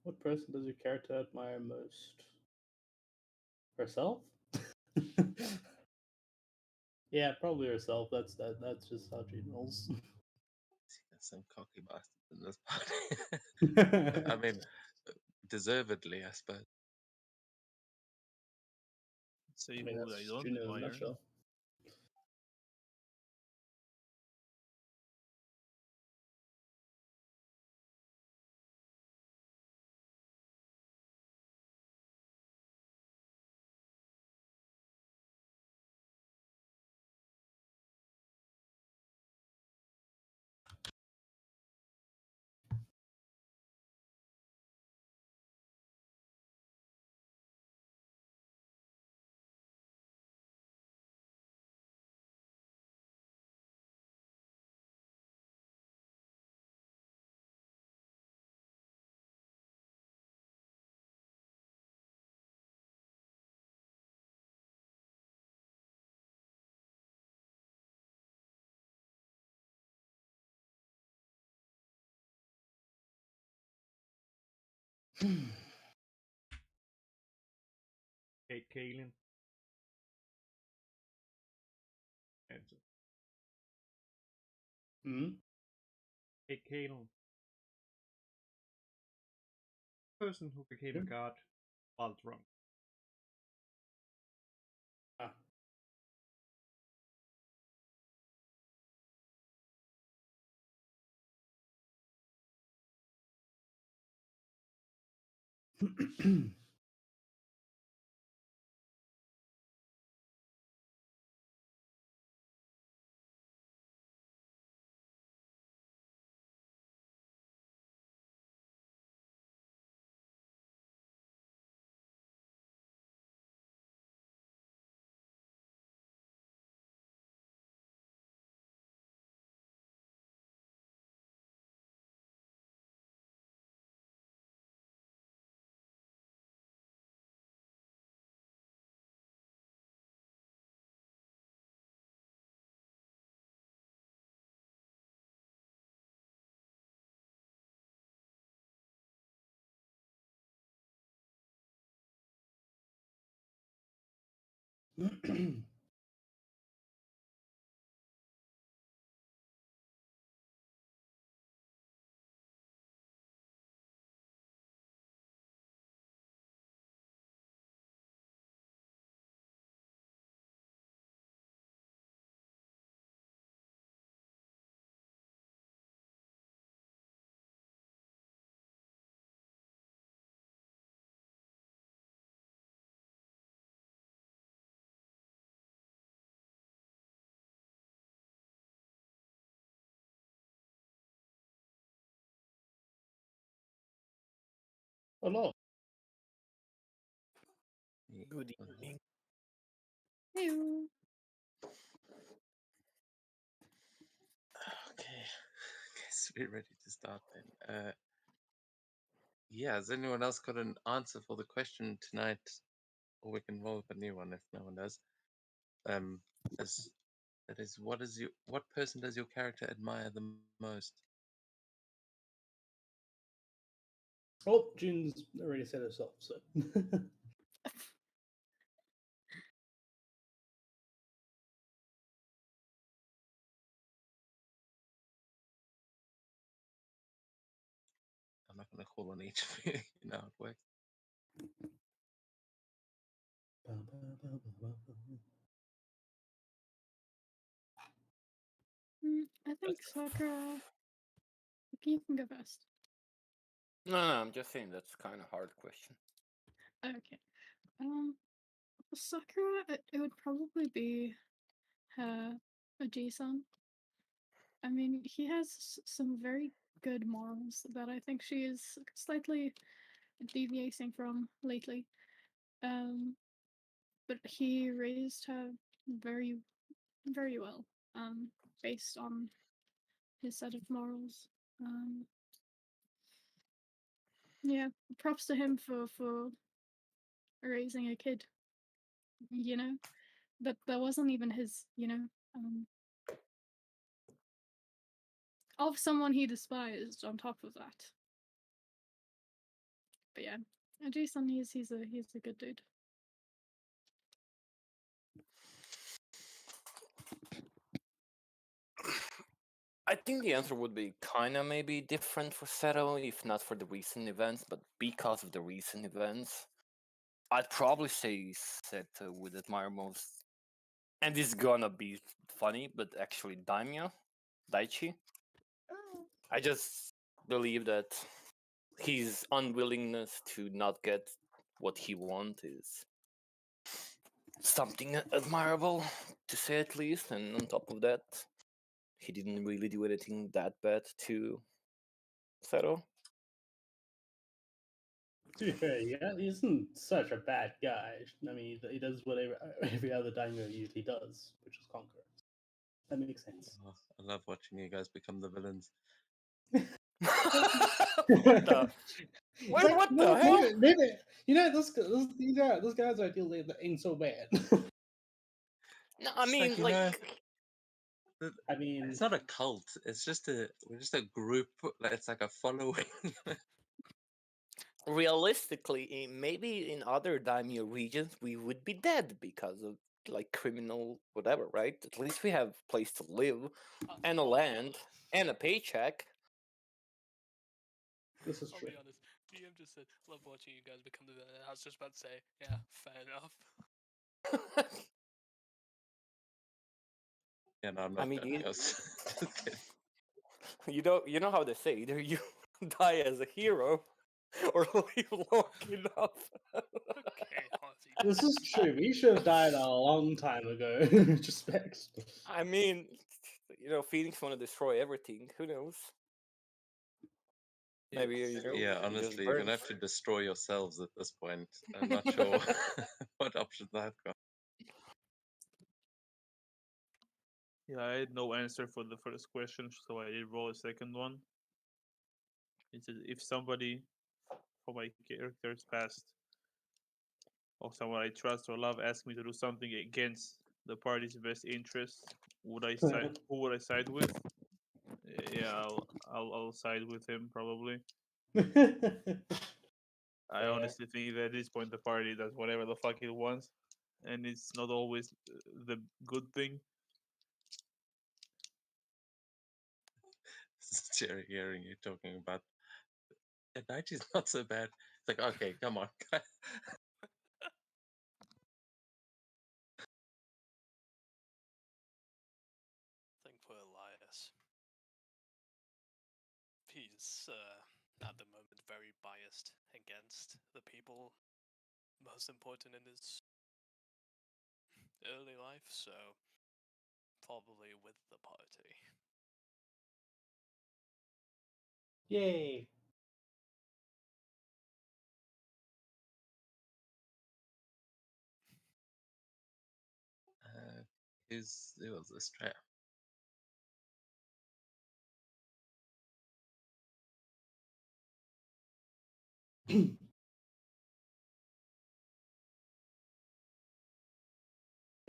What person does your character admire most? Herself? Yeah, probably herself. That's just how she rolls. See, there's some cocky bastards in this party. I mean, deservedly, I suppose. Say I mean, who that's I don't Juno in a admire. nutshell. Kate Kaelin. Answer. Hmm? Kate Kaelin. Person who became a god while drunk. Ah. Hello. Good evening. Hello. Okay, guess we're ready to start then. Yeah, has anyone else got an answer for the question tonight? Or we can roll with a new one if no one does. As that is, what person does your character admire the most? Oh, June's already said herself, so. I'm not going to call on each of you. You know how it works. I think Sakura. You can go first. No, I'm just saying that's kind of hard question. Okay. For Sakura, it would probably be her Oji-san. I mean, he has some very good morals that I think she is slightly deviating from lately. But he raised her very, very well, based on his set of morals. Yeah, props to him for raising a kid. You know, that wasn't even his. Of someone he despised. On top of that, But yeah, Jason, he's a good dude. I think the answer would be kind of maybe different for Seto, if not for the recent events, but because of the recent events, I'd probably say Seto would admire most. And this is gonna be funny, but actually Daimyo, Daichi. I just believe that his unwillingness to not get what he wants is something admirable, to say at least. And on top of that, he didn't really do anything that bad to Seto. To be fair, yeah, he isn't such a bad guy. I mean, he does whatever every other daimyo usually does, which is conquer. That makes sense. Oh, I love watching you guys become the villains. What the? Wait, what the hell? Maybe, you know, those guys I feel that ain't so bad. No, I It's mean, you like, know, I mean, it's not a cult. It's just we're just a group. It's like a following. realistically, maybe in other daimyo regions we would be dead because of like criminal whatever, right? At least we have a place to live and a land and a paycheck. this is I'll true. be honest. DM just said, "Love watching you guys become the villain." I was just about to say, "Yeah, fair enough." Yeah, no, I'm I not mean, joking. I was just kidding. you know how they say, either you die as a hero or live long enough. Okay, Ozzy. This is true. We should have died a long time ago. Respect. I mean, you know, Phoenix want to destroy everything. Who knows? Maybe you know. Yeah, just honestly, you're burn. gonna have to destroy yourselves at this point. I'm not sure what options I've got. Yeah, I had no answer for the first question, so I did roll a second one. It says if somebody from my character's past or someone I trust or love asks me to do something against the party's best interests, would I side? Who would I side with? Yeah, I'll side with him probably. I Fair. honestly think that at this point the party does whatever the fuck it wants, and it's not always the good thing. This is Jerry hearing you talking about Daichi's not so bad. It's like, okay, come on. I think for Elias, he's at the moment very biased against the people most important in his early life, so probably with the party. Yay. Who was this trail?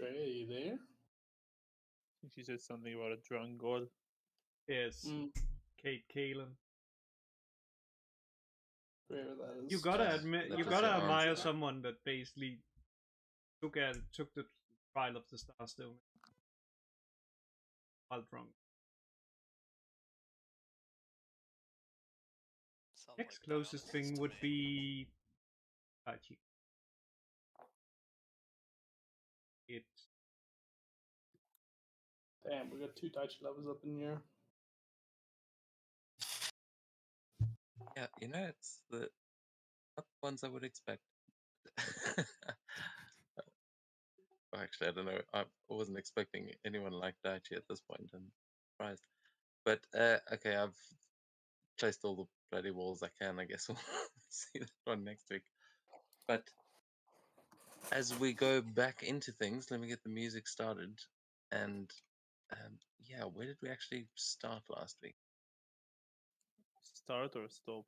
Are you there? She said something about a drunk god. Yes, Mm, Kate Kalen. wherever that is. You gotta admit, That you was gotta your admire answer. someone that basically took the trial of the Starstone while drunk. Sounds Next like closest Dionysus thing to would me. be Hachi. It Damn, we got two Daichi lovers up in here. Yeah, you know, it's the not the ones I would expect. Well, actually, I don't know. I wasn't expecting anyone like Daichi at this point. I'm surprised. But okay, I've placed all the bloody walls I can. I guess we'll see that one next week. But as we go back into things, let me get the music started. And yeah, where did we actually start last week? Start or stop?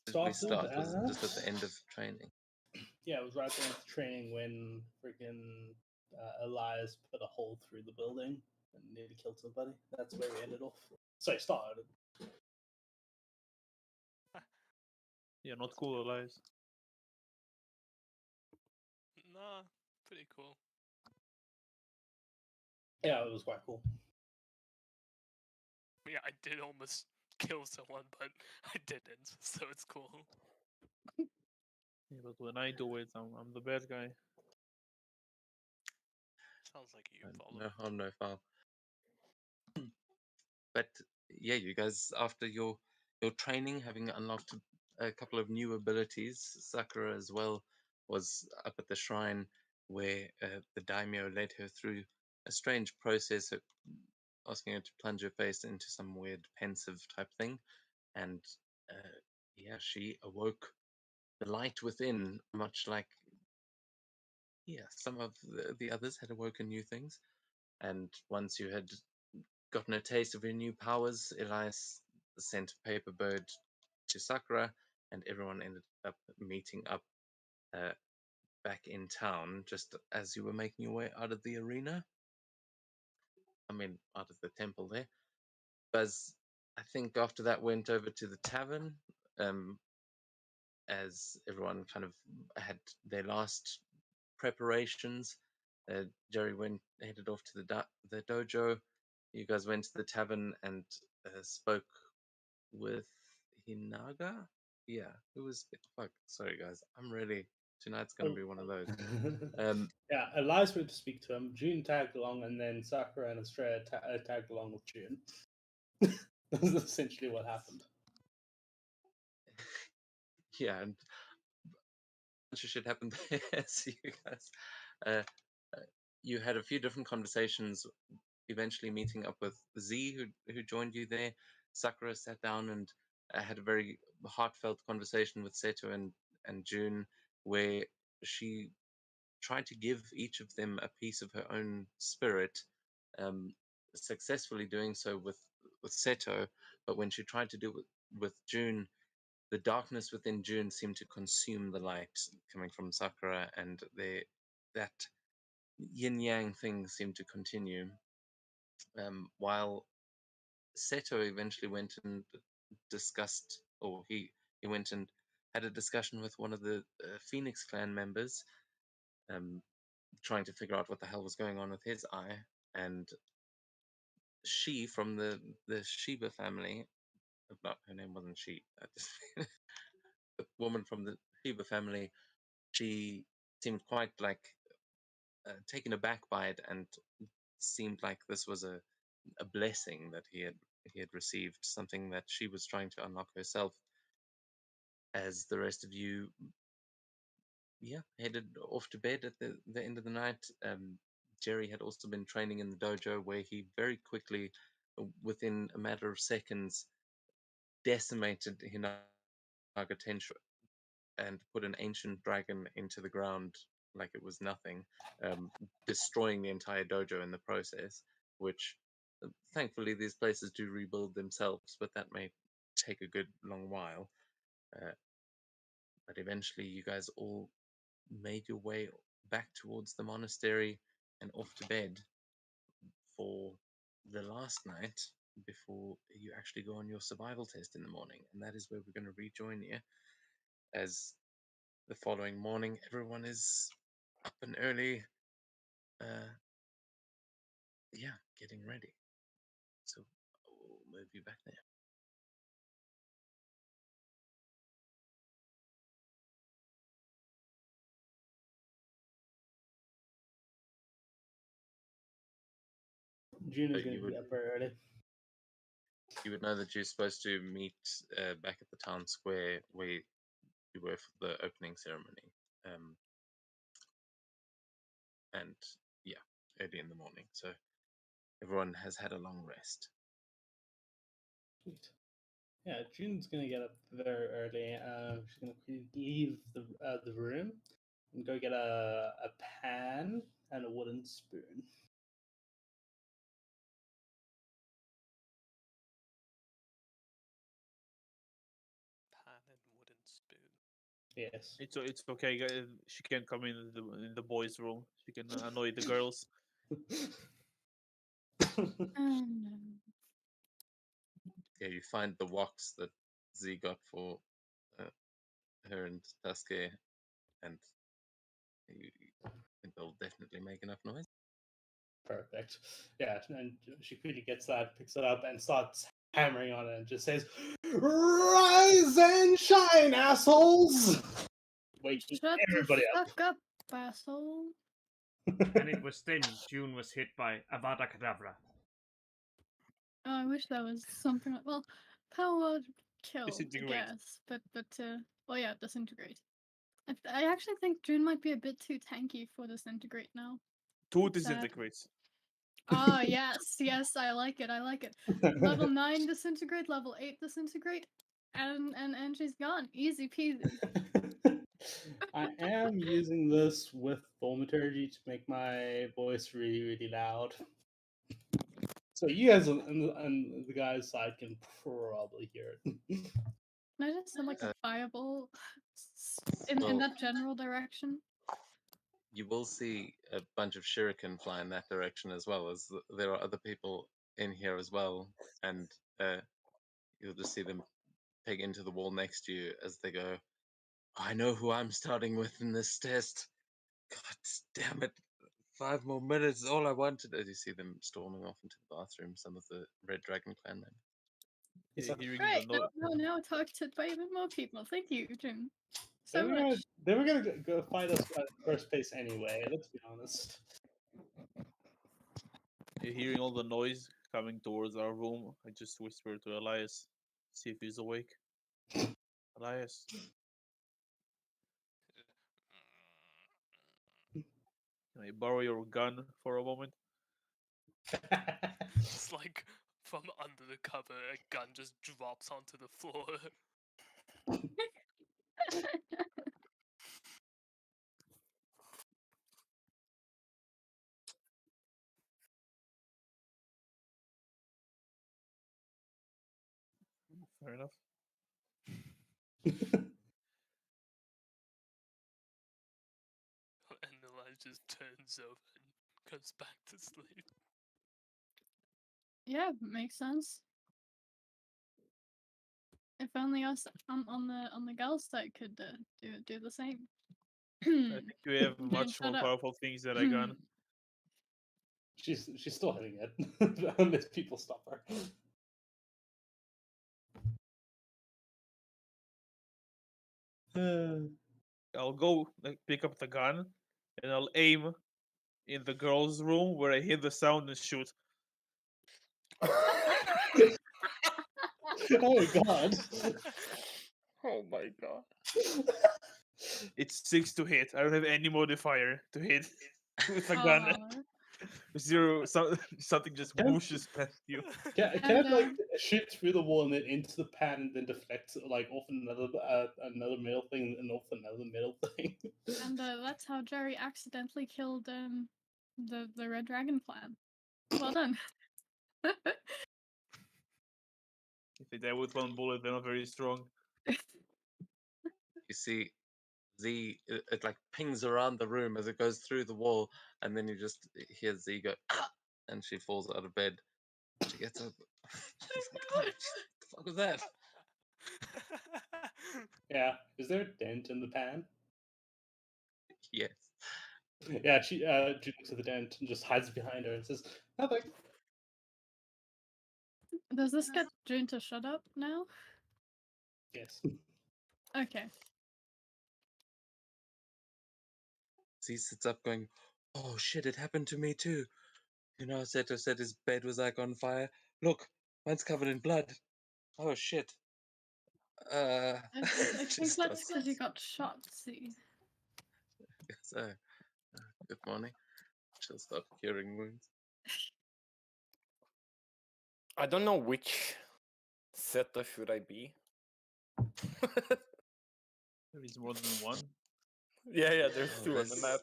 Did we Started start? Was it just at as- the end of training? Yeah, it was right there at training when freaking Elias put a hole through the building and nearly killed somebody. That's where we ended off. Sorry, started. Yeah, not cool, Elias. Nah, pretty cool. Yeah, it was quite cool. Yeah, I did almost kill someone, but I didn't, so it's cool. Yeah, but when I do it, I'm the bad guy. Sounds like you, follow. No harm, no foul. But yeah, you guys, after your training, having unlocked a couple of new abilities, Sakura as well was up at the shrine where the daimyo led her through a strange process of asking her to plunge her face into some weird pensive type thing, and yeah, she awoke the light within, much like some of the others had awoken new things. And once you had gotten a taste of your new powers, Elias sent Paperbird to Sakura, and everyone ended up meeting up back in town just as you were making your way out of the arena. I mean, out of the temple there. Buzz, I think after that went over to the tavern, as everyone kind of had their last preparations. Jerry headed off to the dojo. You guys went to the tavern and spoke with Hinaga. Yeah, who was fuck? Sorry guys, I'm really tonight's gonna be one of those. Yeah, Elias went to speak to him. June tagged along, and then Sakura and Estrella tagged along with June. That was essentially what happened. Yeah, and a bunch of shit happened there. So you guys, you had a few different conversations. Eventually, meeting up with Z, who joined you there. Sakura sat down and had a very heartfelt conversation with Seto and June, where she tried to give each of them a piece of her own spirit, successfully doing so with Seto. But when she tried to do it with June, the darkness within June seemed to consume the light coming from Sakura, and that yin yang thing seemed to continue. While Seto eventually went and discussed, or he went and had a discussion with one of the Phoenix Clan members, trying to figure out what the hell was going on with his eye. And she, from the Shiba family, not her name wasn't she, the woman from the Shiba family, she seemed quite like taken aback by it, and seemed like this was a blessing that he had received, something that she was trying to unlock herself. As the rest of you, headed off to bed at the end of the night, Jerry had also been training in the dojo, where he very quickly, within a matter of seconds, decimated Hinaga Tenshu and put an ancient dragon into the ground like it was nothing, destroying the entire dojo in the process, which thankfully these places do rebuild themselves, but that may take a good long while. But eventually you guys all made your way back towards the monastery and off to bed for the last night before you actually go on your survival test in the morning. And that is where we're going to rejoin you, as the following morning everyone is up and early, getting ready. So we'll move you back there. June is But going you to be would up very early. you would know that you're supposed to meet back at the town square where you were for the opening ceremony, and early in the morning. So everyone has had a long rest. Sweet. Yeah, June's gonna get up very early. She's gonna leave the room and go get a pan and a wooden spoon. Pan and wooden spoon. Yes. It's okay. She can come in the boys' room. She can annoy the girls. No. Yeah, you find the woks that Z got for her and Dusky, and you think they'll definitely make enough noise. Perfect. Yeah, and she quickly gets that, picks it up, and starts hammering on it, and just says, "Rise and shine, assholes!" Waking Shut everybody the up. fuck up, asshole. And it was then June was hit by Avada Kedavra. Oh, I wish that was something like, well, power word kill, I Disintegrate. guess. But well, yeah, disintegrate. I actually think June might be a bit too tanky for disintegrate now. 2 Sad. disintegrates. Ah, yes, yes, I like it. I like it. Level 9 disintegrate, level 8 disintegrate, and she's gone. Easy peasy. I am using this with thaumaturgy to make my voice really, really loud. So you guys on the guy's side can probably hear it. Can I just send like a fireball in Well- that general direction? You will see a bunch of shuriken fly in that direction as well, as there are other people in here as well, and you'll just see them peg into the wall next to you as they go, "I know who I'm starting with in this test. God damn it. 5 more minutes is all I wanted." As you see them storming off into the bathroom, some of the Red Dragon clan members. He's Yeah, like, hearing Great. the no- Now targeted by even more people. Thank you, June. They So were gonna, much. they were gonna go fight us at first place anyway, let's be honest. you're hearing all the noise coming towards our room. I just whispered to Elias, see if he's awake. Elias, can I borrow your gun for a moment? It's like from under the cover, a gun just drops onto the floor. Fair enough. And the light just turns over and goes back to sleep. Yeah, makes sense. If only us on the girls' side could do the same. I think you have much shut more up. powerful things than I gun. She's still hitting it unless people stop her. I'll go like pick up the gun and I'll aim in the girls' room where I hear the sound and shoot. Oh my god. Oh my god. It's 6 to hit. I don't have any modifier to hit with a gun. Aw. Zero. Something just Can- whooshes past you. Can I And, like shoot through the wall and then into the pan and then deflect like off another middle thing and off another middle thing? And that's how Jerry accidentally killed the Red Dragon clan. Well done. If they die with one bullet, they're not very strong. You see Z, it like pings around the room as it goes through the wall, and then you just hear Z go, "Ah!" and she falls out of bed. She gets up. She's like, "Oh, what the fuck was that?" Yeah. Is there a dent in the pan? Yes. Yeah, she looks at the dent and just hides behind her and says, "Nothing." Does this get June to shut up now? Yes. Okay. Z sits up going, "Oh shit, it happened to me too. You know, Seto said his bed was like on fire. Look, mine's covered in blood. Oh shit." I She think that's starts- because you got shot, see. So, good morning. She'll start curing wounds. I don't know which Zeta should I be. There is more than one, Yeah, there's Oh, two on the map.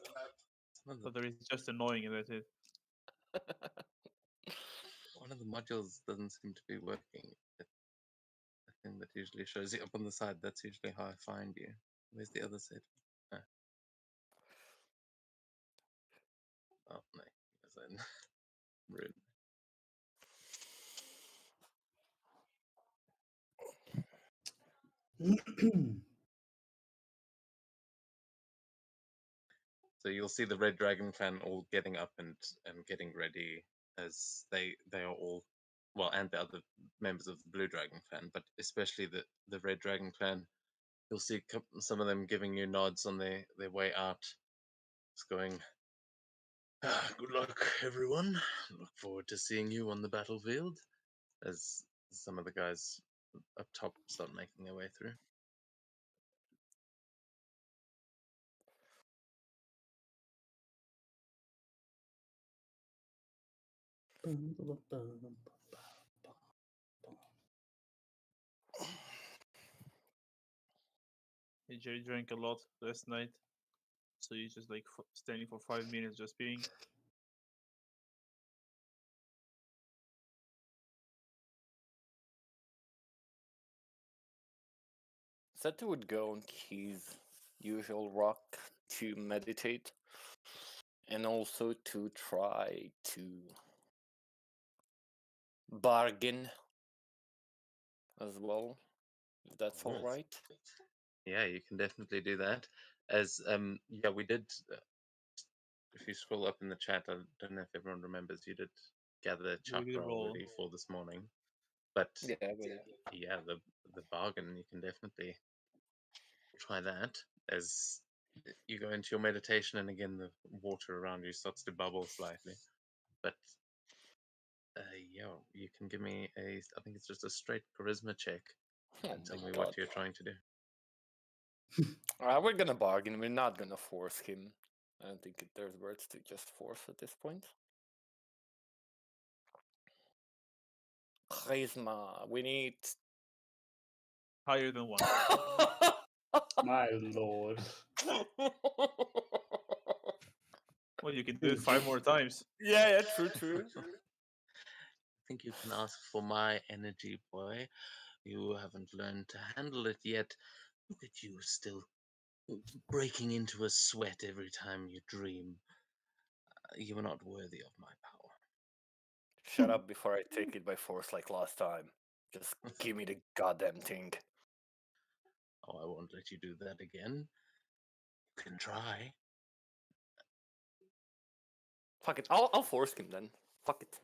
One of but the, there is just annoying and that's it. one of the modules doesn't seem to be working. The thing that usually shows you up on the side, that's usually how I find you. Where's the other side? Ah. Oh, no. He was in room. So you'll see the Red Dragon clan all getting up and getting ready, as they are all, well, and the other members of the Blue Dragon clan, but especially the Red Dragon clan. You'll see some of them giving you nods on their way out. It's going, good luck, everyone. Look forward to seeing you on the battlefield. As some of the guys up top start making their way through. Jerry drank a lot last night, so he's just like standing for 5 minutes just being. Seto would go on his usual rock to meditate, and also to try to bargain as well, if that's all Yes. right. Yeah, you can definitely do that. As yeah, we did. If you scroll up in the chat, I don't know if everyone remembers, you did gather chakra roll. already for this morning. But Yeah, but yeah, the bargain, you can definitely try that as you go into your meditation, and again the water around you starts to bubble slightly. But yeah, you can give me I think it's just a straight charisma check and oh tell my me God. what you're trying to do. We're gonna bargain. We're not gonna force him. I don't think there's words to just force at this point. Charisma. We need. Higher than 1. My lord. Well, you can do it 5 more times. Yeah, true. I think you can ask for my energy, boy. You haven't learned to handle it yet. Look at you, still breaking into a sweat every time you dream. You are not worthy of my power. Shut up before I take it by force like last time. Just give me the goddamn thing. Oh, I won't let you do that again. You can try. Fuck it. I'll force him then. Fuck it.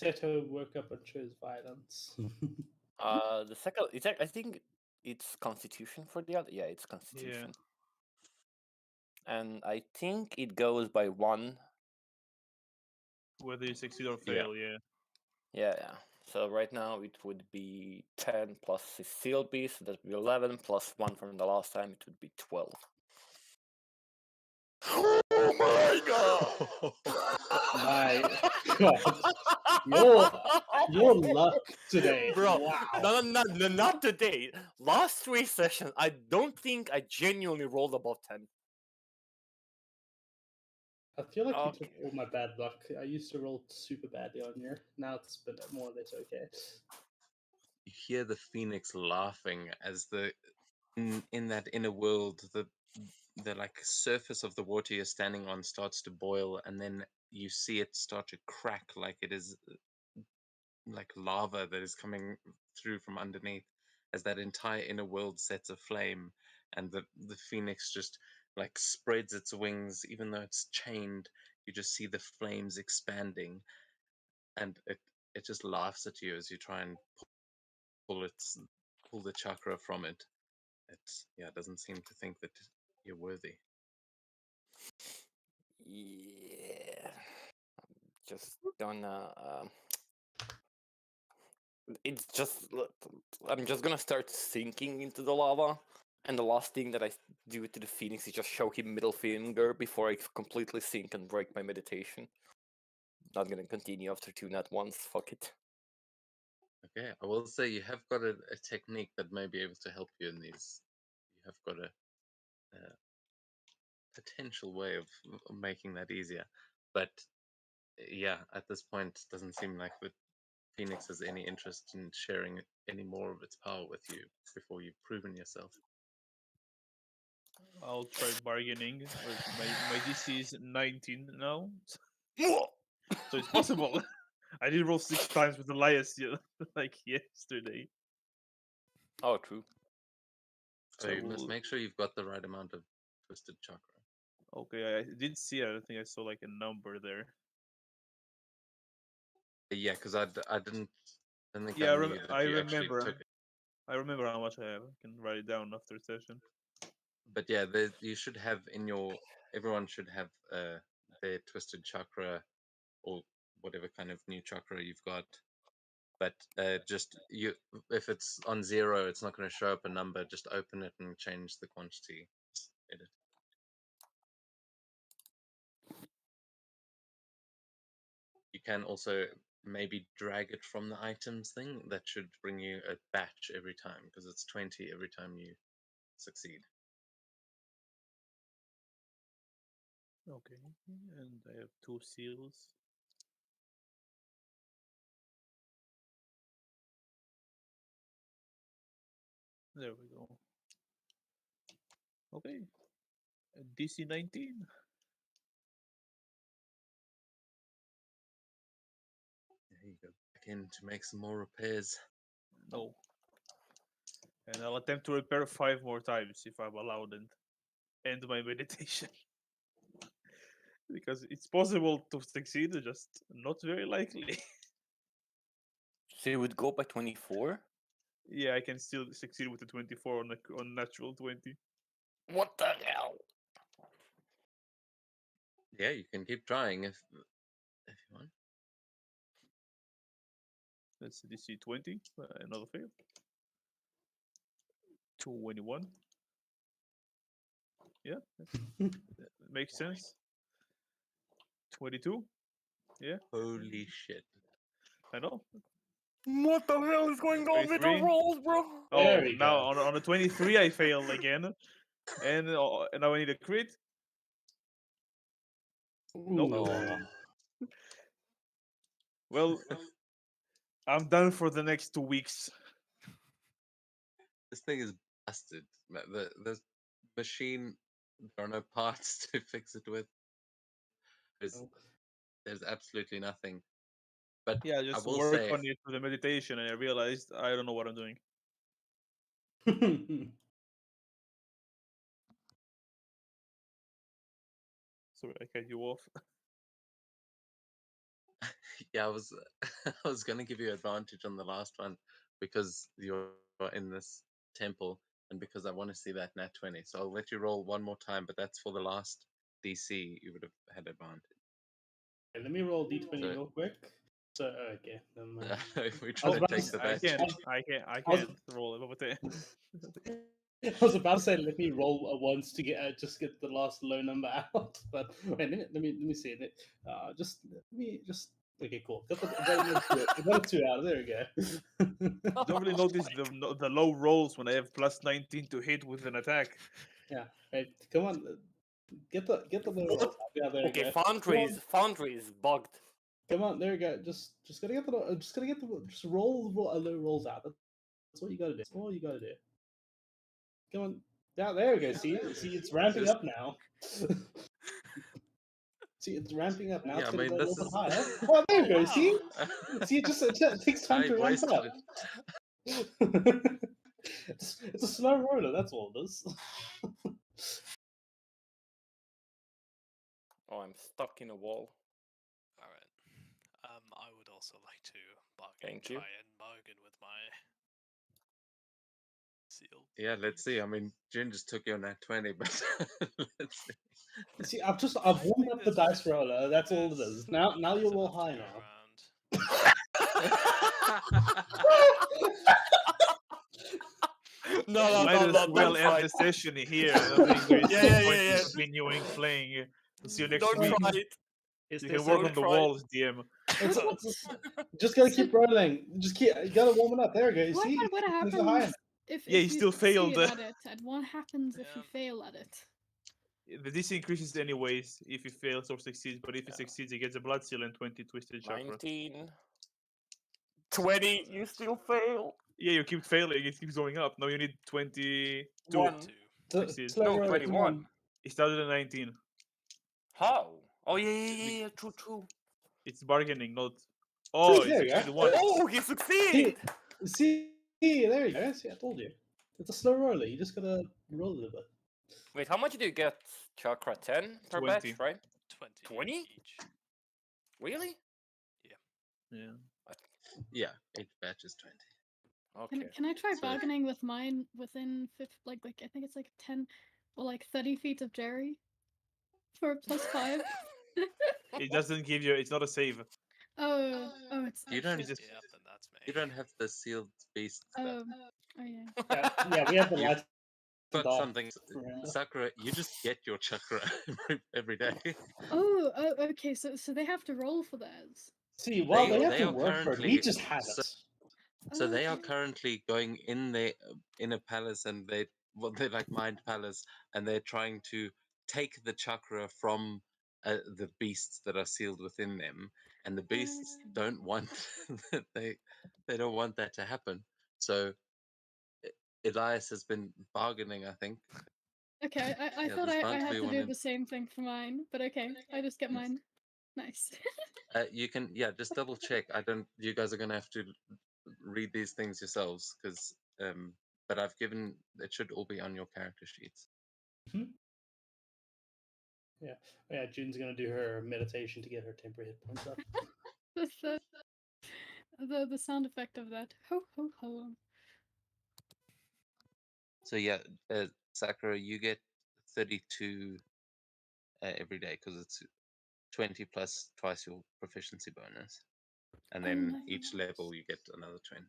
Seto woke up and chose violence. The second, I think it's Constitution for the other. Yeah, it's Constitution. And I think it goes by 1. Whether you succeed or fail, yeah. Yeah. So right now it would be 10 plus his seal piece, so that would be 11 plus 1 from the last time. It would be 12. Oh my god! My god. Your luck today. Bro, Wow. no, not today. Last 3 sessions, I don't think I genuinely rolled above 10. I feel like you took Okay. all my bad luck. I used to roll super badly on you. Now it's been more or less okay. You hear the phoenix laughing as in that inner world, the like surface of the water you're standing on starts to boil, and then you see it start to crack like it is like lava that is coming through from underneath, as that entire inner world sets aflame, and the phoenix just like spreads its wings. Even though it's chained, you just see the flames expanding, and it just laughs at you as you try and pull the chakra from it. It doesn't seem to think that you're worthy. Yeah. Just gonna. It's just. I'm just gonna start sinking into the lava. And the last thing that I do to the phoenix is just show him middle finger before I completely sink and break my meditation. Not gonna continue after 2 nat ones. Fuck it. Okay, I will say you have got a technique that may be able to help you in these. You have got a potential way of making that easier, but yeah, at this point, it doesn't seem like the Phoenix has any interest in sharing any more of its power with you before you've proven yourself. I'll try bargaining, but my DC is 19 now, so it's possible. I did roll 6 times with Elias like yesterday. Oh, true. So I you must will- make sure you've got the right amount of twisted chakra. Okay, I did see. I think I saw like a number there. Yeah, because I didn't think Yeah, I knew that I you actually remember. took it. I remember how much I have. I can write it down after session. But yeah, you should have in your. Everyone should have their twisted chakra or whatever kind of new chakra you've got. But just if it's on 0, it's not going to show up a number. Just open it and change the quantity. Just edit. You can also maybe drag it from the items thing. That should bring you a batch every time because it's 20 every time you succeed. Okay, and I have 2 seals. There we go. Okay, and DC 19. There you go. Back in to make some more repairs. No. And I'll attempt to repair 5 more times if I'm allowed and end my meditation. Because it's possible to succeed, just not very likely. So you would go by 24? Yeah, I can still succeed with the 24 on natural 20. What the hell? Yeah, you can keep trying if you want. That's DC 20, another fail. 21. Yeah, that makes sense. 22. Yeah, Holy shit. I know. What the hell is going on with the 23? rolls, bro? Oh, There we now go. on a 23 I fail again. And now I need a crit. Nope. Ooh. Well, I'm done for the next 2 weeks. This thing is busted. The machine, there are no parts to fix it with. There's absolutely nothing. But Yeah, I just will work say, on it for the meditation, and I realized I don't know what I'm doing. Sorry, I cut you off. yeah, I was I was gonna give you advantage on the last one because you're in this temple and because I want to see that nat 20. So I'll let you roll one more time, but that's for the last DC. You would have had advantage. Okay, let me roll d20 So- real quick. So okay, never mind. if we I try was to about to take say- the I batch. can't. I was- can't roll it over there. I was about to say let me roll once to get just get the last low number out, but wait, let me see it. Just let me just okay, cool. Got a 2 out. There we go. Don't really notice the low rolls when I have plus 19 to hit with an attack. Yeah, right. Come on, get the low rolls out. Yeah, there Okay, you go. Foundry is bugged. Come on, there you go. Just gotta get just roll low rolls out. That's what you gotta do. That's all you gotta do. Come on. Yeah, there we go. See, it's ramping up now. See, it's ramping up now. Yeah, It's I gonna mean, go a this little is- bit higher. Oh, there you go. See, Wow. see, it takes time I to ramp wasted up. it. It's a slow roller. That's all it is. Oh, I'm stuck in a wall. All right. I would also like to Thank you. try and bargain with my seal. Yeah, let's see. I mean, Jin just took your nat 20, but let's see. See, I've warmed up the dice roller. That's all it is. Now There's you're all enough to high go now. No, Might as well end the session here. I don't think there is Yeah, no yeah, point yeah, in yeah. continuing playing. See you next Don't week. try it. Is You this can work Don't on the try it. walls, DM. Just gotta keep rolling. You gotta warm it up. There we go. You What see? what Things are high happens if Yeah, if he you still succeed failed. at it, and what happens if you Yeah. fail at it? The DC increases anyways if he fails or succeeds, but if he Yeah. succeeds, he gets a blood seal and 20 twisted chakra. 19. 20, you still fail. Yeah, you keep failing, it keeps going up. Now you need 22. One. Succeed. Slow No, roller, come 21. on. He started at 19. How? Oh, yeah, true. It's bargaining, not. Oh, he there you go. succeeded once. Oh, he succeeded! See, there you go. See, I told you. It's a slow roller. You just gotta roll a little bit. Wait, how much do you get? Chakra 10 per 20. batch, right? 20 20? each. Really? Yeah. Yeah, each batch is 20. Okay. Can I try So- bargaining with mine within like I think it's like 10 or like 30 feet of Jerry for a +5? It doesn't give you. It's not a save. Oh, it's You don't- shit. It's just Yeah, then that's me. You don't have the sealed beast stuff. Oh yeah. Yeah, we have the You've lights. Got off something, for- Sakura. You just get your chakra every day. Oh, okay. So they have to roll for theirs. See, well, they have they to are work for it. We currently- just have so- it. So they are Okay. currently going in a palace, and they're like mind palace, and they're trying to take the chakra from the beasts that are sealed within them, and the beasts don't want they don't want that to happen. So Elias has been bargaining, I think. Okay, I Yeah, thought there's I bound to had be to one do in- the same thing for mine, but okay, I just get Yes. mine. Nice. You can, just double check. You guys are gonna have to read these things yourselves, because but I've given, it should all be on your character sheets. Yeah, June's gonna do her meditation to get her temporary hit points up. the sound effect of that. Ho ho ho. So yeah, Sakura, you get 32 every day, because it's 20 plus twice your proficiency bonus, and then each level nice. you get another 20.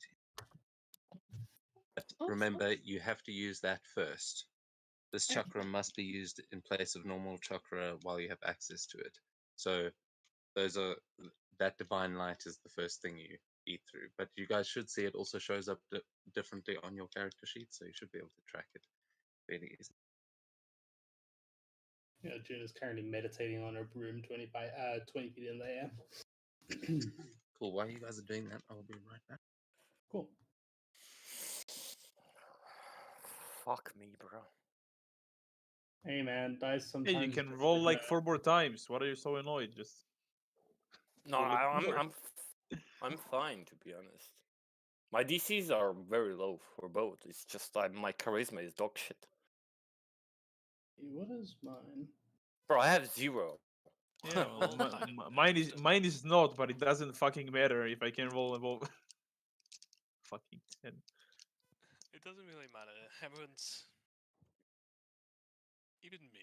But Awesome. remember, you have to use that first. This Okay. chakra must be used in place of normal chakra while you have access to it. So that divine light is the first thing you eat through. But you guys should see it also shows up differently on your character sheet, so you should be able to track it fairly easily. Yeah, June is currently meditating on her broom 20 feet in the air. Cool. While you guys are doing that, I'll be right back. Cool. Fuck me, bro. Hey man, dice Yeah, sometimes. you can just roll isn't like it? 4 more times. What are you so annoyed? Just No, Roll it more. I'm fine, to be honest. My DCs are very low for both. It's just my charisma is dog shit. What is mine? Bro, I have 0. yeah. Well, All time mine is not, but it doesn't fucking matter if I can roll above. Fucking 10. It doesn't really matter. Everyone's. Even me.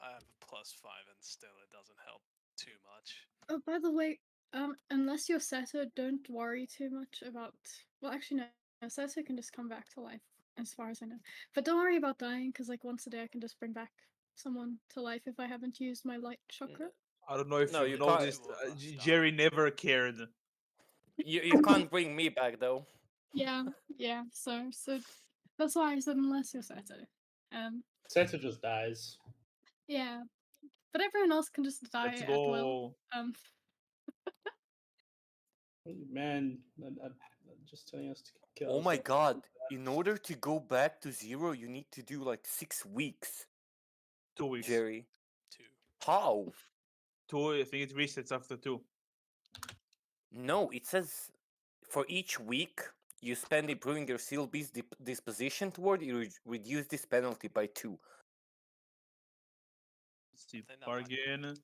I have a +5 and still it doesn't help too much. Oh, by the way, unless you're Seto, don't worry too much about. Well, actually, no. Seto can just come back to life, as far as I know. But don't worry about dying, because like once a day I can just bring back someone to life if I haven't used my light chakra. I don't know if No, you've you can't- noticed. Two of us died. Jerry never cared. You can't bring me back though. Yeah. So that's why I said unless you're Seto. Seto just dies. Yeah. But everyone else can just die Let's at will. go. Man, I'm just telling us to kill. Oh my ourselves. god. In order to go back to 0, you need to do like 6 weeks, 2 weeks. Jerry. 2. How? 2. I think it resets after 2. No, it says for each week you spend improving your seal beast disposition toward, you reduce this penalty by 2. Let's see. Then that might- Bargain.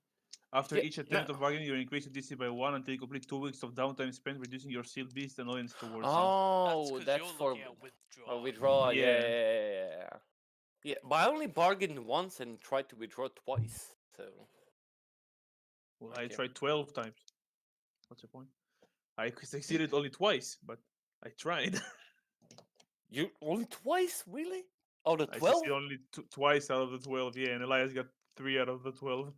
After Yeah, each attempt of bargain, you increase your DC by 1 until you complete 2 weeks of downtime spent reducing your sealed beast annoyance towards you. Oh, That's that's you're for looking at withdraw. withdraw. Yeah. Yeah, but I only bargained once and tried to withdraw twice. So Well, I Okay. tried 12 times. What's the point? I succeeded only twice, but I tried. you only twice, really? Out of I 12? succeeded only twice out of the 12, yeah, and Elias got 3 out of the 12.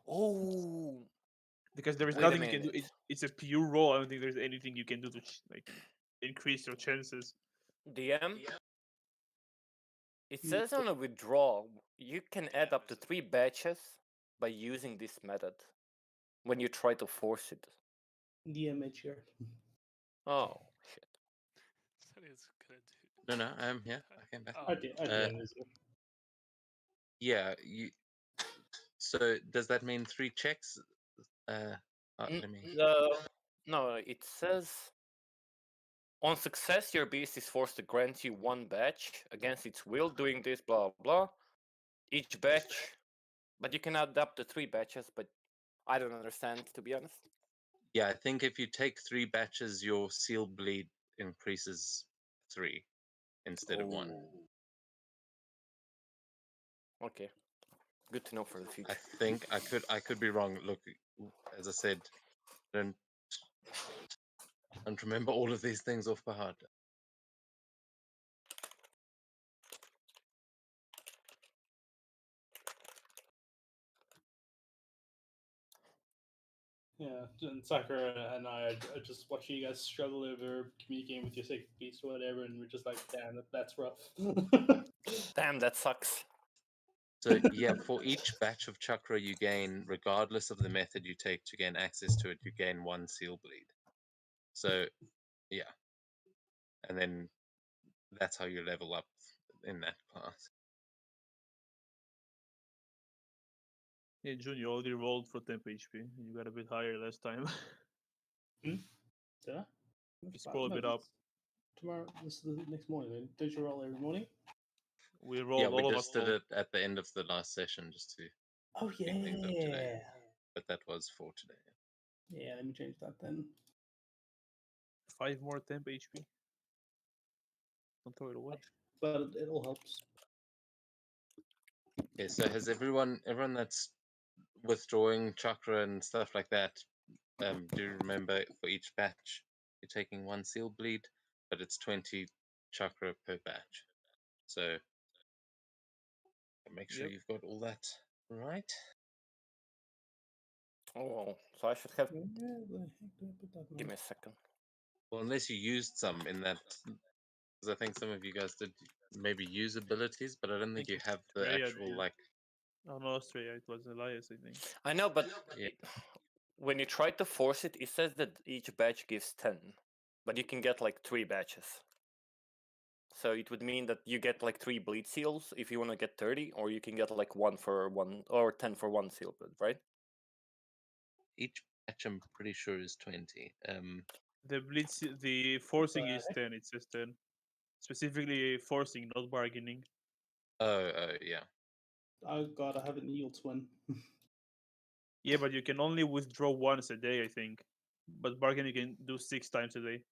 Oh, Because there is Wait a nothing you can do. minute. It's a pure roll. I don't think there's anything you can do to like increase your chances. DM. It Mm, says on a withdrawal, you can add up to 3 batches by using this method when you try to force it. DMH here. Oh, shit. So it's gonna do. No, I'm here. I came back. Oh, I DM is here. Yeah, So does that mean 3 checks? Mm, Let me. No, it says On success, your beast is forced to grant you one batch against its will, doing this, blah blah. Each batch, but you can add up to 3 batches, but I don't understand, to be honest. Yeah, I think if you take 3 batches, your seal bleed increases 3 instead of 1. Oh. Okay, good to know for the I future. think I could be wrong. Look, as I said, don't remember all of these things off by heart. Yeah, and Sakura and I are just watching you guys struggle over communicating with your sixth beast or whatever, and we're just like, damn, that's rough. Damn, that sucks. So yeah, for each batch of chakra you gain, regardless of the method you take to gain access to it, you gain 1 seal bleed. So yeah, and then that's how you level up in that class. Yeah, June, you already rolled for temp HP. You got a bit higher last time. Did I? You scroll a No, bit up. Tomorrow, this is the next morning. Then. Don't you roll every morning? We Yeah, rolled. we All of us just did rolled. it at the end of the last session just to Oh pick things up today. yeah. But that was for today. Yeah, let me change that then. 5 more temp HP. Don't throw it away. But it all helps. Okay, so has everyone that's withdrawing chakra and stuff like that, do you remember for each batch you're taking 1 seal bleed, but it's 20 chakra per batch. So make sure Yep. you've got all that right. Oh, so I should have. Where the heck did I put that Give now? me a second. Well, unless you used some in that, because I think some of you guys did maybe use abilities, but I don't think you have the Freya actual did. like. Oh no, Australia. It was Elias, I think. I know, but Yeah. when you try to force it, it says that each batch gives 10, but you can get like 3 batches. So it would mean that you get like 3 bleed seals if you want to get 30, or you can get like 1 for 1 or 10 for 1 seal, right? Each batch, I'm pretty sure, is 20. The blitz, the forcing the is 10. It says 10. Specifically forcing, not bargaining. Oh, yeah. Oh god, I haven't yield one. Yeah, but you can only withdraw once a day, I think. But bargaining you can do 6 times a day.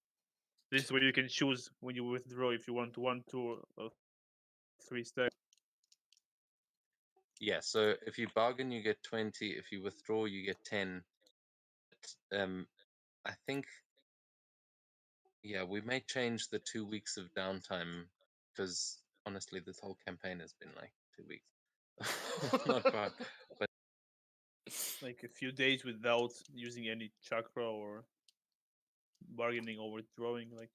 This is where you can choose when you withdraw if you want 1, 2, or 3 stacks. Yeah, so if you bargain, you get 20. If you withdraw, you get 10. But, I think, yeah, we may change the 2 weeks of downtime because honestly, this whole campaign has been like 2 weeks. Not quite, but Like a few days without using any chakra or bargaining or withdrawing. Like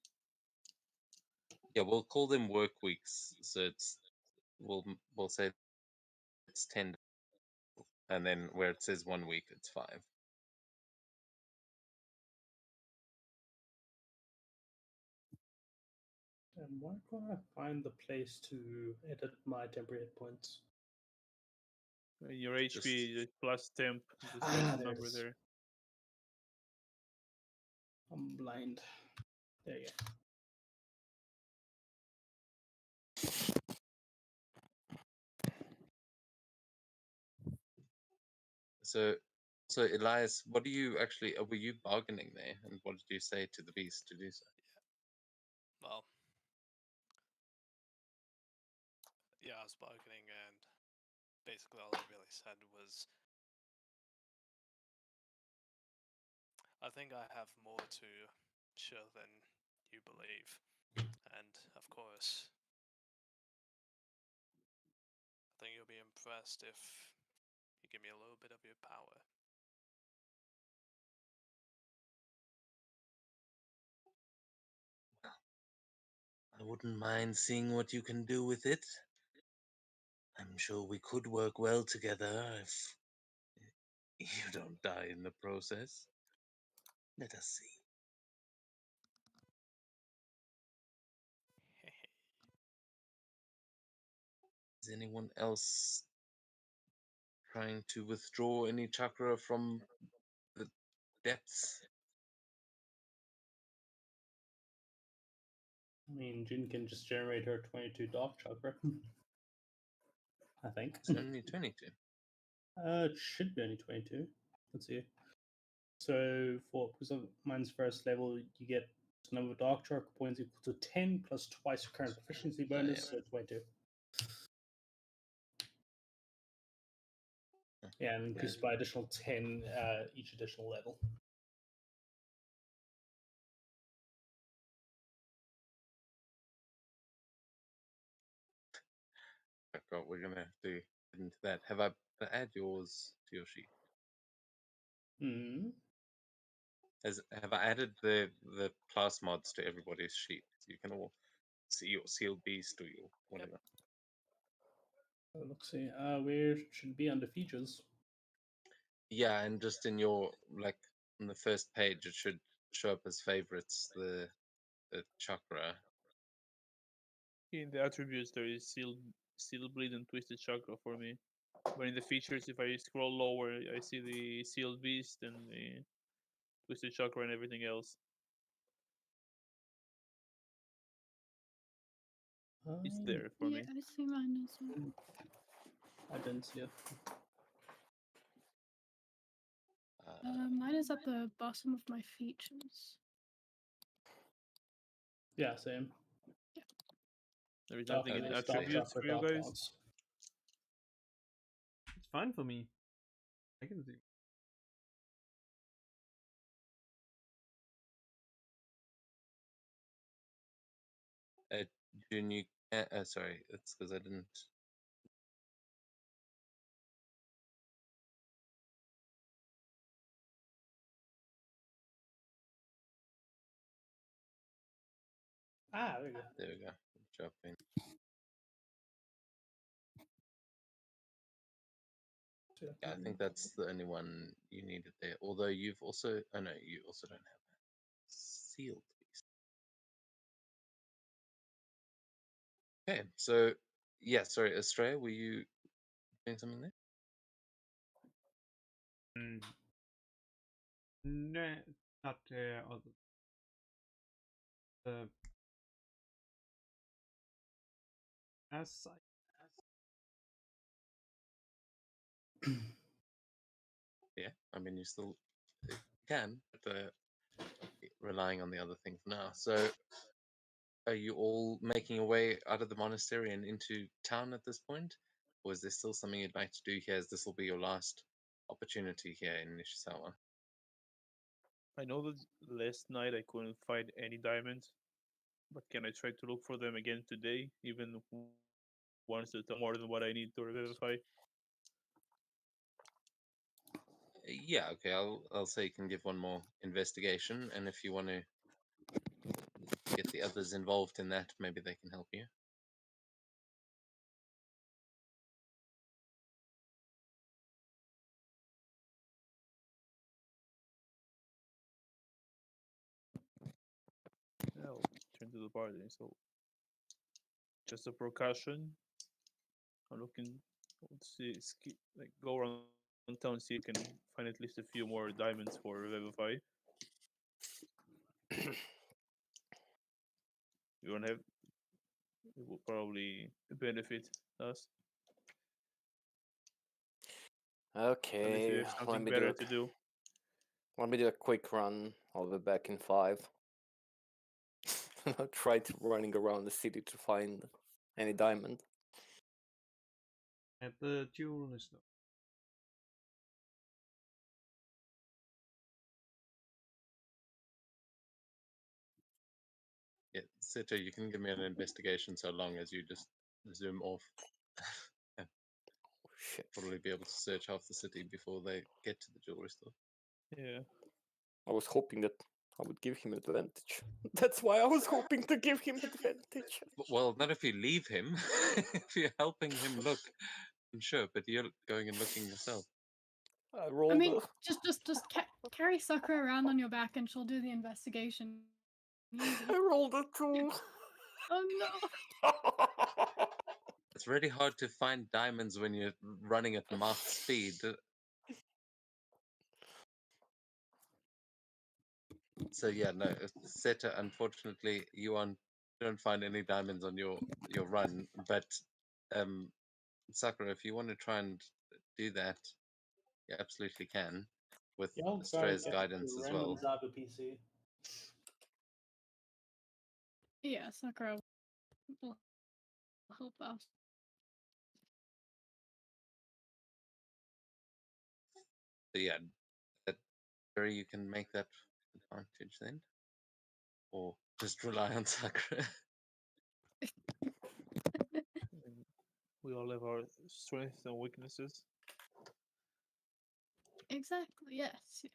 yeah, we'll call them work weeks. So we'll say it's 10, and then where it says 1 week, it's 5. And why can't I find the place to edit my temporary hit points? your HP Just- plus temp, just Ah, type the there it number is. there. I'm blind. There you go. So Elias, what do you actually? Were you bargaining there, and what did you say to the beast to do so? Well, yeah, I was bargaining, and basically all I really said was, I think I have more to show than you believe, and of course, I think you'll be impressed if you give me a little bit of your power. I wouldn't mind seeing what you can do with it. I'm sure we could work well together if you don't die in the process. Let us see. Is anyone else trying to withdraw any chakra from the depths? I mean, Jin can just generate her 22 Dark Chakra. I think. It's only 22. It should be only 22. Let's see. So because of mine's first level, you get the number of Dark Chakra points equal to 10 plus twice your current proficiency bonus, yeah. so 22. Yeah, and increased by additional 10 each additional level. I forgot we're gonna have to get into that. Have I add yours to your sheet? Hmm. Have I added the class mods to everybody's sheet? So you can all see your sealed beast or your whatever. So let's see. Where should it be under features? Yeah, and just in your like on the first page, it should show up as favorites the chakra. In the attributes, there is sealed bleed and twisted chakra for me. But in the features, if I scroll lower, I see the sealed beast and the twisted chakra and everything else. It's there for Yeah, me. I see mine as well. I didn't see it. Mine is at the bottom of my features. Yeah, same. There is Dark nothing in Dark attributes Chakra, for you Dark guys. Mods. It's fine for me. I can see. June, sorry, it's because I didn't. There we go. There we go. Good job, Ben. Yeah, I think that's the only one you needed there. Although you've also, oh no, you also don't have that sealed beast. Okay, so yeah, sorry, Australia, were you doing something there? No, not other. As I Yeah, I mean, you still can, but relying on the other thing for now. So, are you all making your way out of the monastery and into town at this point? Or is there still something you'd like to do here, as this will be your last opportunity here in Nishizawa? I know that last night I couldn't find any diamonds, but can I try to look for them again today, even ones that are more than what I need to revivify? Yeah, okay, I'll say you can give one more investigation, and if you want to get the others involved in that, maybe they can help you. I'll turn to the party. So, just a precaution. I'm looking. Let's see, like go around town, see if you can find at least a few more diamonds for revivify. You don't have. It will probably benefit us. Unless you Okay, have let something me better to do. let me do a quick run. I'll be back in 5. I'll try to running around the city to find any diamond. at the jewel is no. Yeah, Sito, you can give me an investigation so long as you just zoom off. Yeah, Oh, shit. probably be able to search half the city before they get to the jewelry store. Yeah. I was hoping that I would give him advantage. That's why I was hoping to give him advantage. Well, not if you leave him. If you're helping him look, I'm sure, but you're going and looking yourself. I rolled. I mean, just carry Sakura around on your back, and she'll do the investigation. Easy. I rolled a 2. Oh no! It's really hard to find diamonds when you're running at Mach speed. So yeah, no, Seta, unfortunately, you aren't don't find any diamonds on your run, but Sakura, if you want to try and do that, you absolutely can with Yeah, I'll go Astrea's get guidance the as random well. Zabu PC. Yeah, Sakura will help out. So yeah, that very you can make that advantage then, or just rely on Sakura. And we all have our strengths and weaknesses. Exactly. Yes. Yes.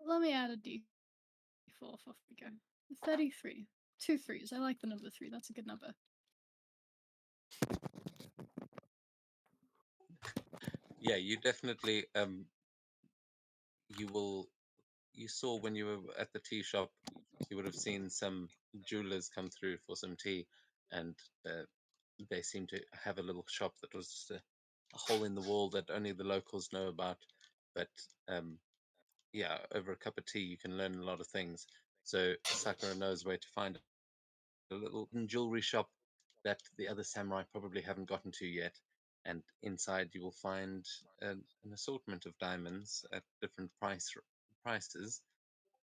Let me add a D4 for go. 33. 2 3s. I like the number 3. That's a good number. Yeah, you definitely you saw when you were at the tea shop, you would have seen some jewelers come through for some tea, and they seem to have a little shop that was just a hole in the wall that only the locals know about. But yeah, over a cup of tea, you can learn a lot of things. So Sakura knows where to find a little jewelry shop that the other samurai probably haven't gotten to yet. And inside, you will find an assortment of diamonds at different prices.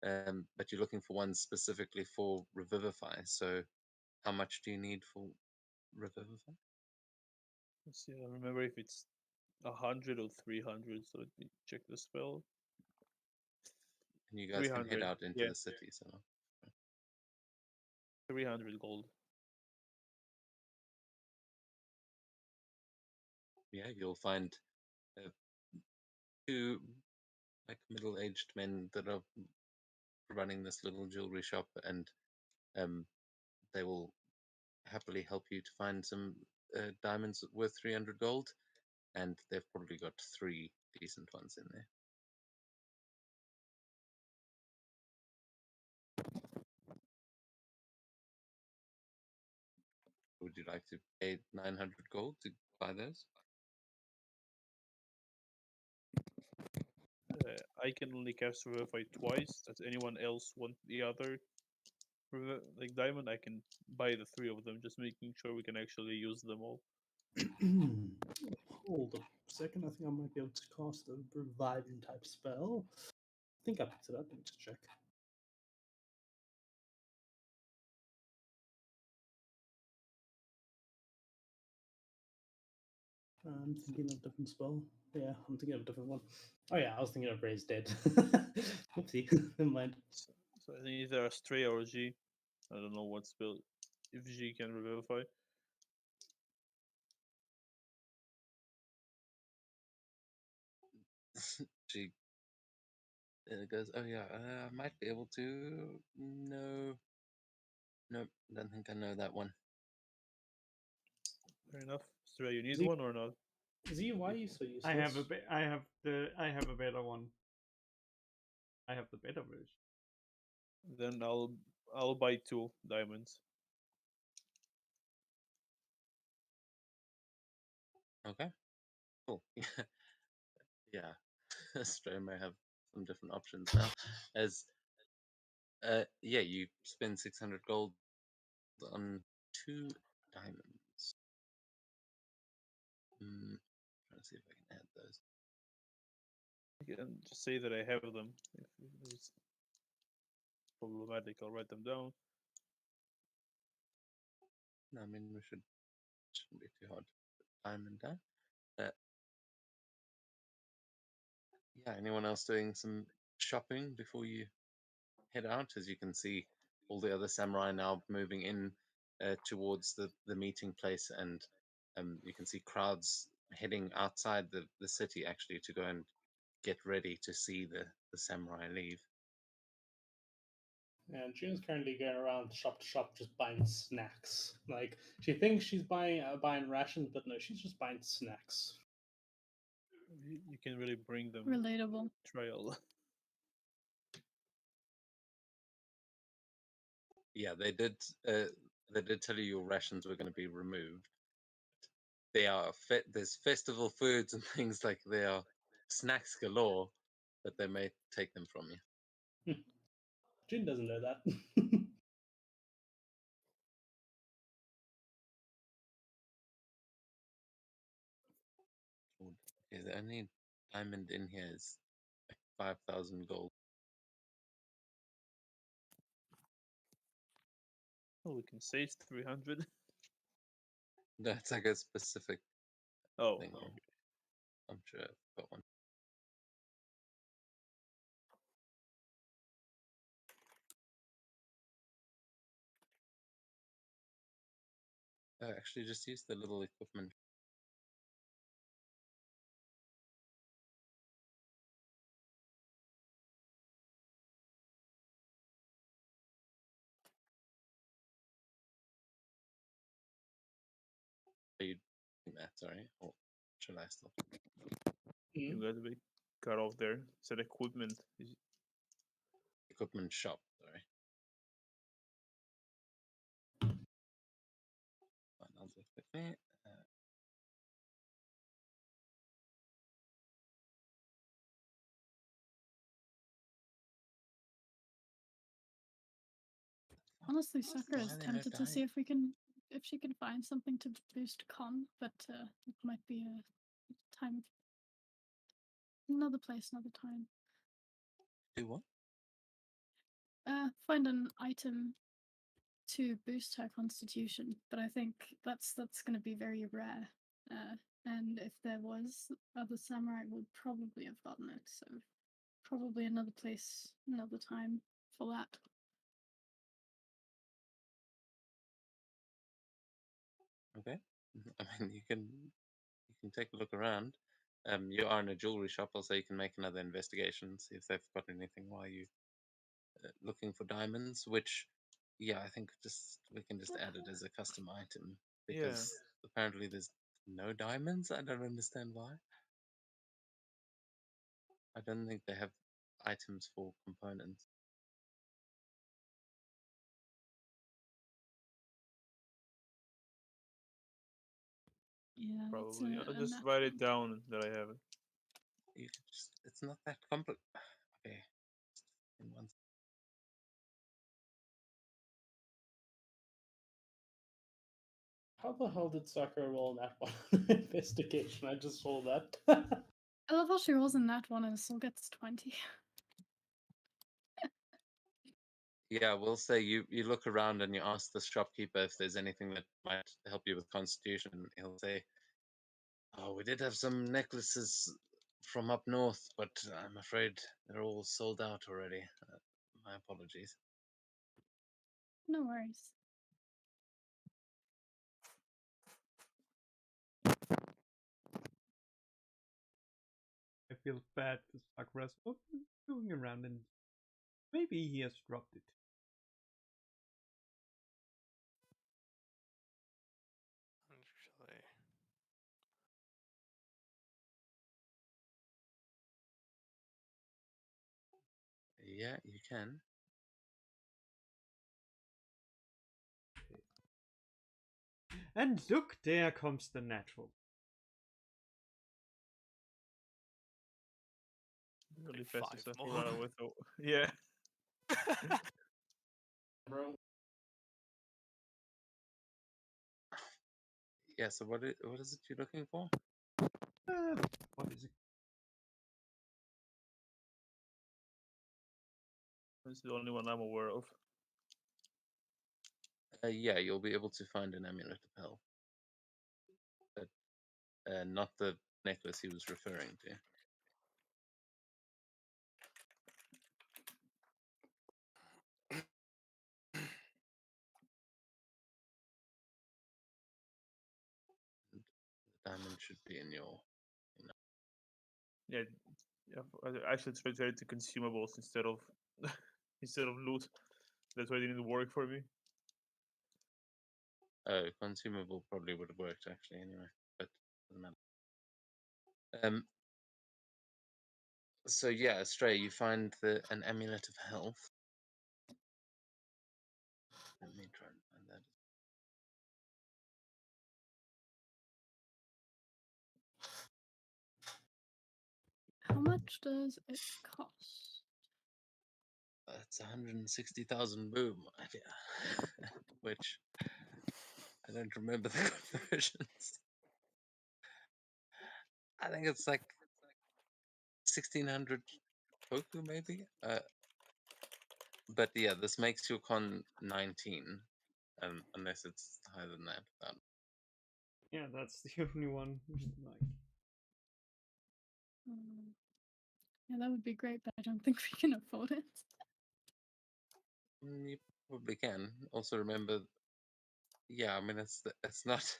But you're looking for one specifically for Revivify. So, how much do you need for Revivify? Let's see, I don't remember if it's 100 or 300. So let me check the spell. And you guys can head 300. out into Yeah, the city. So, 300 gold. yeah, you'll find two like middle-aged men that are running this little jewelry shop, and they will happily help you to find some diamonds worth 300 gold, and they've probably got 3 decent ones in there. Would you like to pay 900 gold to buy those? I can only cast Revivify twice. Does anyone else want the other like diamond? I can buy the 3 of them, just making sure we can actually use them all. Hold a second. I think I might be able to cast a reviving type spell. I think I picked it up. Let me just check. I'm thinking of a different spell. Yeah, I'm thinking of a different one. Oh yeah, I was thinking of Raise Dead. Oopsie, never mind. So I think either Astray or G. I don't know what spell. If G can revivify. She goes, oh yeah, I might be able to. No, nope, don't think I know that one. Fair enough. Astray, you need Z- one or not? Z, why are you so useless? I have a better one. I have the better version. Then I'll buy 2 diamonds. Okay, cool. Yeah, Astray may have some different options now. As yeah, you spend 600 gold on 2 diamonds. Trying to see if I can add those. I can just say that I have them. If it's problematic, I'll write them down. No, I mean, shouldn't be too hard to put diamond down. Yeah, anyone else doing some shopping before you head out? As you can see, all the other samurai now moving in towards the meeting place, and you can see crowds heading outside the city actually to go and get ready to see the samurai leave. And June's currently going around shop to shop just buying snacks. Like she thinks she's buying rations, but no, she's just buying snacks. You can really bring them Relatable. trial. Yeah, they did. They did tell you your rations were going to be removed. They are there's festival foods and things like there are snacks galore, but they may take them from you. June doesn't know that. Okay, the only diamond in here is like 5,000 gold. Oh, we can say it's 300. That's like a specific Oh, thing. oh. I'm sure I've got one. Actually, just use the little equipment. Are you doing that? Sorry. Or should I stop? You got to be cut off there. Said equipment. Equipment shop. Sorry. Fine, I'll do it quickly. Honestly, Sakura Why is are there no tempted to see if she can find something to boost con, but it might be a time, another place, another time. Do what? Find an item to boost her constitution, but I think that's going to be very rare. And if there was, other samurai would probably have gotten it. So probably another place, another time for that. Okay. I mean, you can take a look around. You are in a jewelry shop, also you can make another investigation, see if they've got anything while you looking for diamonds. Which, yeah, I think we can just add it as a custom item because apparently there's no diamonds. I don't understand why. I don't think they have items for components. Yeah, probably. I'll just write it down that I have it. You could just, it's not that complex. Okay. In one. How the hell did Sakura roll that one? Investigation. I just saw that. I love how she rolls in that one and still gets 20. Yeah, we'll say you look around and you ask the shopkeeper if there's anything that might help you with constitution. He'll say, "Oh, we did have some necklaces from up north, but I'm afraid they're all sold out already. My apologies." No worries. I feel bad for Sakura going around and maybe he has dropped it. Actually, Yeah, you can. And look, there comes the natural. Really like fast 5 Sakura more. with yeah. Bro. Yeah. So what is it you're looking for? What is it? It's the only one I'm aware of. Yeah, you'll be able to find an amulet of health, but not the necklace he was referring to. The diamond should be in your. Yeah, I should trade to consumables instead of instead of loot. That's why it didn't work for me. Oh, consumable probably would have worked actually anyway, but doesn't matter. So yeah, Stray, you find an amulet of health. Let me try and find that. How much does it cost? It's 160,000 boom idea, which I don't remember the conversions. I think it's like 1,600 Koku maybe. But yeah, this makes your con 19, unless it's higher than that. Yeah, that's the only one. Like, Yeah, that would be great, but I don't think we can afford it. You probably can. Also remember, yeah, I mean it's not,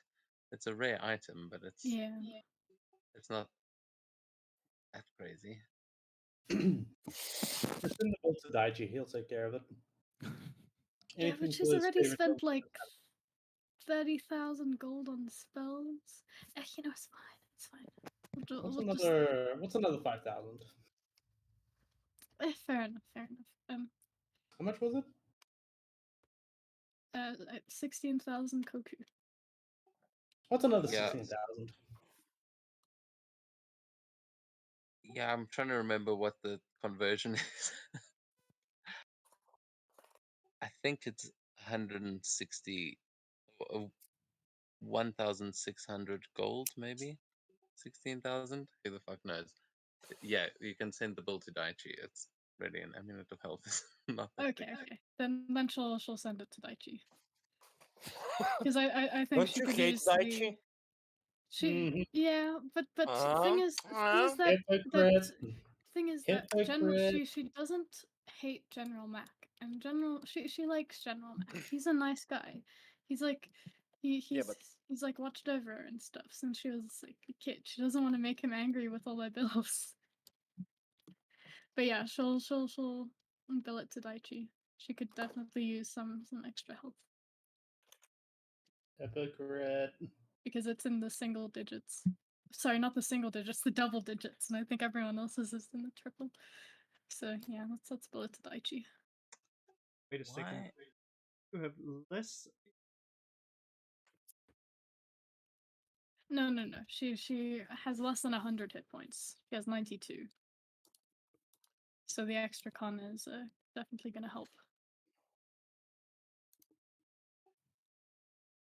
it's a rare item, but it's Yeah. not that crazy. Just in the bolt to Daichi, he'll take care of it. Yeah, Anything but she's for his already favorite spent dog. like 30,000 gold on spells. You know, it's fine. It's fine. What's another 5,000? Fair enough. Fair enough. How much was it? 16,000 koku. What's another Yeah. 16,000? Yeah, I'm trying to remember what the conversion is. I think it's 160, 1,600 gold, maybe 16,000. Who the fuck knows? Yeah, you can send the bill to Daichi. It's ready, and Amulet of Health is not that Okay, big. okay. Then she'll send it to Daichi. Because I think Don't she you could hate use Daichi? she yeah, but thing is that Hypocrite. thing is that Hypocrite. she doesn't hate General Mac, and she likes General Mac. He's a nice guy. He's like he's like watched over her and stuff since she was like a kid. She doesn't want to make him angry with all their bills. But yeah, she'll bill it to Daichi. She could definitely use some extra help Hypocrite. because it's in the single digits. Sorry, not the single digits, the double digits, and I think everyone else's is in the triple. So yeah, let's bill it to Daichi. wait a second. Why? You have less. No. She has less than 100 hit points. She has 92. So the extra con is definitely going to help.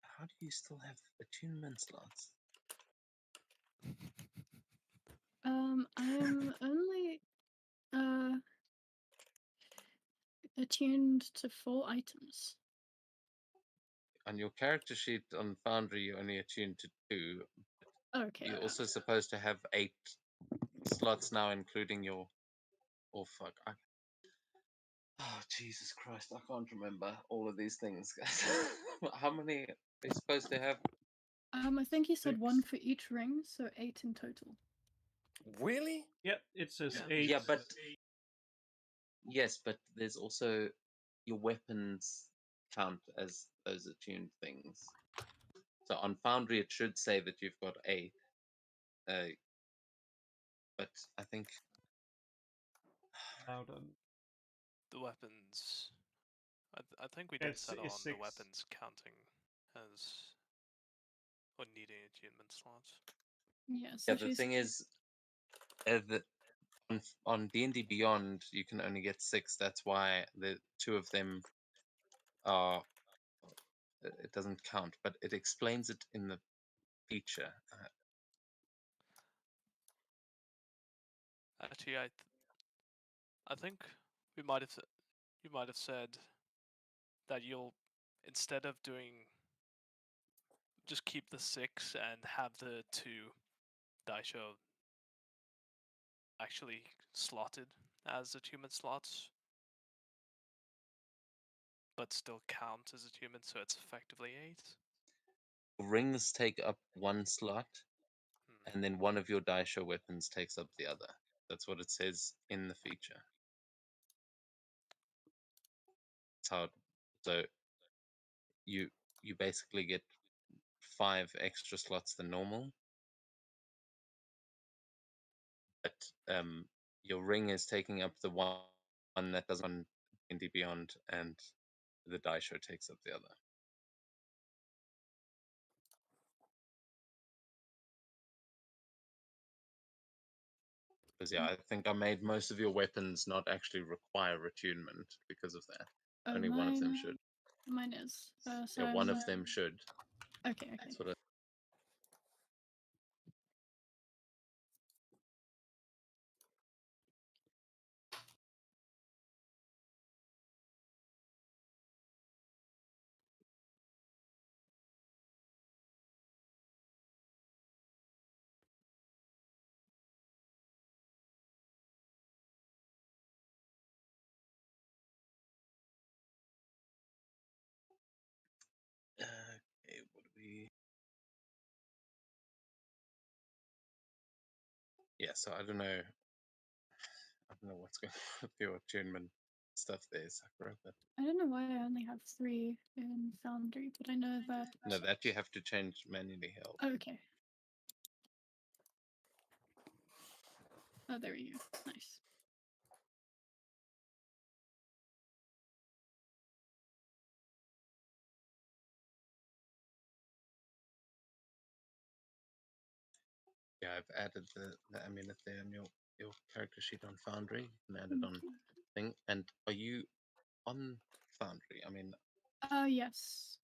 How do you still have attunement slots? I am only attuned to 4 items. On your character sheet on Foundry, you only attune to 2. Okay. You're also supposed to have 8 slots now, including your. Oh fuck! Oh Jesus Christ! I can't remember all of these things, guys. How many are you supposed to have? I think you said 1 6. for each ring, so 8 in total. Really? Yep, it says 8. Yeah, but yes, but there's also your weapons count as those attuned things. So on Foundry, it should say that you've got 8. But I think Now done. The weapons. I think we Yeah, did settle on it's the 6. weapons counting as or needing attunement slots. Yeah, so yeah, the thing is, that on D&D Beyond, you can only get 6. That's why the 2 of them are. It doesn't count, but it explains it in the feature. Actually, I think we might have you might have said that you'll instead of doing just keep the 6 and have the 2 daisho actually slotted as attunement slots, but still count as attunement, so it's effectively 8. Rings take up 1 slot, Hmm. and then one of your daisho weapons takes up the other. That's what it says in the feature. It's hard. So you basically get 5 extra slots than normal, but your ring is taking up the one that doesn't on D&D Beyond, and the daisho takes up the other. Because yeah, I think I made most of your weapons not actually require attunement because of that. Oh, Only one of them should. Mine is. So Yeah, I one was, of them should. Okay, okay. That's what I okay, what do we? Yeah, so I don't know. I don't know what's going on with your attunement stuff there, Sakura, but I don't know why I only have 3 in Foundry, but I know that. no, that you have to change manually held. Okay. Oh, there we go. Nice. Yeah, I've added the amulet there in your character sheet on Foundry. You can add it on thing. And are you on Foundry? I mean, Yes.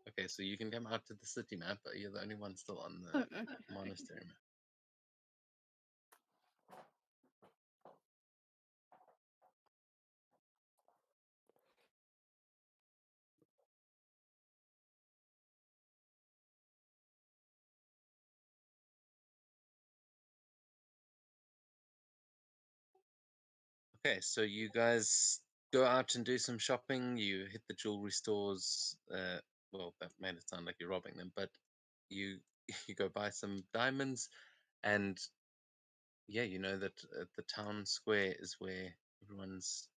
okay, so you can come out to the city map, but you're the only one still on Oh, the okay. monastery map. Okay, so you guys go out and do some shopping. You hit the jewelry stores. Well, that made it sound like you're robbing them, but you you go buy some diamonds, and yeah, you know that the town square is where everyone's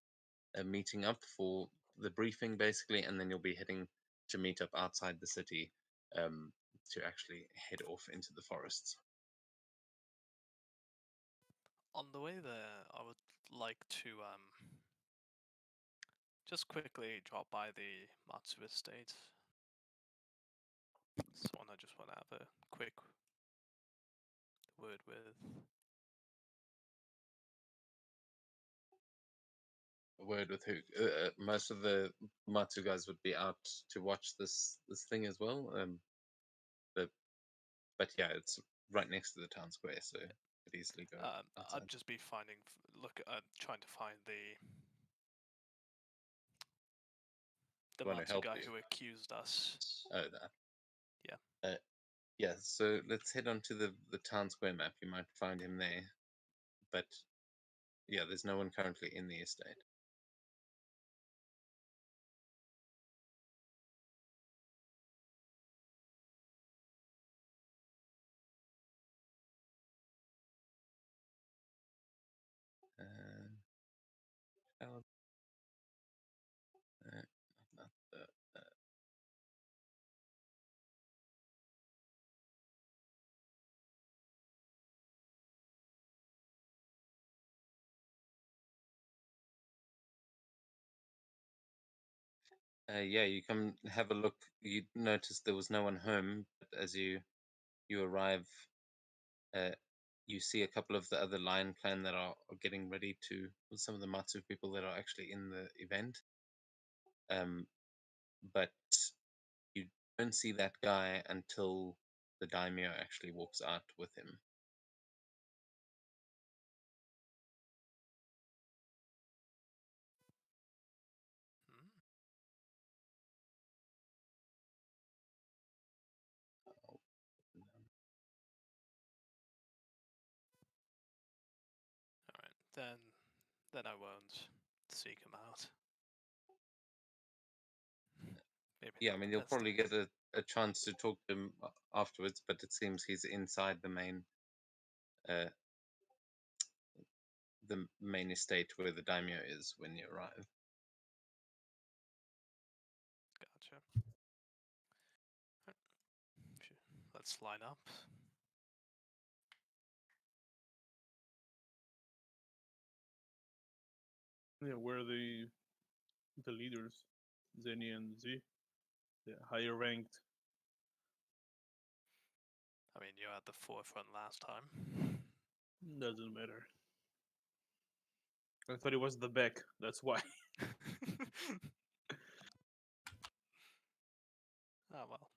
meeting up for the briefing, basically, and then you'll be heading to meet up outside the city to actually head off into the forests. On the way there, I would like to just quickly drop by the Matsu estate. Someone I just want to have a quick word with. A word with who? Most of the Matsu guys would be out to watch this thing as well. But yeah, it's right next to the town square, so you could easily go outside. I'd just be finding, trying to find the Want to Matsu help guy you? who accused us. Oh, that. Yeah. Yeah. So let's head on to the town square map. You might find him there, but yeah, there's no one currently in the estate. How- not the, yeah, you come have a look. You notice there was no one home, but as you arrive, you see a couple of the other Lion Clan that are getting ready to. Some of the Matsu people that are actually in the event. But you don't see that guy until the daimyo actually walks out with him. Hmm. Alright, then I won't seek him out. Maybe Yeah, I not mean, the you'll best probably thing. get a chance to talk to him afterwards, but it seems he's inside uh, the main estate where the daimyo is when you arrive. Gotcha. Let's line up. Yeah, where the leaders, Zenny and Z, the higher ranked. I mean, you were at the forefront last time. Doesn't matter. I thought it was the back. That's why. Oh well.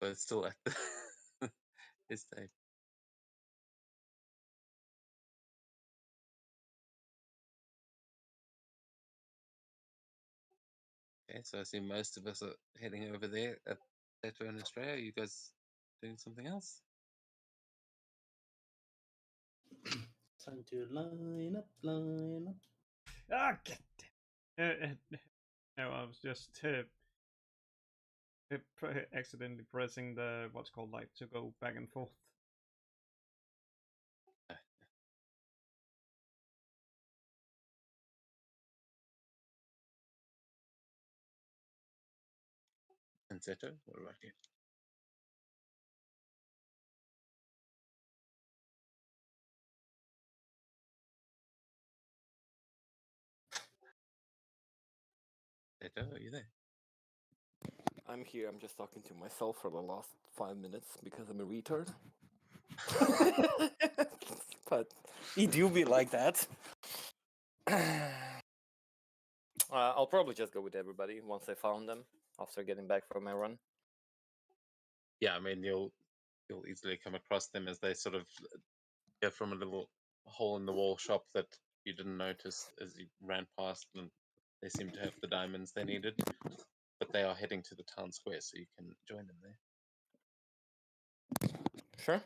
But it's still at the his stage. Okay, so I see most of us are heading over there at Seto in Australia. Are you guys doing something else? Time to line up, line up. Ah, God damn. No, I was just accidentally pressing the what's called like to go back and forth. And Seto, what about you? Seto, are you there? I'm here. I'm just talking to myself for the last 5 minutes because I'm a retard. But it do be like that. I'll probably just go with everybody once I found them after getting back from my run. Yeah, I mean you'll easily come across them as they sort of go from a little hole in the wall shop that you didn't notice as you ran past, and they seem to have the diamonds they needed. But they are heading to the town square, so you can join them there. Sure.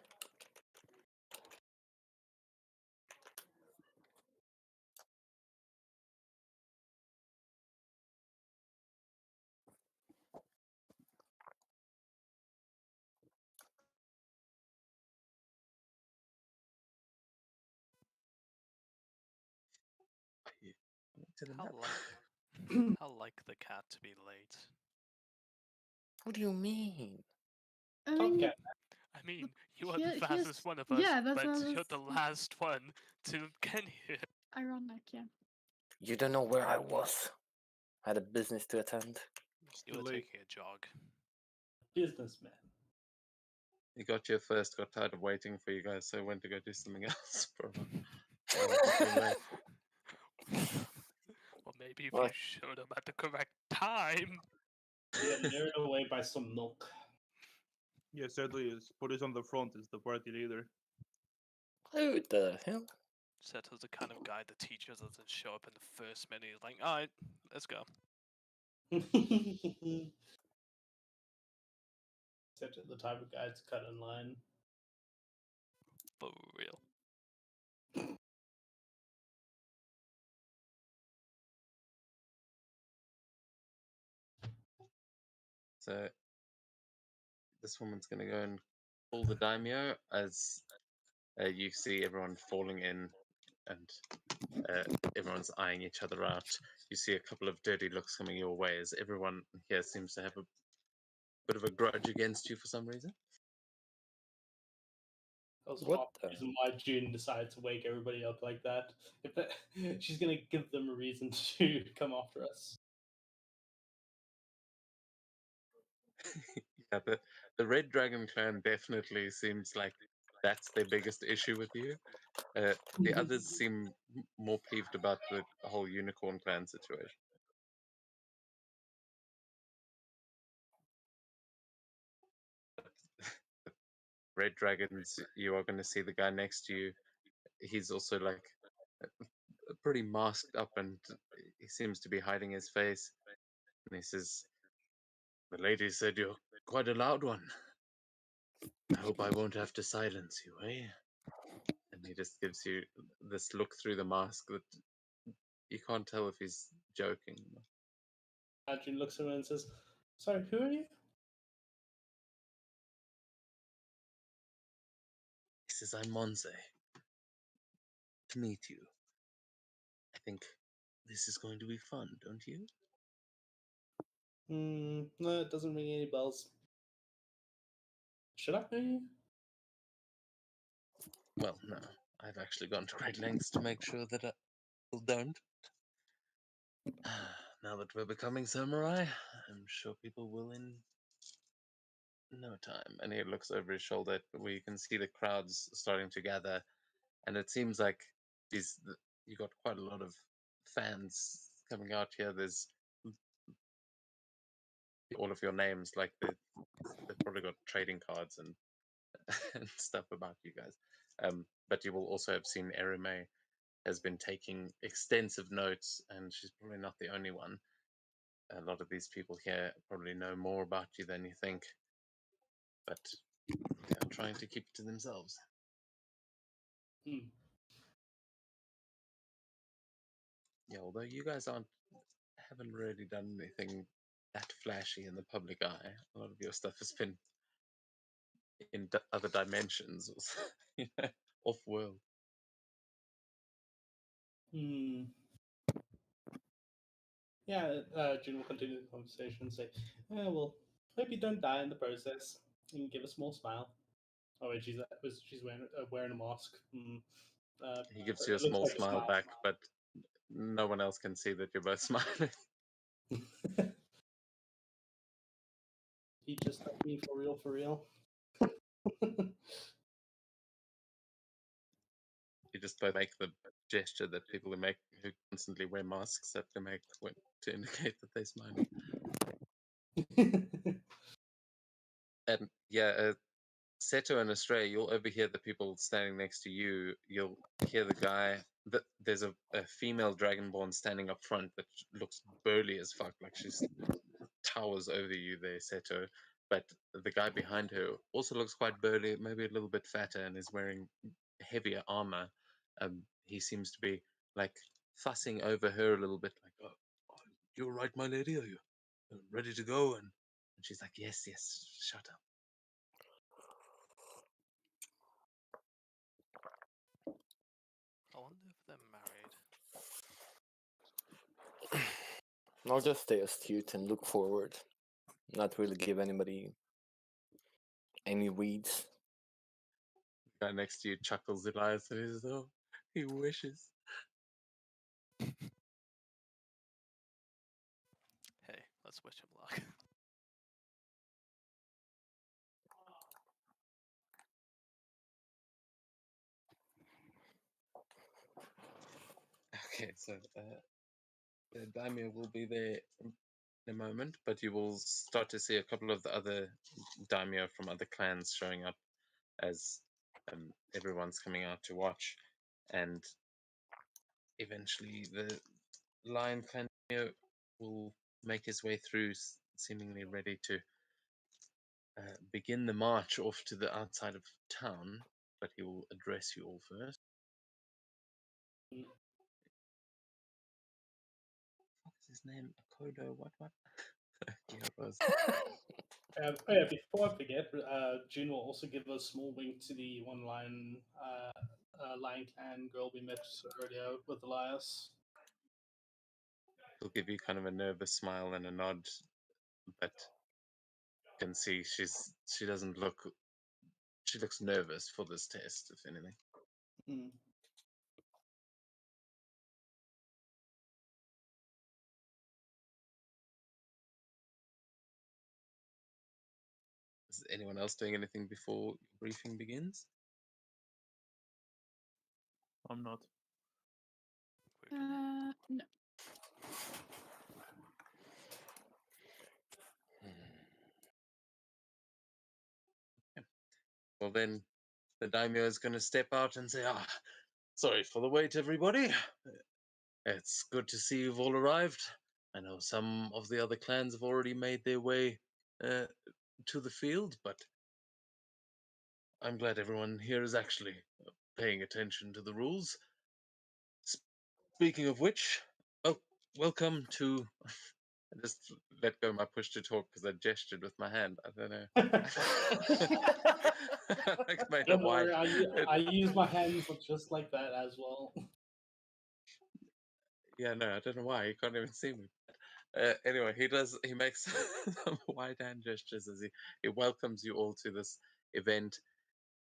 You to the How map. like how like the cat to be late. What do you mean? I mean, Tomcat. I mean, you are he- the he fastest has- one of us, yeah, that's but what I you're was- the last one to get here. ironic, yeah. You don't know where I was. I had a business to attend. It's You too were late. taking a jog. Businessman. You got here first, got tired of waiting for you guys, so went to go do something else for a while. Became late. Well, maybe if Well, you showed up at the correct time. You get lured away by some milk. Yeah, certainly is. Put it on the front as the party leader. who the hell? Seto's the kind of guy the teacher doesn't show up in the first minute. He's like, alright, let's go. Except at the type of guy to cut in line. For real. So this woman's going to go and pull the daimyo as you see everyone falling in and everyone's eyeing each other out. You see a couple of dirty looks coming your way as everyone here seems to have a bit of a grudge against you for some reason. That was What half the the- reason why June decided to wake everybody up like that. If that she's gonna give them a reason to come after us. Yeah, the Red Dragon clan definitely seems like that's their biggest issue with you. The others seem more peeved about the whole Unicorn clan situation. Red Dragons, you are going to see the guy next to you. He's also like pretty masked up and he seems to be hiding his face. And he says, "The lady said you're quite a loud one. I hope I won't have to silence you, eh?" And he just gives you this look through the mask that you can't tell if he's joking. June looks at him and says, "Sorry, who are you?" He says, "I'm Monse. To meet you. I think this is going to be fun, don't you?" No, it doesn't ring any bells. Should I know you? Well, no. I've actually gone to great lengths to make sure that people don't. Now that we're becoming samurai, I'm sure people will no time. And he looks over his shoulder where you can see the crowds starting to gather, and it seems like you got quite a lot of fans coming out here. There's all of your names, like they've probably got trading cards and and stuff about you guys. But you will also have seen Erime has been taking extensive notes, and she's probably not the only one. A lot of these people here probably know more about you than you think, but they are trying to keep it to themselves. Hmm. Yeah, although you guys haven't really done anything that flashy in the public eye. A lot of your stuff has been in other dimensions, or you know, off world. Hmm. Yeah, June will continue the conversation and say, well, hope you don't die in the process. You can give a small smile. Oh, wait, she's wearing a mask. He gives It you a looks small like a smile back, but no one else can see that you're both smiling. He just like me for real, for real. You just both make the gesture that people who constantly wear masks have to make to indicate that they're smiling. And yeah, Seto and Astray, you'll overhear the people standing next to you. You'll hear the guy. There's a female dragonborn standing up front that looks burly as fuck, like she's towers over you there, Seto. But the guy behind her also looks quite burly, maybe a little bit fatter, and is wearing heavier armor. He seems to be like fussing over her a little bit, like, "Oh, you're right, my lady. Are you ready to go?" And she's like, "Yes, yes. Shut up." I wonder if they're married. I'll just stay astute and look forward. Not really give anybody any reads. The guy next to you chuckles Elias and he says, "Oh, he wishes." Hey, let's wish him luck. Okay, so the daimyo will be there in a moment, but you will start to see a couple of the other daimyo from other clans showing up as everyone's coming out to watch, and eventually the lion clan daimyo will make his way through, seemingly ready to begin the march off to the outside of town, but he will address you all first. What is his name? Akodo, what? Yeah, Rose. Yeah, before I forget, June will also give a small wink to the one Lion Clan girl we met earlier with Elias. He'll give you kind of a nervous smile and a nod, but you can see she doesn't look. She looks nervous for this test, if anything. Hmm. Is anyone else doing anything before your briefing begins? I'm not. No. Well, then the daimyo is going to step out and say, "Ah, sorry for the wait, everybody. It's good to see you've all arrived. I know some of the other clans have already made their way to the field, but I'm glad everyone here is actually paying attention to the rules. Speaking of which, oh, welcome to." I just let go my push to talk because I gestured with my hand. I don't know. Like made a Don't wide. worry, I use my hands just like that as well. Yeah, no, I don't know why. You can't even see me. Anyway, he makes some wide hand gestures as he welcomes you all to this event.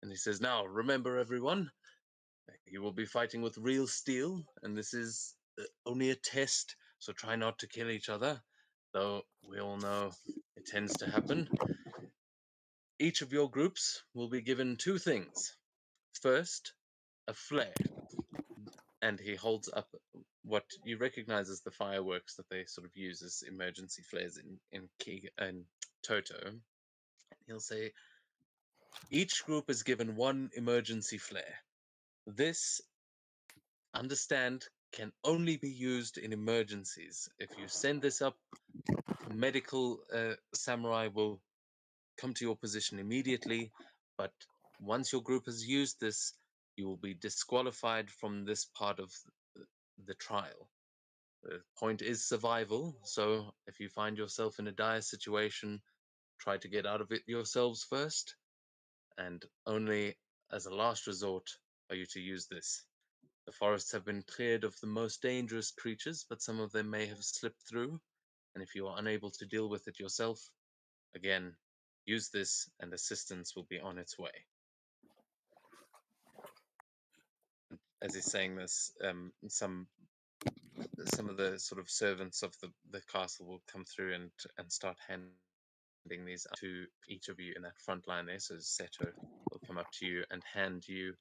And he says, "Now, remember everyone, you will be fighting with real steel, and this is only a test, so try not to kill each other, though we all know it tends to happen. each of your groups will be given two things. First, a flare, and he holds up what you recognize as the fireworks that they sort of use as emergency flares in Toto. He'll say, each group is given one emergency flare. This, understand, can only be used in emergencies. If you send this up, medical samurai will come to your position immediately, but once your group has used this, you will be disqualified from this part of the trial. The point is survival, so if you find yourself in a dire situation, try to get out of it yourselves first, and only as a last resort are you to use this. The forests have been cleared of the most dangerous creatures, but some of them may have slipped through, and if you are unable to deal with it yourself, again, use this and assistance will be on its way. As he's saying this, some of the sort of servants of the castle will come through and start handing these to each of you in that front line there. So Seto will come up to you and hand you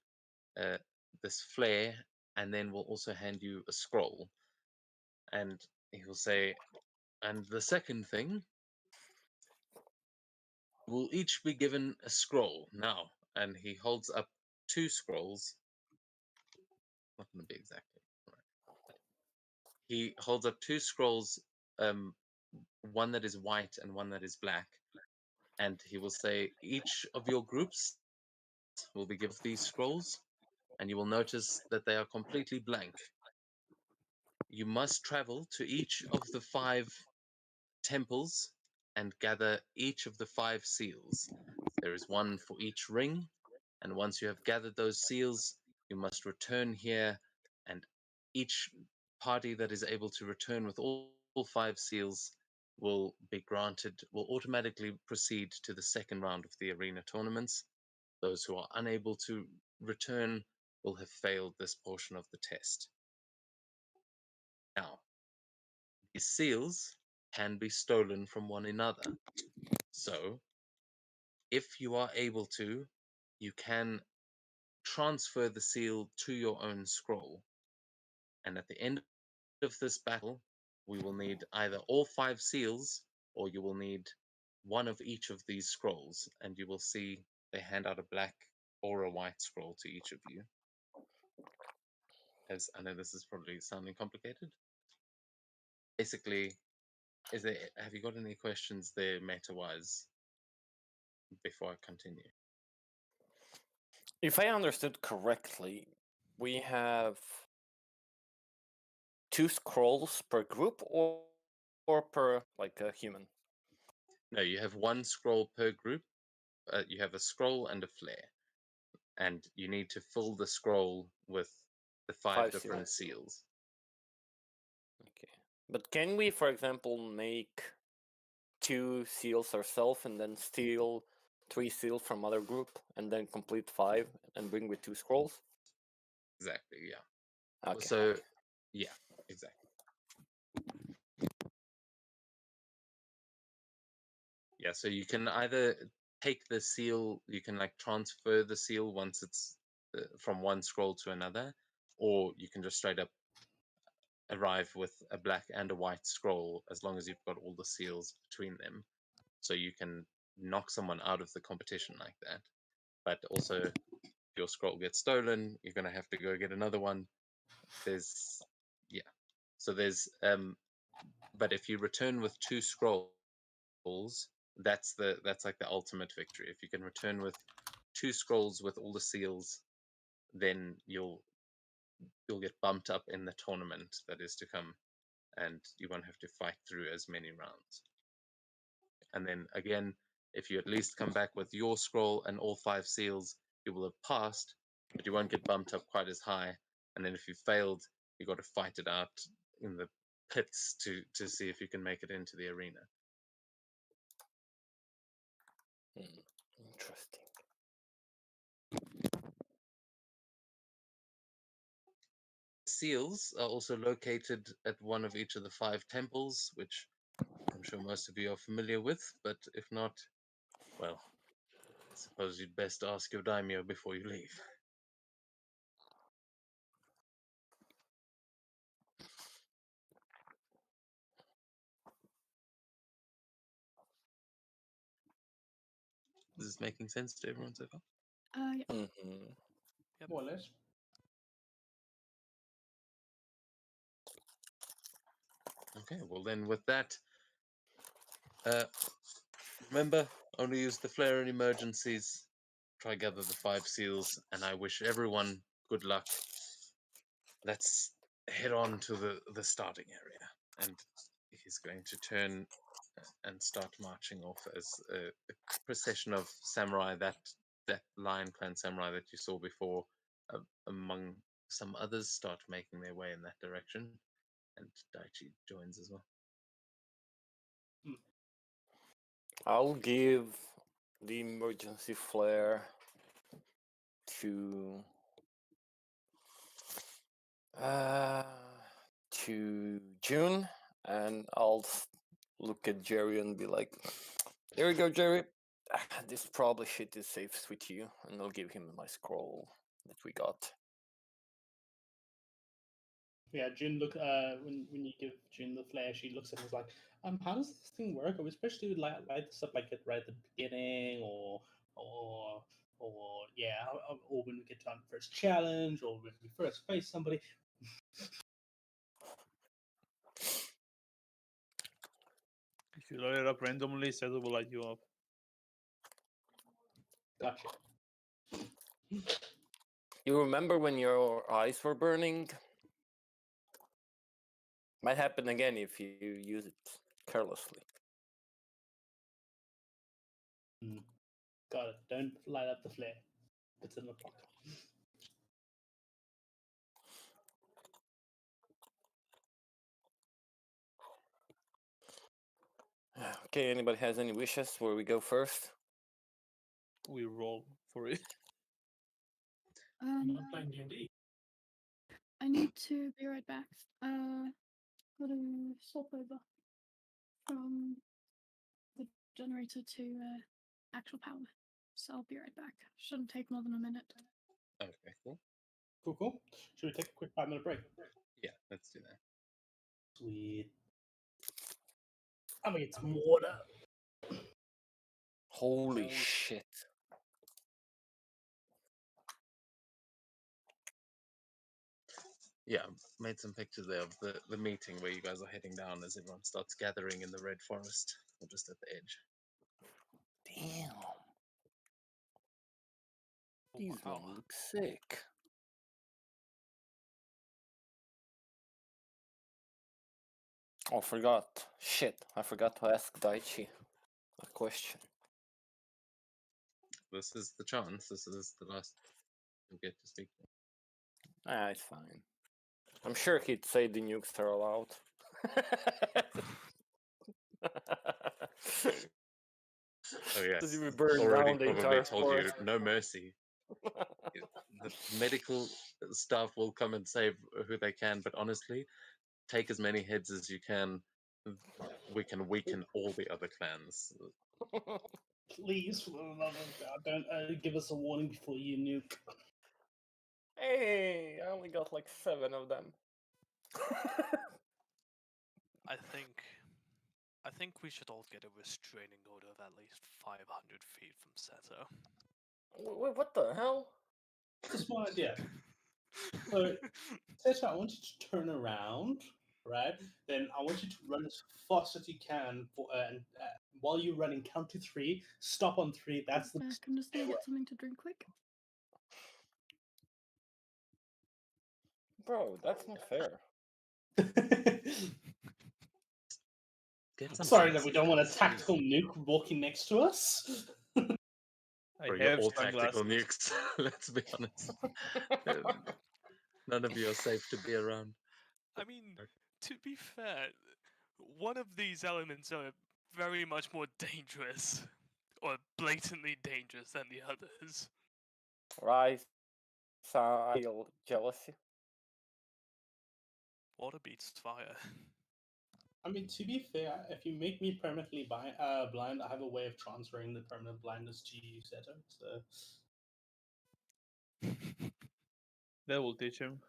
this flare, and then will also hand you a scroll. And he will say, and the second thing, will each be given a scroll now. And he holds up two scrolls. Not going to be exactly. Right. He holds up two scrolls, one that is white and one that is black. And he will say, each of your groups will be given these scrolls, and you will notice that they are completely blank. You must travel to each of the 5 temples and gather each of the 5 seals. There is one for each ring, and once you have gathered those seals, you must return here, and each party that is able to return with all 5 seals will automatically proceed to the second round of the arena tournaments. Those who are unable to return will have failed this portion of the test. Now, these seals can be stolen from one another. So, if you are able to, you can transfer the seal to your own scroll. And at the end of this battle, we will need either all 5 seals, or you will need one of each of these scrolls. And you will see they hand out a black or a white scroll to each of you. As I know this is probably sounding complicated. Basically, have you got any questions there meta-wise before I continue? If I understood correctly, we have 2 scrolls per group or per like a human? No, you have 1 scroll per group. You have a scroll and a flare, and you need to fill the scroll with the 5 different seals. Okay, but can we, for example, make 2 seals ourselves and then steal 3 seals from other group and then complete 5 and bring with 2 scrolls? Exactly, yeah. Okay. So, yeah, exactly. Yeah, so you can either take the seal, you can like transfer the seal once it's from one scroll to another, or you can just straight up arrive with a black and a white scroll as long as you've got all the seals between them. So you can knock someone out of the competition like that. But also, if your scroll gets stolen, you're going to have to go get another one. So there's, but if you return with 2 scrolls, that's like the ultimate victory. If you can return with 2 scrolls with all the seals, then you'll get bumped up in the tournament that is to come, and you won't have to fight through as many rounds. And then again, if you at least come back with your scroll and all 5 seals, you will have passed, but you won't get bumped up quite as high. And then if you failed, you got to fight it out in the pits to see if you can make it into the arena. Interesting. Seals are also located at one of each of the 5 temples, which I'm sure most of you are familiar with, but if not, well, suppose you'd best ask your daimyo before you leave. Is this making sense to everyone so far? Yeah. Mhm. More or less. Okay, well then with that, remember, only use the flare in emergencies. Try gather the 5 seals, and I wish everyone good luck. Let's head on to the starting area. And he's going to turn and start marching off as a procession of samurai, that Lion Clan samurai that you saw before, among some others, start making their way in that direction. And Daichi joins as well. I'll give the emergency flare to June, and I'll look at Jerry and be like, "Here we go, Jerry. This probably shit is safe with you," and I'll give him my scroll that we got. Yeah, June look when you give June the flare, she looks at it and is like, how does this thing work? Are we supposed to light this up like right at the beginning, or yeah, or when we get to our first challenge, or when we first face somebody? If you load it up randomly, Seto will light you up. Gotcha. You remember when your eyes were burning? Might happen again if you use it carelessly. Got it. Don't light up the flare. It's in the pocket. Okay, anybody has any wishes where we go first? We roll for it. I'm not playing D&D. I need to be right back. Got to swap over from the generator to actual power. So I'll be right back. Shouldn't take more than a minute. Okay, cool. Cool. Should we take a quick 5-minute break? Yeah, let's do that. Sweet. I'm gonna get some water. Holy shit. Yeah, made some pictures there of the meeting where you guys are heading down as everyone starts gathering in the Red Forest, or just at the edge. Damn. These Wow. ones look sick. Oh, forgot. Shit, I forgot to ask Daichi a question. This is the chance. This is the last you'll get to speak to. Ah, it's fine. I'm sure he'd say the nukes are allowed. Oh yes, Does he burn already down the probably entire told forest? you no mercy. The medical staff will come and save who they can, but honestly, take as many heads as you can. We can weaken all the other clans. Please, for the love of God, don't give us a warning before you nuke. Hey, I only got like 7 of them. I think we should all get a restraining order of at least 500 feet from Seto. Wait, what the hell? It's a smart idea. So, Tessa, I want you to turn around, right? Then I want you to run as fast as you can. While you're running, count to 3. Stop on 3. That's the. Back. I'm just gonna get something to drink quick. Bro, that's not fair. Get some Sorry that we glasses, don't want a guys. tactical nuke walking next to us. I Bro, you're have all tactical sunglasses. nukes. Let's be honest. None of you are safe to be around. I mean, to be fair, one of these elements are very much more dangerous, or blatantly dangerous than the others. Right. So I feel jealousy. Water beats fire. I mean, to be fair, if you make me permanently blind, I have a way of transferring the permanent blindness to you, Seto. So. That will teach him.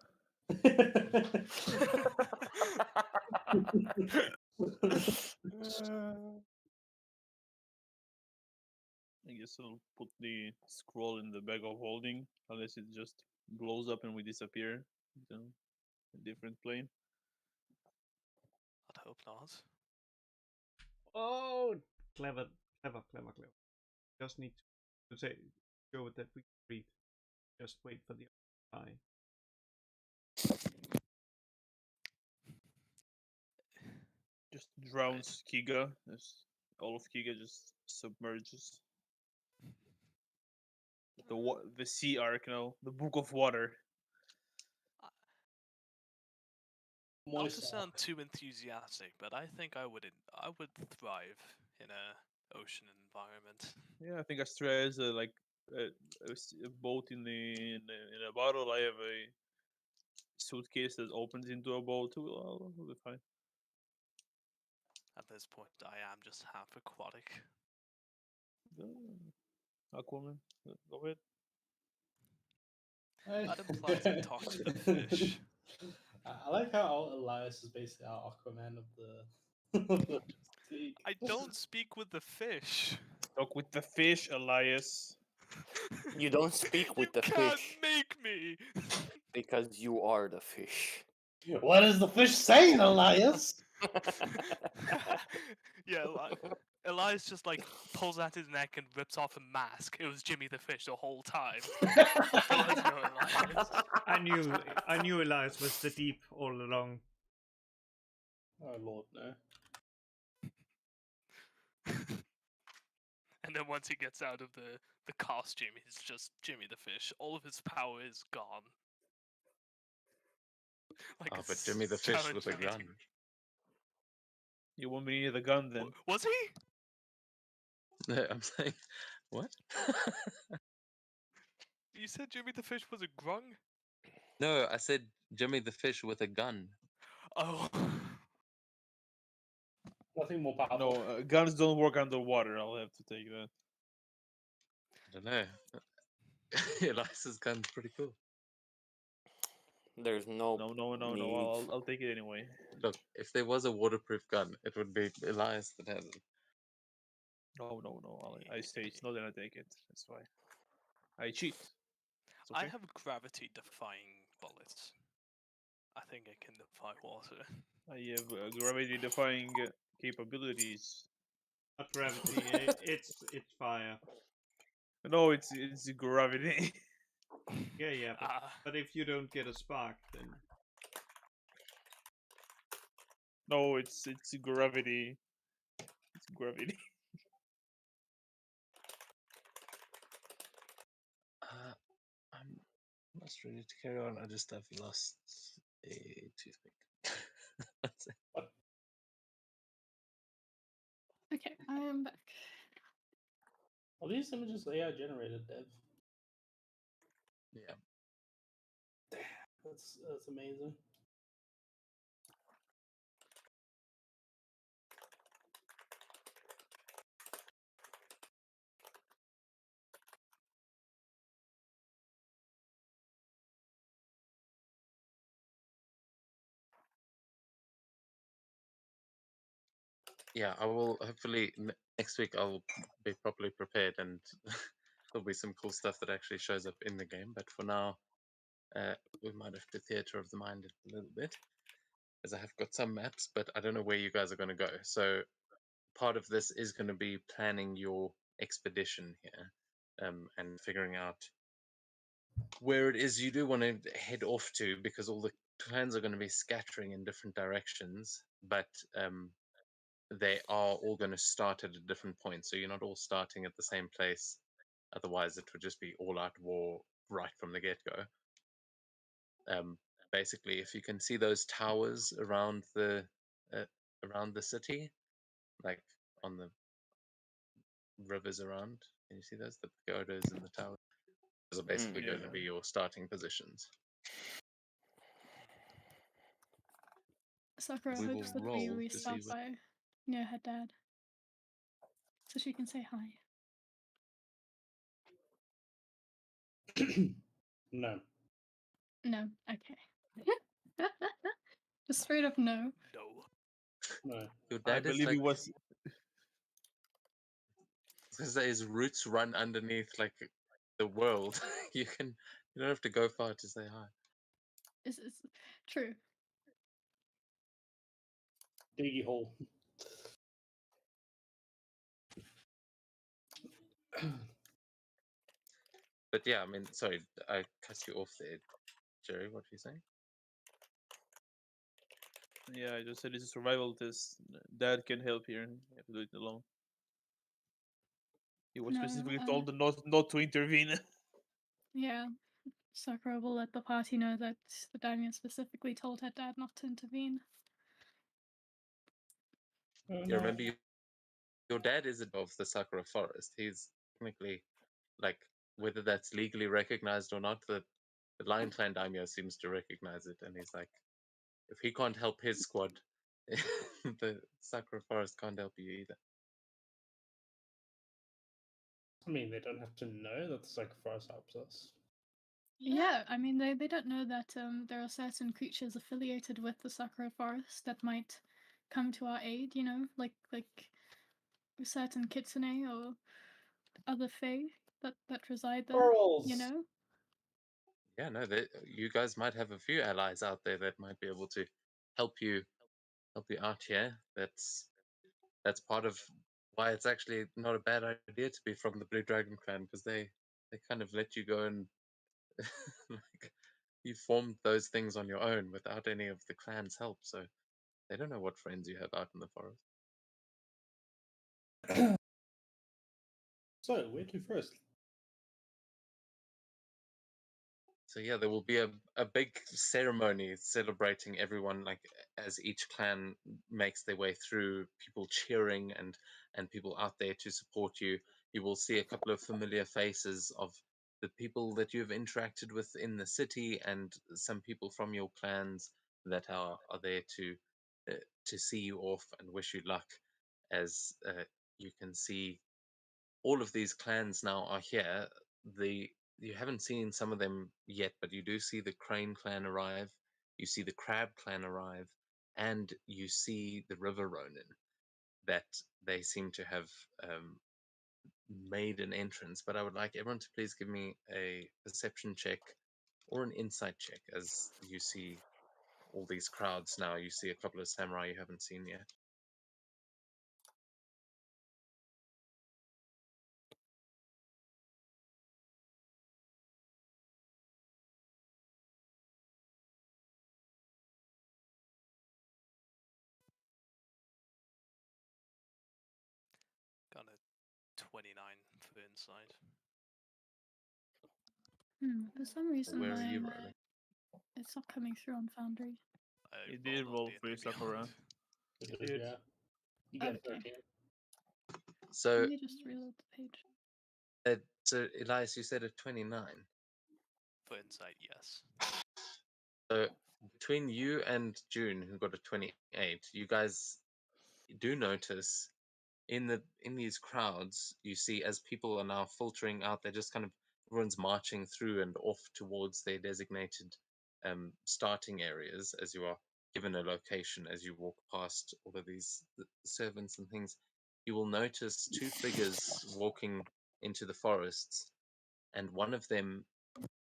I guess I'll put the scroll in the bag of holding, unless it just blows up and we disappear to a different plane. I'd hope not. Oh, clever. Just need to say, show that we can read. Just wait for the eye. Just drowns Kiga. All of Kiga just submerges. The sea arc now, the book of water. Not to sound too enthusiastic, but I think I would thrive in a ocean environment. Yeah, I think Astrea is like a boat in a bottle. I have a suitcase that opens into a boat. We'll be fine. At this point, I am just half aquatic. Aquaman, go ahead. That implies I talk to the fish. I like how Elias is basically our Aquaman of the League. I don't speak with the fish. Talk with the fish, Elias. You don't speak with you the can't fish make me. because you are the fish. What is the fish saying, Elias? Yeah, Elias just like pulls out his neck and rips off a mask. It was Jimmy the Fish the whole time. There was no Elias. I knew Elias was the deep all along. Oh Lord, no. And then once he gets out of the costume, he's just Jimmy the Fish. All of his power is gone. Like Oh, but Jimmy the Fish with a gun. You want me near the gun then? Was he? No, I'm saying, what? You said Jimmy the Fish was a grung? No, I said Jimmy the Fish with a gun. Oh. Nothing more powerful. No, guns don't work underwater. I'll have to take that. I don't know. Elias's gun's pretty cool. There's no. No. I'll take it anyway. Look, if there was a waterproof gun, it would be Elias that has it. No. I say it's not gonna take it. That's why. I cheat. I have gravity-defying bullets. I think I can defy water. I have gravity-defying capabilities. Not gravity. it's fire. No, it's gravity. Yeah. But if you don't get a spark, then no, it's gravity. It's gravity. I'm almost ready to carry on. I've lost a toothpick. That's it. Okay, I am back. Are these images AI generated, Dev? Yeah. That's amazing. Yeah, I will hopefully next week I'll be properly prepared and there'll be some cool stuff that actually shows up in the game. But for now, we might have to theater of the mind it a little bit, as I have got some maps, but I don't know where you guys are going to go. So part of this is going to be planning your expedition here, and figuring out where it is you do want to head off to, because all the clans are going to be scattering in different directions, but they are all going to start at a different point. So you're not all starting at the same place. Otherwise, it would just be all-out war right from the get-go. Basically, if you can see those towers around the city, like on the rivers around, can you see those? The pagodas and the towers. Those are basically going to be your starting positions. Sakura We hopes will that we roll to see stop what- by near her dad, so she can say hi. No. No, okay. Just straight up no. No. No. Your I dad is believe like, he was. his roots run underneath like the world. You don't have to go far to say hi. It's true. Diggy hole. But yeah, I mean, sorry, I cut you off there, Jerry. What were you saying? Yeah, I just said it's a survival test. Dad can help here. You have to do it alone. He was No, specifically told not to intervene. Yeah. Sakura will let the party know that the daimyo specifically told her dad not to intervene. Oh, You no. remember your dad is of the Sakura Forest. He's technically, like, whether that's legally recognized or not, the Lion Clan Daimyo seems to recognize it, and he's like, if he can't help his squad, the Sakura Forest can't help you either. I mean, they don't have to know that the sacrifice helps us. Yeah, I mean they don't know that there are certain creatures affiliated with the Sakura Forest that might come to our aid, you know, like certain kitsune or other fae that reside there, Girls! you know? Yeah, no, you guys might have a few allies out there that might be able to help you out here. That's part of why it's actually not a bad idea to be from the Blue Dragon clan, because they kind of let you go and like, you formed those things on your own without any of the clan's help, so they don't know what friends you have out in the forest. So, where to first? So yeah, there will be a big ceremony celebrating everyone, like as each clan makes their way through, people cheering and people out there to support you. You will see a couple of familiar faces of the people that you've interacted with in the city, and some people from your clans that are there to see you off and wish you luck. As you can see, all of these clans now are here. You haven't seen some of them yet, but you do see the Crane clan arrive, you see the Crab clan arrive, and you see the River Ronin. That they seem to have made an entrance. But I would like everyone to please give me a perception check or an insight check as you see all these crowds now. You see a couple of samurai you haven't seen yet. Got a 29 for insight. For some reason Where are you my rolling? it's not coming through on Foundry. I He did rolled roll on for D&D Sakura. Beyond. Did. Yeah. You get Okay. 13. So, Let me just reload the page. so Elias, you said a 29. For insight, yes. So between you and June, who got a 28, you guys do notice in these crowds, you see as people are now filtering out, they're just kind of everyone's marching through and off towards their designated starting areas as you are given a location as you walk past all of these servants and things. You will notice two figures walking into the forests, and one of them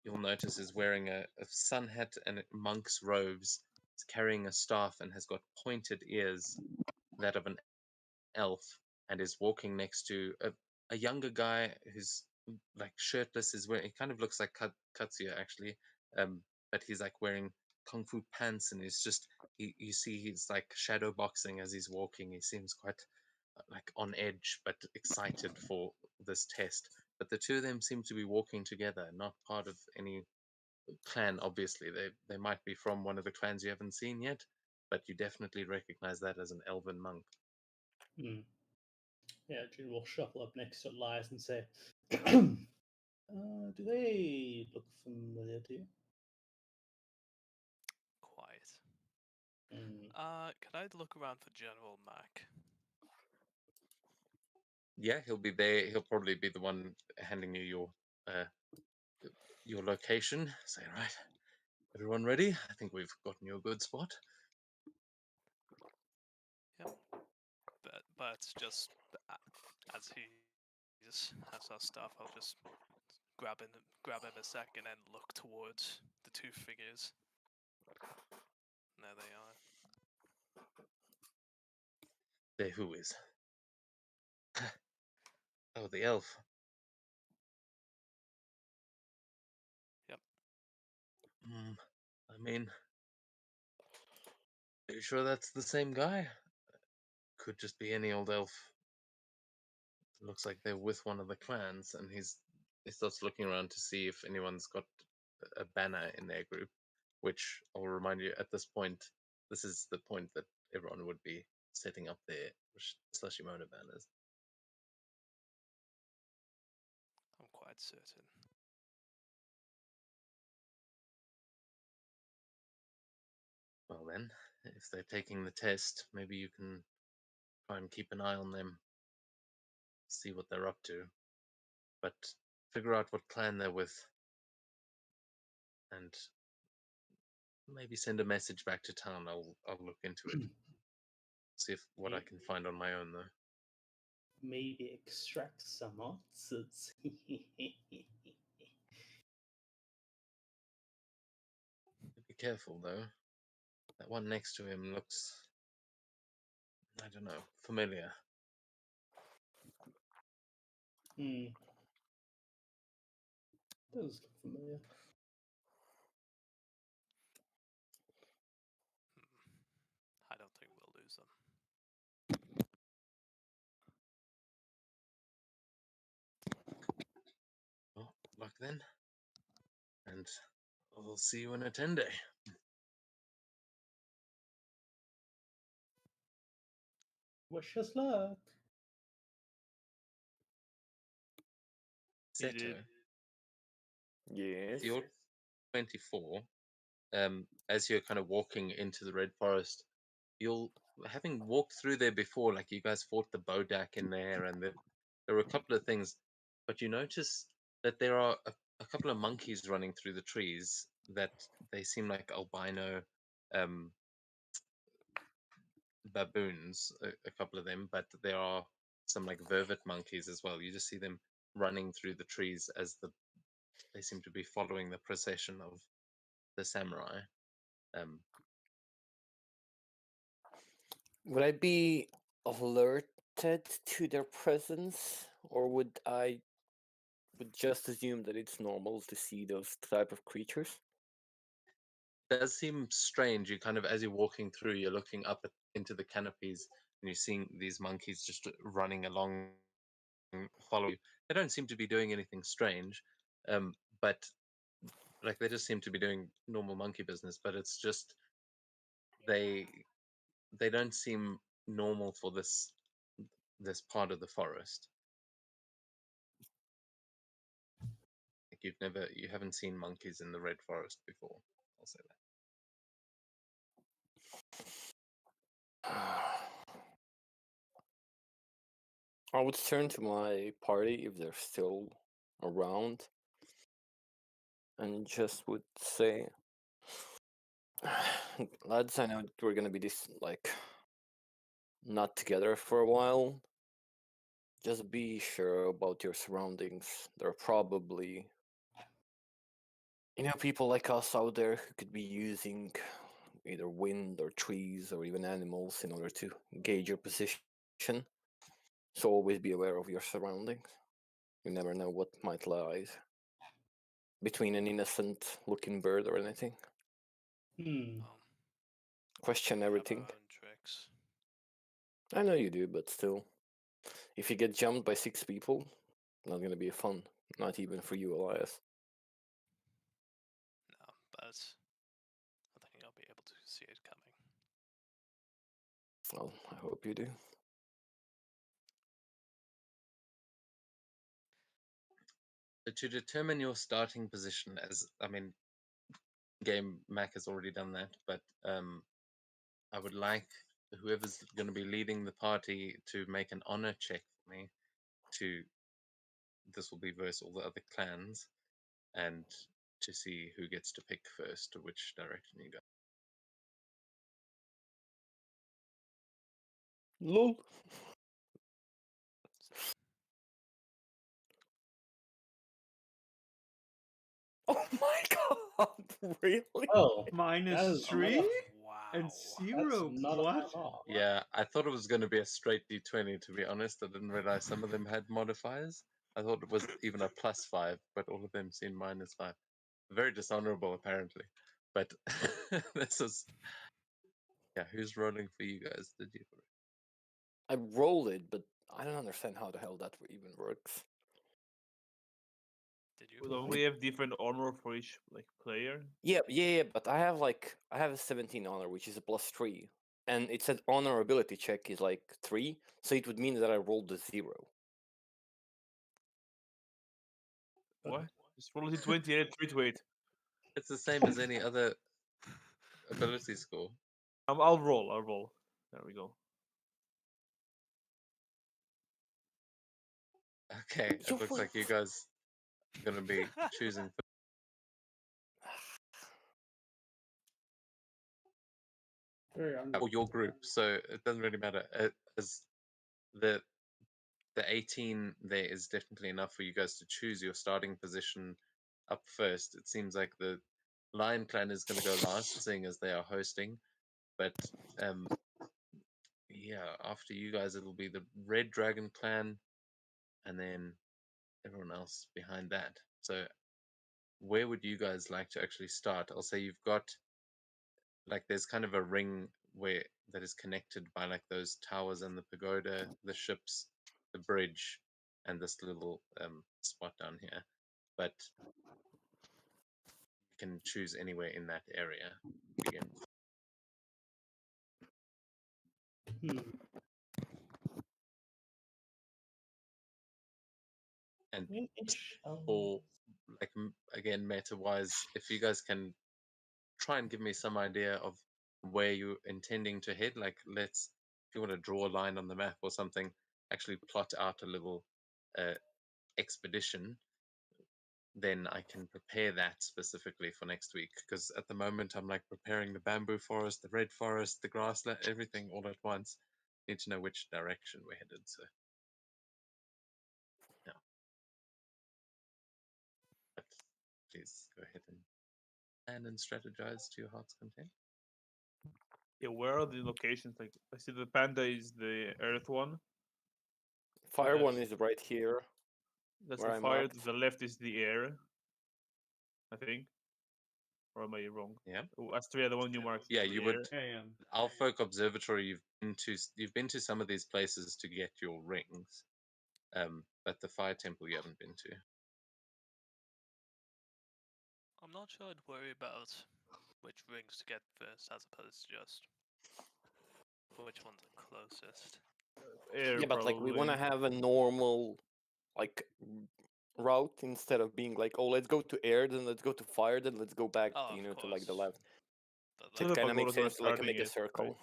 you'll notice is wearing a sun hat and monk's robes. Is carrying a staff and has got pointed ears, that of an elf, and is walking next to a younger guy who's like shirtless. Is wearing, he kind of looks like Katsuya actually, but he's like wearing kung fu pants, and he's just you see he's like shadow boxing as he's walking. He seems quite like on edge but excited for this test. But the two of them seem to be walking together, not part of any clan. Obviously, they might be from one of the clans you haven't seen yet, but you definitely recognize that as an elven monk. Hmm. Yeah, June will shuffle up next to Elias and say, do they look familiar to you? Quiet. Mm. Can I look around for General Mac? Yeah, he'll be there. He'll probably be the one handing you your location. Say, right, everyone ready? I think we've gotten you a good spot. But just as he has our stuff, I'll just grab him a second and look towards the two figures. There they are. There, who is? Oh, the elf. Yep. I mean, are you sure that's the same guy? Could just be any old elf. Looks like they're with one of the clans, and he starts looking around to see if anyone's got a banner in their group. Which I'll remind you, at this point, this is the point that everyone would be setting up their Slashimona banners. I'm quite certain. Well then, if they're taking the test, maybe you can try and keep an eye on them, see what they're up to, but figure out what clan they're with, and maybe send a message back to town. I'll look into it, see if what I can find on my own though. Maybe extract some answers. Be careful though. That one next to him looks, I don't know, familiar. Does look familiar. I don't think we'll lose them. Well, luck then, and I'll see you in a 10-day. Wish us luck. He did. Seto, Yes. you're 24. As you're kind of walking into the Red Forest, you'll, having walked through there before, like you guys fought the Bodak in there, and there were a couple of things, but you notice that there are a couple of monkeys running through the trees that they seem like albino baboons, a couple of them, but there are some like vervet monkeys as well. You just see them running through the trees as they seem to be following the procession of the samurai. Would I be alerted to their presence, or would I just assume that it's normal to see those type of creatures? Does seem strange. You kind of, as you're walking through, you're looking up into the canopies and you're seeing these monkeys just running along, follow you. They don't seem to be doing anything strange, but like they just seem to be doing normal monkey business. But it's just they don't seem normal for this part of the forest. Like you haven't seen monkeys in the Red Forest before. I'll say that. I would turn to my party if they're still around and just would say, lads, I know we're gonna be this like not together for a while. Just be sure about your surroundings. There are probably, people like us out there who could be using either wind or trees or even animals in order to gauge your position. So always be aware of your surroundings. You never know what might lie between an innocent looking bird or anything. Question everything. We have our own tricks. I know you do, but still. If you get jumped by 6 people, not gonna be fun. Not even for you, Elias. No, but I think I'll be able to see it coming. Well, I hope you do. But to determine your starting position, game Mac has already done that, but I would like whoever's going to be leading the party to make an honor check for me. This will be versus all the other clans, and to see who gets to pick first to which direction you go. Lol. Oh my god! Really? Oh, Minus that is 3 Wow. and that's 0. not What? a bad roll. Yeah, I thought it was going to be a straight d20, to be honest. I didn't realize some of them had modifiers. I thought it was even a +5, but all of them seem -5. Very dishonorable, apparently. But this is. Yeah, who's rolling for you guys? Did you? I rolled it, but I don't understand how the hell that even works. Did you? Don't we have different honor for each player? Yeah, but I have a 17 honor, which is a +3, and it said honor ability check is like 3, so it would mean that I rolled a 0. What? Just roll it 20 and 3 to 8. It's the same as any other ability score. I'll roll. There we go. Okay, it looks like you guys are going to be choosing for your group, so it doesn't really matter. As the 18 there is definitely enough for you guys to choose your starting position up first. It seems like the Lion Clan is going to go last, seeing as they are hosting. But yeah, after you guys, it'll be the Red Dragon Clan, and then everyone else behind that. So, where would you guys like to actually start? I'll say you've got there's kind of a ring where that is connected by those towers and the pagoda, the ships, the bridge, and this little spot down here. But you can choose anywhere in that area. Begin. And for again, meta-wise, if you guys can try and give me some idea of where you're intending to head, if you want to draw a line on the map or something, actually plot out a little expedition, then I can prepare that specifically for next week. Because at the moment, I'm preparing the bamboo forest, the red forest, the grassland, everything all at once. Need to know which direction we're headed. So, yeah. But please go ahead and plan and strategize to your heart's content. Yeah, where are the locations? I see the panda is the earth one. Fire one is right here. That's where the I'm fire. at. To the left is the air. I think. Or am I wrong? Yeah. Astria, the one you marked. Yeah, you would. Yeah. Alfolk Observatory. You've been to some of these places to get your rings, but the Fire Temple you haven't been to. I'm not sure I'd worry about which rings to get first, as opposed to just which ones are closest. Air, Yeah, but we want to probably. have a normal route instead of being oh, let's go to air, then let's go to fire, then let's go back, Oh, to of the course. left. But So it kind of makes sense to make a circle. Right?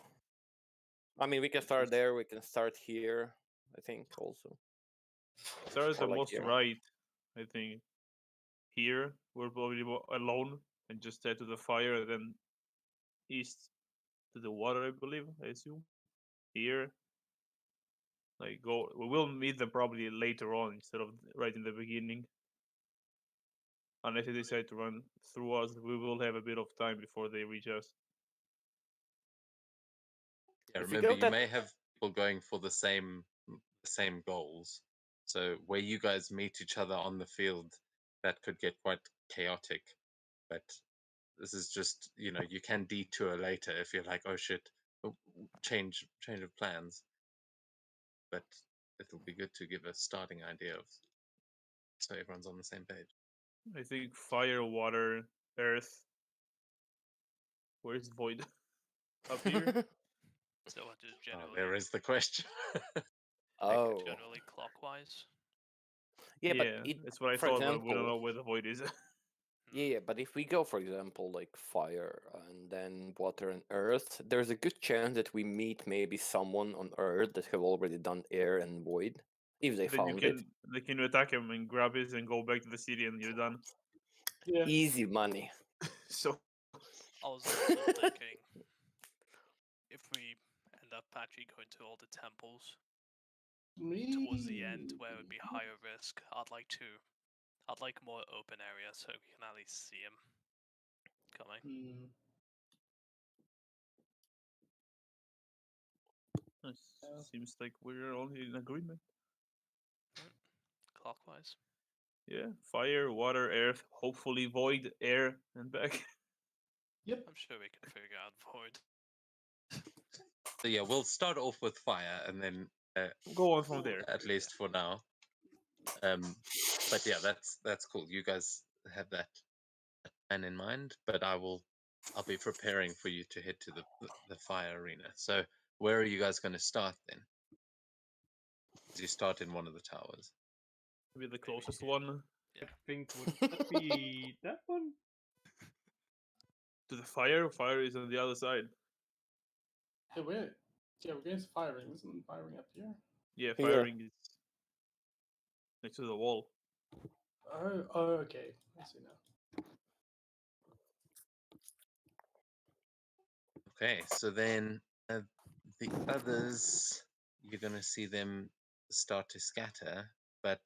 I mean, we can start there. We can start here. I think also. Start at the Or most here. right. I think. Here we're probably alone and just head to the fire, and then east to the water. I believe. I assume. Here. Go. We will meet them probably later on instead of right in the beginning. Unless they decide to run through us, we will have a bit of time before they reach us. Yeah, remember you may have people going for the same goals. So where you guys meet each other on the field, that could get quite chaotic. But this is just you can detour later if you're like, oh shit, change of plans. But it'll be good to give a starting idea of so everyone's on the same page. I think fire, water, earth. Where's void? Up here. So what is generally? There is the question. Oh. Generally clockwise. Yeah, but that's what I for thought. But we don't example- know where the void is. Yeah, but if we go, for example, like fire and then water and earth, there's a good chance that we meet maybe someone on earth that have already done air and void, if they Then you found it. can they can attack him and grab it and go back to the city and you're done. Yeah. Easy money. So I was also thinking if we end up actually going to all the temples towards the end where it would be higher risk, I'd like more open area so we can at least see him coming. Hmm. it seems like we're all in agreement. Clockwise. Yeah, fire, water, earth, hopefully void, air, and back. Yep. I'm sure we can figure out void. So yeah, we'll start off with fire, and then Go on from there. at least for now. But yeah, that's cool. You guys have that plan in mind, but I'll be preparing for you to head to the fire arena. So where are you guys going to start then? You start in one of the towers. Maybe the closest here. one I think would that be that one? to the fire. Fire is on the other side. Hey, wait. Yeah, we're going to firing. Isn't firing up here? Yeah, Here. firing is next to the wall. Oh, okay. I see now. Okay, so then the others, you're going to see them start to scatter, but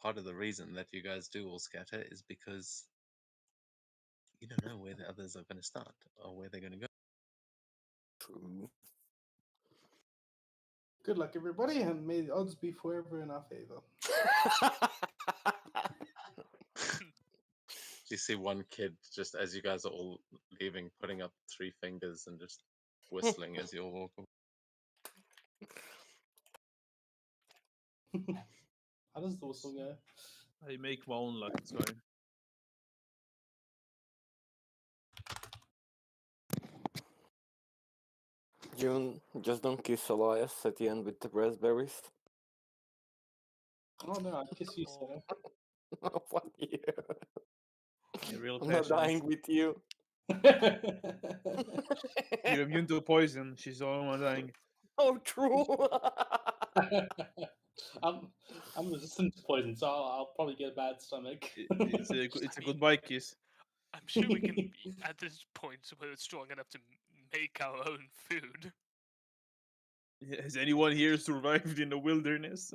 part of the reason that you guys do all scatter is because you don't know where the others are going to start or where they're going to go. True. Good luck, everybody, and may the odds be forever in our favor. You see one kid just as you guys are all leaving, putting up 3 fingers and just whistling as you all walk away. How does the whistle go? I make my own luck. It's fine. June, just don't kiss Elias at the end with the raspberries. Oh no, I kiss you, sir. Fuck you. Yeah, real I'm not passionate. dying with you. You're immune to poison. She's the only one dying. Oh, true. I'm resistant to poison, so I'll probably get a bad stomach. It's a goodbye kiss. I'm sure we can be at this point where it's strong enough to make our own food. Has anyone here survived in the wilderness?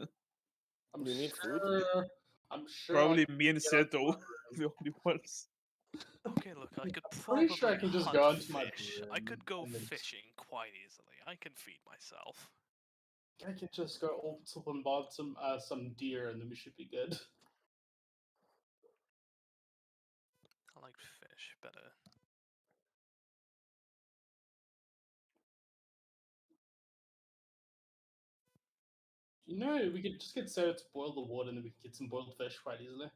I'm You need food? sure. I'm sure. Probably I can me and get up to Seto, my the only ones. Okay, look, I could I'm probably pretty sure I can just hunt go into my fish. I room could go and then fishing quite easily. I can feed myself. I could just go up and bob some deer, and then we should be good. I like fish better. You know, we could just get Sarah to boil the water, and then we could get some boiled fish quite easily.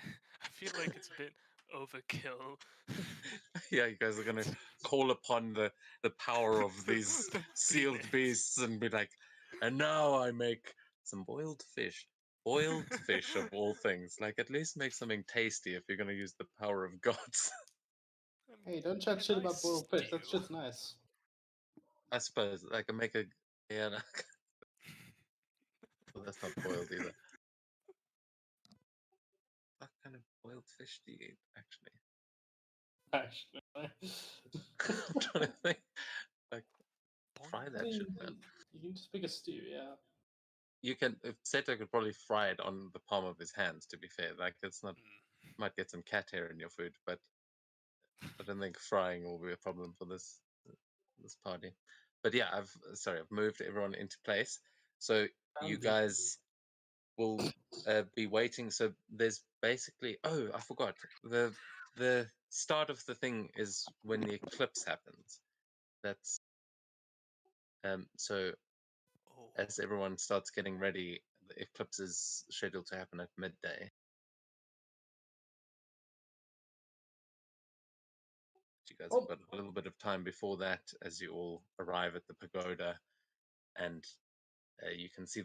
I feel like it's a bit overkill. Yeah, you guys are going to call upon the power of these The sealed phoenix. beasts and be like, and now I make some boiled fish. Boiled fish of all things. Like, at least make something tasty if you're going to use the power of gods. Hey, don't chat A shit nice about boiled fish. That stew. shit's nice. I suppose. Like, I make a. Yeah, no. Well, that's not boiled either. What kind of boiled fish do you eat, actually? Actually, I'm trying to think. Like, fry that shit, you man. can just make a stew, yeah. You can. If Seto could probably fry it on the palm of his hands, to be fair. Like, it's not. Mm. Might get some cat hair in your food, but I don't think frying will be a problem for this party. But yeah, I've moved everyone into place. So you Found you. guys will be waiting. So there's basically I forgot the start of the thing is when the eclipse happens. That's so Oh, as everyone starts getting ready, the eclipse is scheduled to happen at midday. You guys have got a little bit of time before that as you all arrive at the pagoda and You can see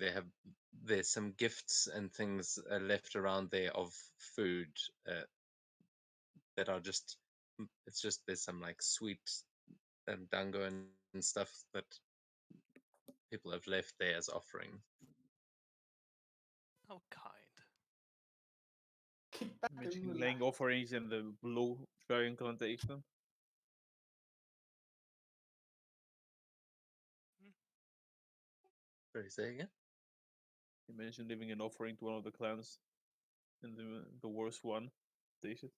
there's some gifts and things left around there of food that are just it's just there's some like sweet dango and stuff that people have left there as offering. How kind. Kick back and Mentioning relax. laying offerings in the blue dragon plantation. Sorry, say again? You mentioned leaving an offering to one of the clans in the worst one. Station.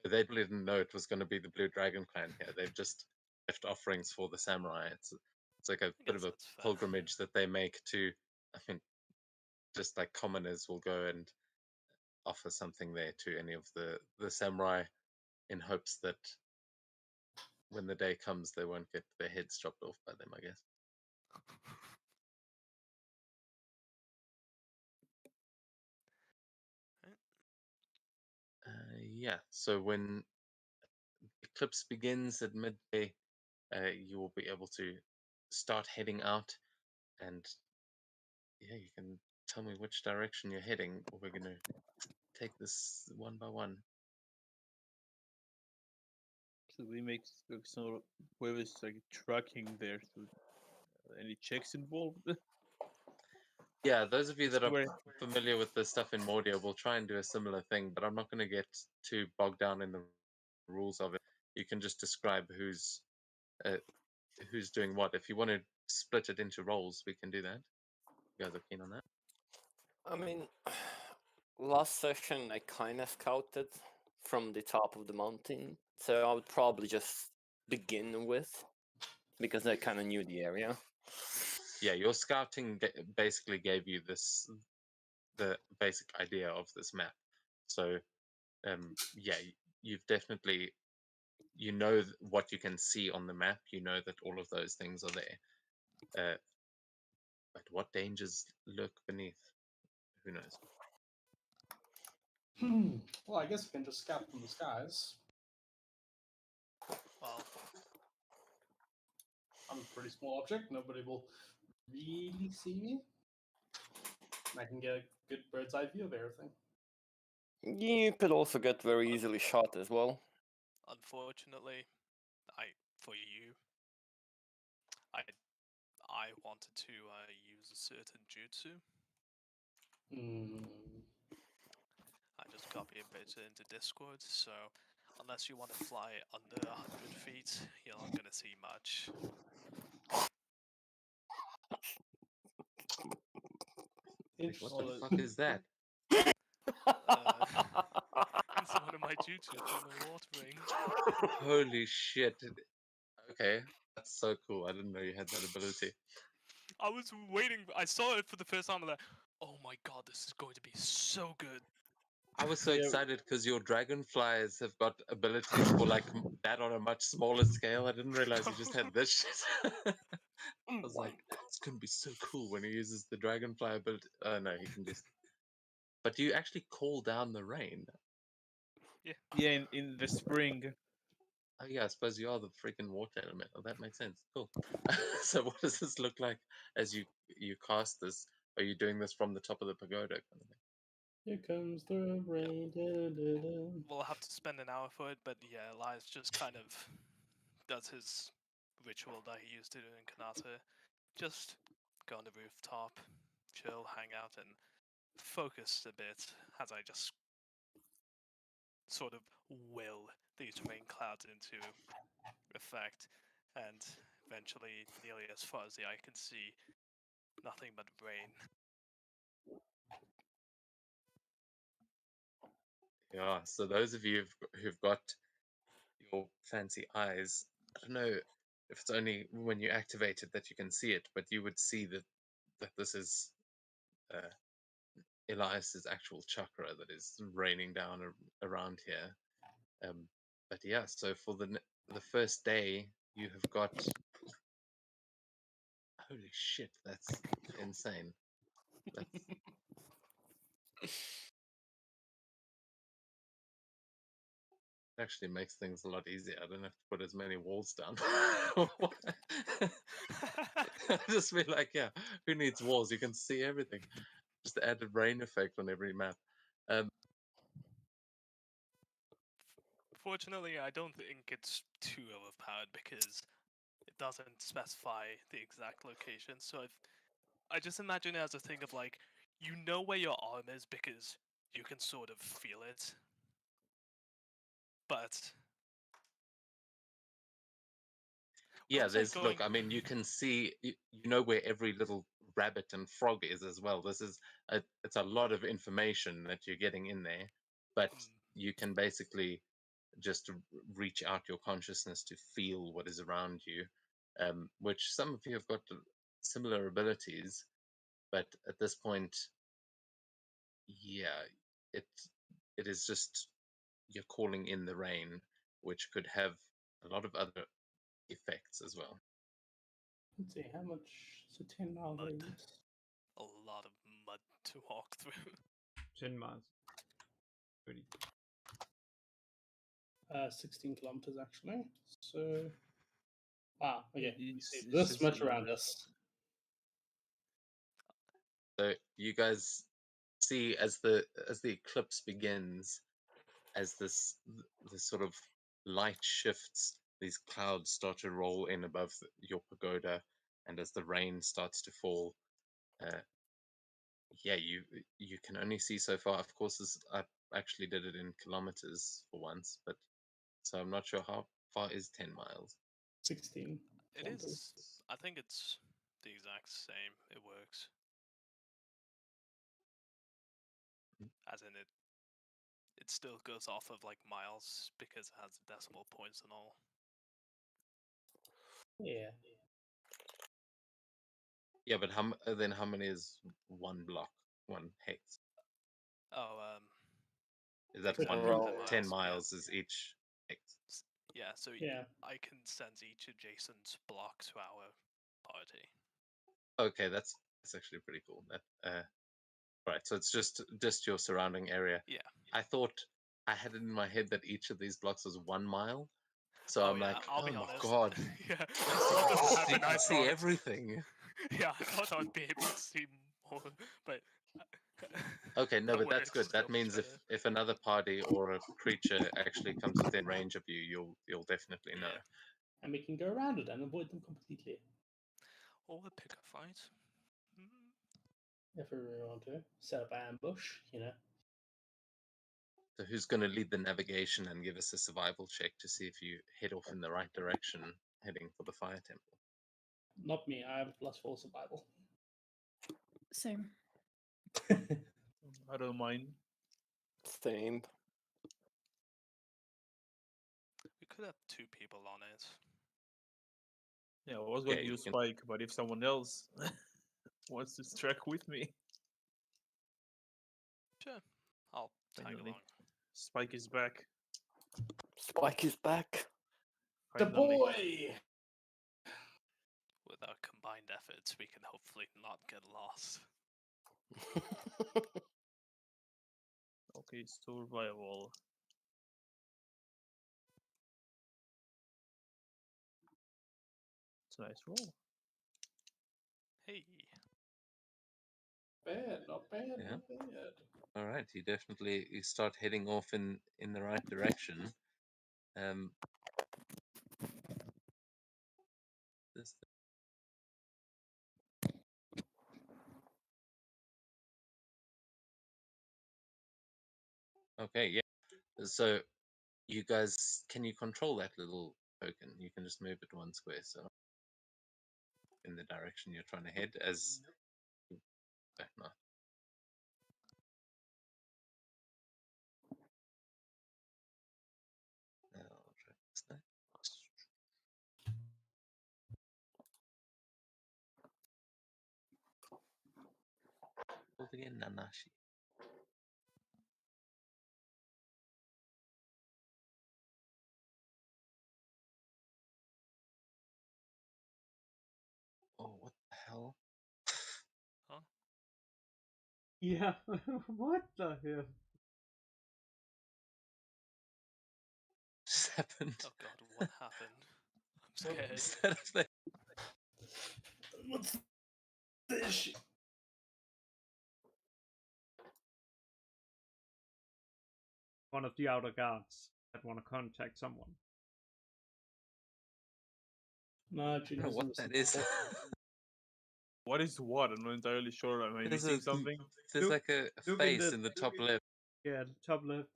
They didn't know it was going to be the Blue Dragon clan here. They've just left offerings for the samurai. It's like a bit of guess a that's fair. pilgrimage that they make to. I mean, just like commoners will go and offer something there to any of the samurai, in hopes that when the day comes, they won't get their heads chopped off by them. I guess. Yeah. So when eclipse begins at midday, you will be able to start heading out, and yeah, you can tell me which direction you're heading, or we're gonna take this one by one. So we make some whoever's like tracking there. So any checks involved? Yeah, those of you that are Where- familiar with the stuff in Mordia will try and do a similar thing, but I'm not going to get too bogged down in the rules of it. You can just describe who's doing what. If you want to split it into roles, we can do that. You guys are keen on that? I mean, last session I kind of scouted from the top of the mountain, so I would probably just begin with, because I kind of knew the area. Yeah, your scouting basically gave you the basic idea of this map. So, yeah, you've definitely what you can see on the map. You know that all of those things are there. But what dangers lurk beneath? Who knows? Well, I guess we can just scout from the skies. Well, I'm a pretty small object. Nobody will really see me. And I can get a good bird's eye view of everything. You could also get very easily shot as well. unfortunately, for you, I wanted to use a certain jutsu. I just copy and paste it into Discord, so unless you want to fly under 100 feet, you're not going to see much. What the Interesting. fuck is that? It's one of my jutsu from the water ring. Holy shit. Okay, that's so cool. I didn't know you had that ability. I was waiting. I saw it for the first time. I'm like, oh my god, this is going to be so good. I was so Yeah. excited because your dragonflies have got abilities for like that on a much smaller scale. I didn't realize you just had this shit. I was like, it's gonna be so cool when he uses the dragonfly ability. No, he can just. But do you actually call down the rain? Yeah, in the spring. Oh yeah, I suppose you are the freaking water element. Oh, that makes sense. Cool. So what does this look like as you cast this? Are you doing this from the top of the pagoda kind of thing? Here comes the rain. We'll have to spend an hour for it, but yeah, Elias just kind of does his ritual that he used to do in Kanata. Just go on the rooftop, chill, hang out, and focus a bit as I just sort of will these rain clouds into effect, and eventually, nearly as far as the eye can see, nothing but rain. Yeah. So those of you who've got your fancy eyes, I don't know if it's only when you activate it that you can see it, but you would see that this is Elias's actual chakra that is raining down around here. But yeah, so for the first day, you have got. Holy shit, that's insane. That's actually makes things a lot easier. I don't have to put as many walls down. Just be like, yeah, who needs walls? You can see everything. Just the added rain effect on every map. Fortunately, I don't think it's too overpowered because it doesn't specify the exact location. So I just imagine it as a thing of like, you know where your arm is because you can sort of feel it. But Yeah, also there's look. going- I mean, you can see. You know where every little rabbit and frog is as well. This is it's a lot of information that you're getting in there, but Mm. you can basically just reach out your consciousness to feel what is around you, which some of you have got similar abilities, but at this point, yeah, it is just you're calling in the rain, which could have a lot of other effects as well. Let's see how much. So 10-mile Mud. radius. a lot of mud to walk through. 10 miles. 30. 16 kilometers actually. So, wow. Okay, we It's- see it's this just much a- around us. So you guys see as the eclipse begins, as this sort of light shifts, these clouds start to roll in above your pagoda, and as the rain starts to fall, yeah, you can only see so far. Of course, I actually did it in kilometers for once, but so I'm not sure how far is 10 miles. 16. It is. I think it's the exact same. It works. As in it still goes off of like miles because it has decimal points and all. Yeah. Yeah, but then how many is one block, one hex? Oh, Is that exactly one 10 10 miles, yeah. miles is each hex? Yeah, so Yeah. I can sense each adjacent block to our party. Okay, that's actually pretty cool. That right, so it's just your surrounding area. Yeah. I thought I had it in my head that each of these blocks was 1 mile. So Oh I'm yeah, like, I'll oh be my honest. god, Yeah, I saw the map you and I can see thought, everything. yeah, I thought I'd be able to see more, but Okay, no, that but that's works good. That still means better. if another party or a creature actually comes within range of you, you'll definitely know. Yeah. And we can go around it and avoid them completely Or a pick a fight. if we really want to. Set up an ambush, you know. So who's going to lead the navigation and give us a survival check to see if you head off in the right direction, heading for the fire temple? Not me. I have a +4 survival. Same. I don't mind. Same. We could have 2 people on it. Yeah, I was going Okay, to use you Spike, but if someone else wants to track with me, Sure, I'll tag Finally. along. Spike is back. Spike is back. The Finally. boy! With our combined efforts, we can hopefully not get lost. Okay, survival. It's a nice roll. Hey, Bad, not bad, Yeah. not bad. All right, you start heading off in the right direction. This Okay, yeah. So you guys, can you control that little token? You can just move it 1 square, so in the direction you're trying to head as no. I'll try this next. Called again, Nanashi. Oh, what the hell Yeah, what the hell? just happened? oh god, what happened? I'm scared. Instead of What's the issue? One of the outer guards that want to contact someone. No, I don't know what that is. What is what? I'm not entirely sure. Am I There's missing a- something? There's Look- like a look in face the- in the top left. Yeah, the top left.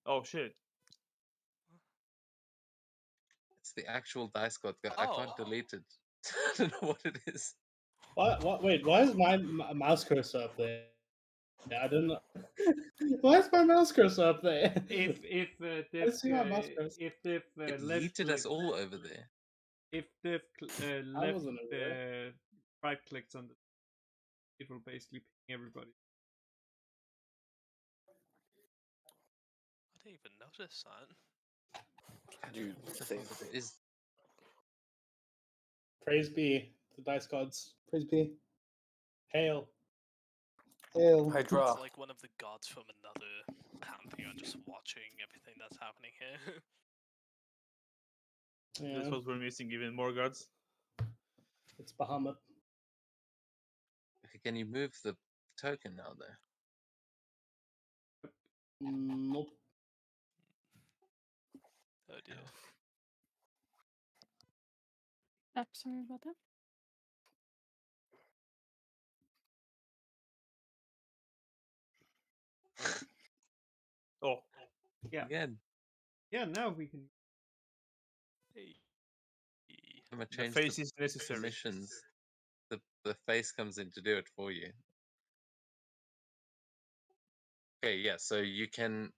Oh shit. It's the actual dice god guy. I can't Oh. delete it. I don't know what it is. What? Wait, why is my mouse cursor up there? I don't know. Why is my mouse cursor up there? If I see my mouse cursor. they've It left yeeted us click, all over there. if they've I left wasn't aware. right clicks on the, it will basically ping everybody. I didn't even notice that. You What the say fuck is Praise be the dice gods. Praise be. Hail. Hail. Hydra. It's like one of the gods from another pantheon just watching everything that's happening here. Yeah, That's what we're missing. Even more gods. it's Bahamut. Okay, can you move the token now there? Nope. Oh dear. Sorry about that. Oh, Yeah. Again, Yeah, now we can. Hey. I'm gonna the change face the is necessary. permissions. The face comes in to do it for you. Okay, yeah, so you can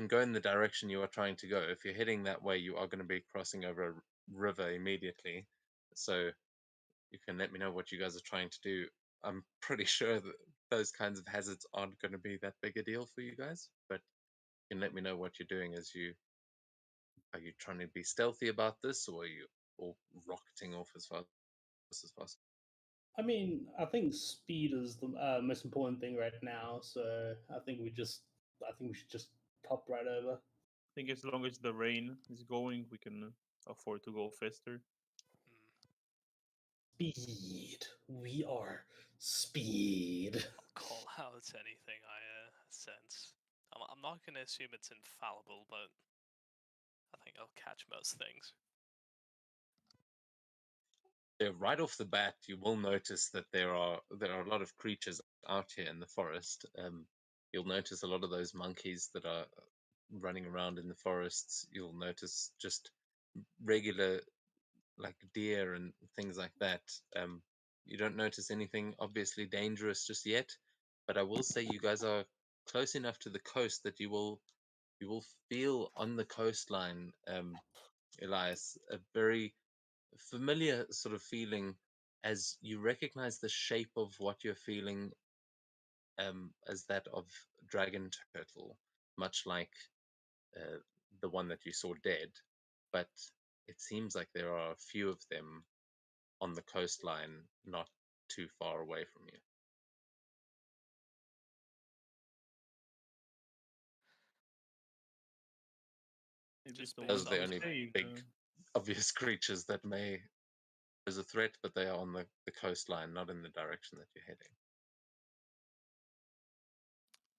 go in the direction you are trying to go. If you're heading that way, you are going to be crossing over a river immediately. So you can let me know what you guys are trying to do. I'm pretty sure that those kinds of hazards aren't going to be that big a deal for you guys, but you can let me know what you're doing as you are you trying to be stealthy about this, or are you all rocketing off as fast as possible? I mean, I think speed is the most important thing right now. So I think we should just pop right over. I think as long as the rain is going, we can afford to go faster. Speed. We are speed. I'll call out anything I sense. I'm not going to assume it's infallible, but I think I'll catch most things. Yeah, right off the bat, you will notice that there are a lot of creatures out here in the forest. You'll notice a lot of those monkeys that are running around in the forests. You'll notice just regular like deer and things like that. You don't notice anything obviously dangerous just yet, but I will say you guys are close enough to the coast that you will feel on the coastline, Elias, a very familiar sort of feeling as you recognize the shape of what you're feeling as that of dragon turtle, much like the one that you saw dead, but it seems like there are a few of them on the coastline not too far away from you. Maybe Just the based Those are ones the on- we only saved, big obvious creatures that may pose a threat, but they are on the coastline, not in the direction that you're heading.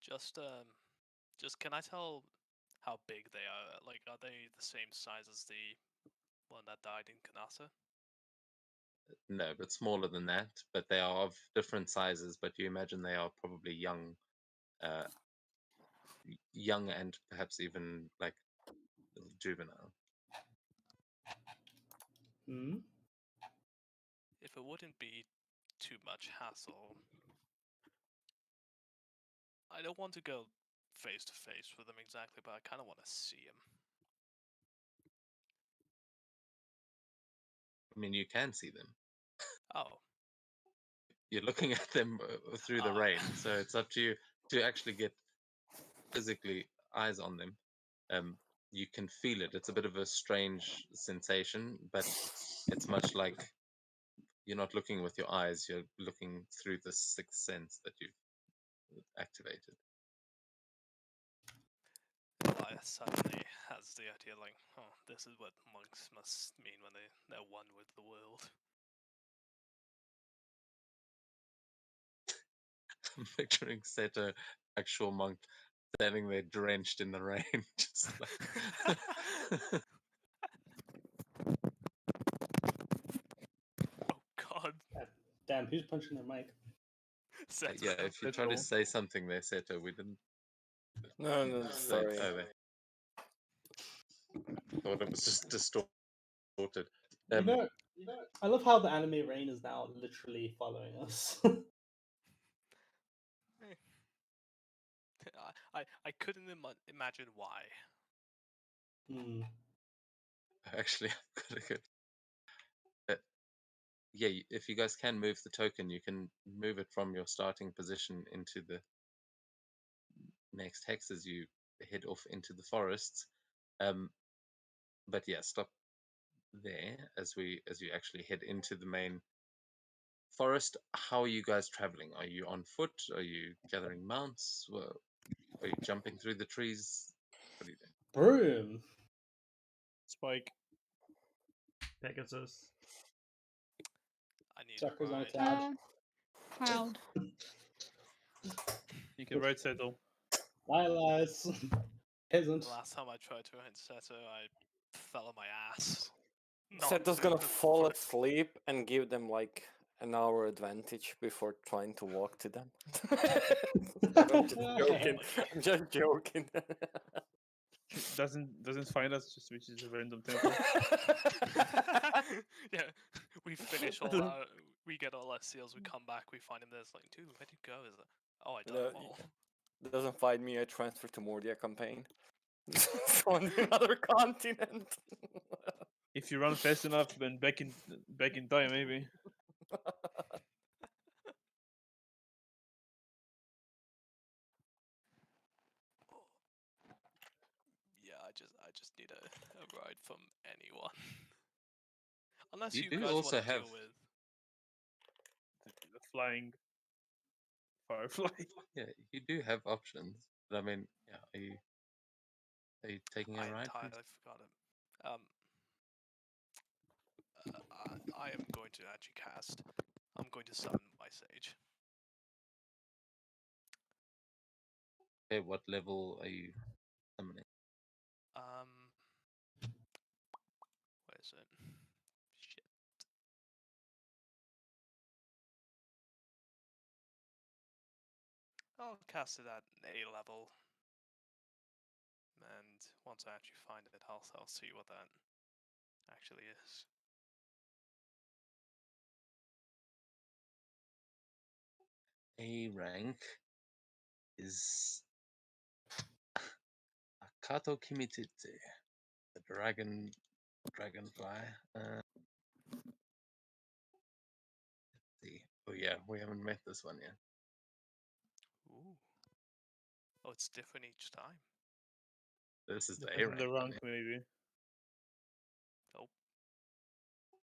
Just can I tell how big they are? Like, are they the same size as the one that died in Kanasa? No, but smaller than that. But they are of different sizes. But you imagine they are probably young, young and perhaps even like juvenile. Hmm? If it wouldn't be too much hassle, I don't want to go face to face with them exactly, but I kind of want to see him. I mean, you can see them. Oh, You're looking at them through the Ah. rain, so it's up to you to actually get physically eyes on them. You can feel it. It's a bit of a strange sensation, but it's much like you're not looking with your eyes, you're looking through the sixth sense that you've activated. Elias suddenly has the idea like, oh, this is what monks must mean when they're one with the world. I'm picturing Seto, actual monk, standing there drenched in the rain, just like. Oh God! Damn, who's punching their mic? Seto. Yeah, if you try to say something there, Seto, we didn't. No, say sorry. over. Thought it was just distorted. You know, I love how the anime rain is now literally following us. I couldn't imagine why. Hmm. Actually, I've got a good. Yeah, if you guys can move the token, you can move it from your starting position into the next hex as you head off into the forests. But yeah, stop there as you actually head into the main forest. How are you guys traveling? Are you on foot? Are you gathering mounts? Well, are you jumping through the trees? What are you doing? Broom. Spike. Pegasus. I need Suckers a on ride. tab. Cloud. You can ride Settle. My lies. Peasant. The last time I tried to ride Seto, I fell on my ass. Seto's gonna fall asleep and give them like an hour advantage before trying to walk to them. I'm just joking. I'm just joking. Doesn't find us, just reaches a random temple. Yeah, we finish all our, we get all our seals, we come back, we find him there, it's like, dude, where'd you go? Is it? Oh, I done No, them all. Doesn't find me. I transfer to Mordia campaign. On another continent. If you run fast enough, then back in time, maybe. Yeah, I just need a ride from anyone. Unless You you do guys also want to have- deal with. The flying firefly. Yeah, you do have options. But I mean, yeah, are you taking a I ride? entirely forgot it. I am going to actually cast. I'm going to summon my sage. Okay, what level are you summoning? Where is it? Shit. I'll cast it at A level. And once I actually find it, I'll see what that actually is. A rank is Akato Kimitite, the dragonfly. Let's see. Oh yeah, we haven't met this one yet. Ooh. Oh, it's different each time. This is the A Depends on rank. the one, rank, maybe. Oh.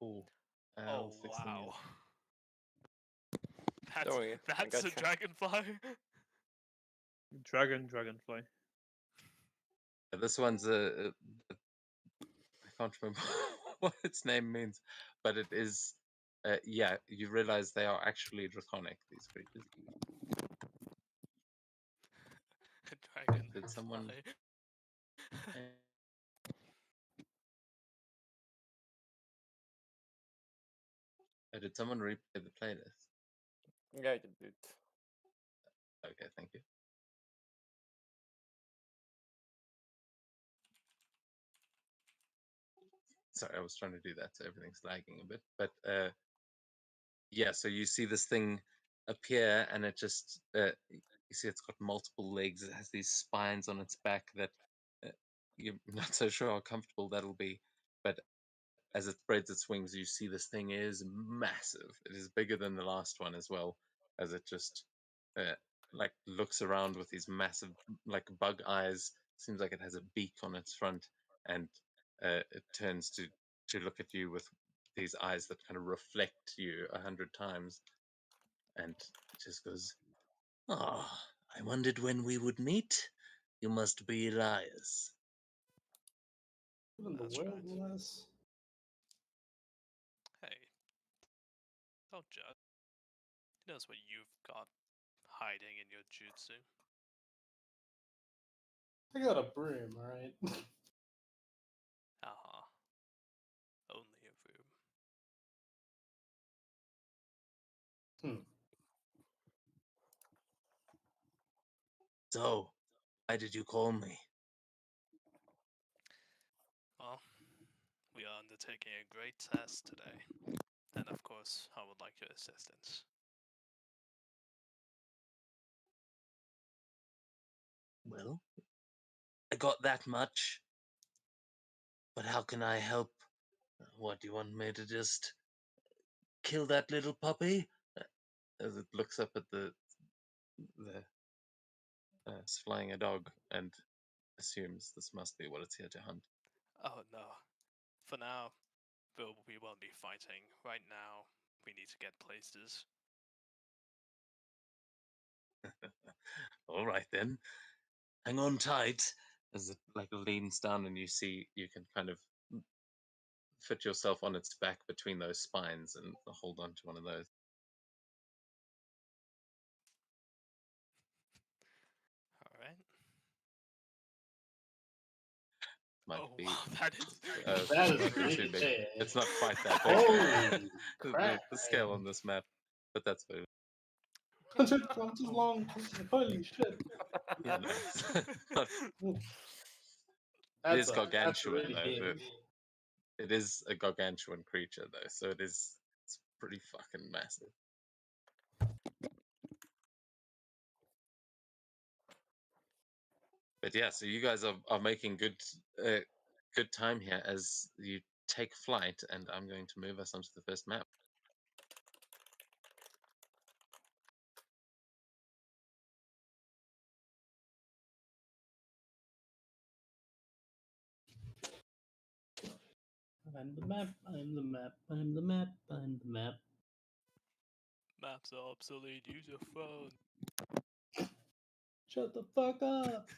Oh, Oh, 16 wow. Don't worry, I That's a gotcha. dragonfly. Dragonfly. This one's I can't remember what its name means, but it is. Yeah, you realize they are actually draconic. These creatures. Dragon. Did someone? Did someone replay the playlist? Yeah, I did. Okay, thank you. Sorry, I was trying to do that, so everything's lagging a bit. But yeah, so you see this thing appear, and it just you see it's got multiple legs. It has these spines on its back that you're not so sure how comfortable that'll be. But as it spreads its wings, you see this thing is massive. It is bigger than the last one as well, as it just like looks around with these massive like bug eyes. Seems like it has a beak on its front, and it turns to look at you with these eyes that kind of reflect you 100 times, and it just goes, "Ah, I wondered when we would meet. You must be Elias." What in the That's world right. was? Don't judge. He knows what you've got hiding in your jutsu. I got a broom, alright? Aha. Only a room. So, why did you call me? Well, we are undertaking a great test today. And of course, I would like your assistance. Well, I got that much. But how can I help? What, do you want me to just kill that little puppy? As it looks up at the it's flying a dog and assumes this must be what it's here to hunt. Oh no. For now, we won't be fighting. Right now, we need to get places. All right then, hang on tight. As it like leans down and you see you can kind of fit yourself on its back between those spines and hold on to one of those. All right. Might Oh be wow, that is. That is might be pretty too big. big. It's not quite that big. Holy crap! The scale on this map, but that's very 100 kilometers long. Holy shit! yeah, no, not, it That's is gargantuan really though. big. It is a gargantuan creature though, so it's pretty fucking massive. But yeah, so you guys are making good time here as you take flight, and I'm going to move us onto the first map. I'm the map. I'm the map. I'm the map. I'm the map. Maps are obsolete. Use your phone. Shut the fuck up!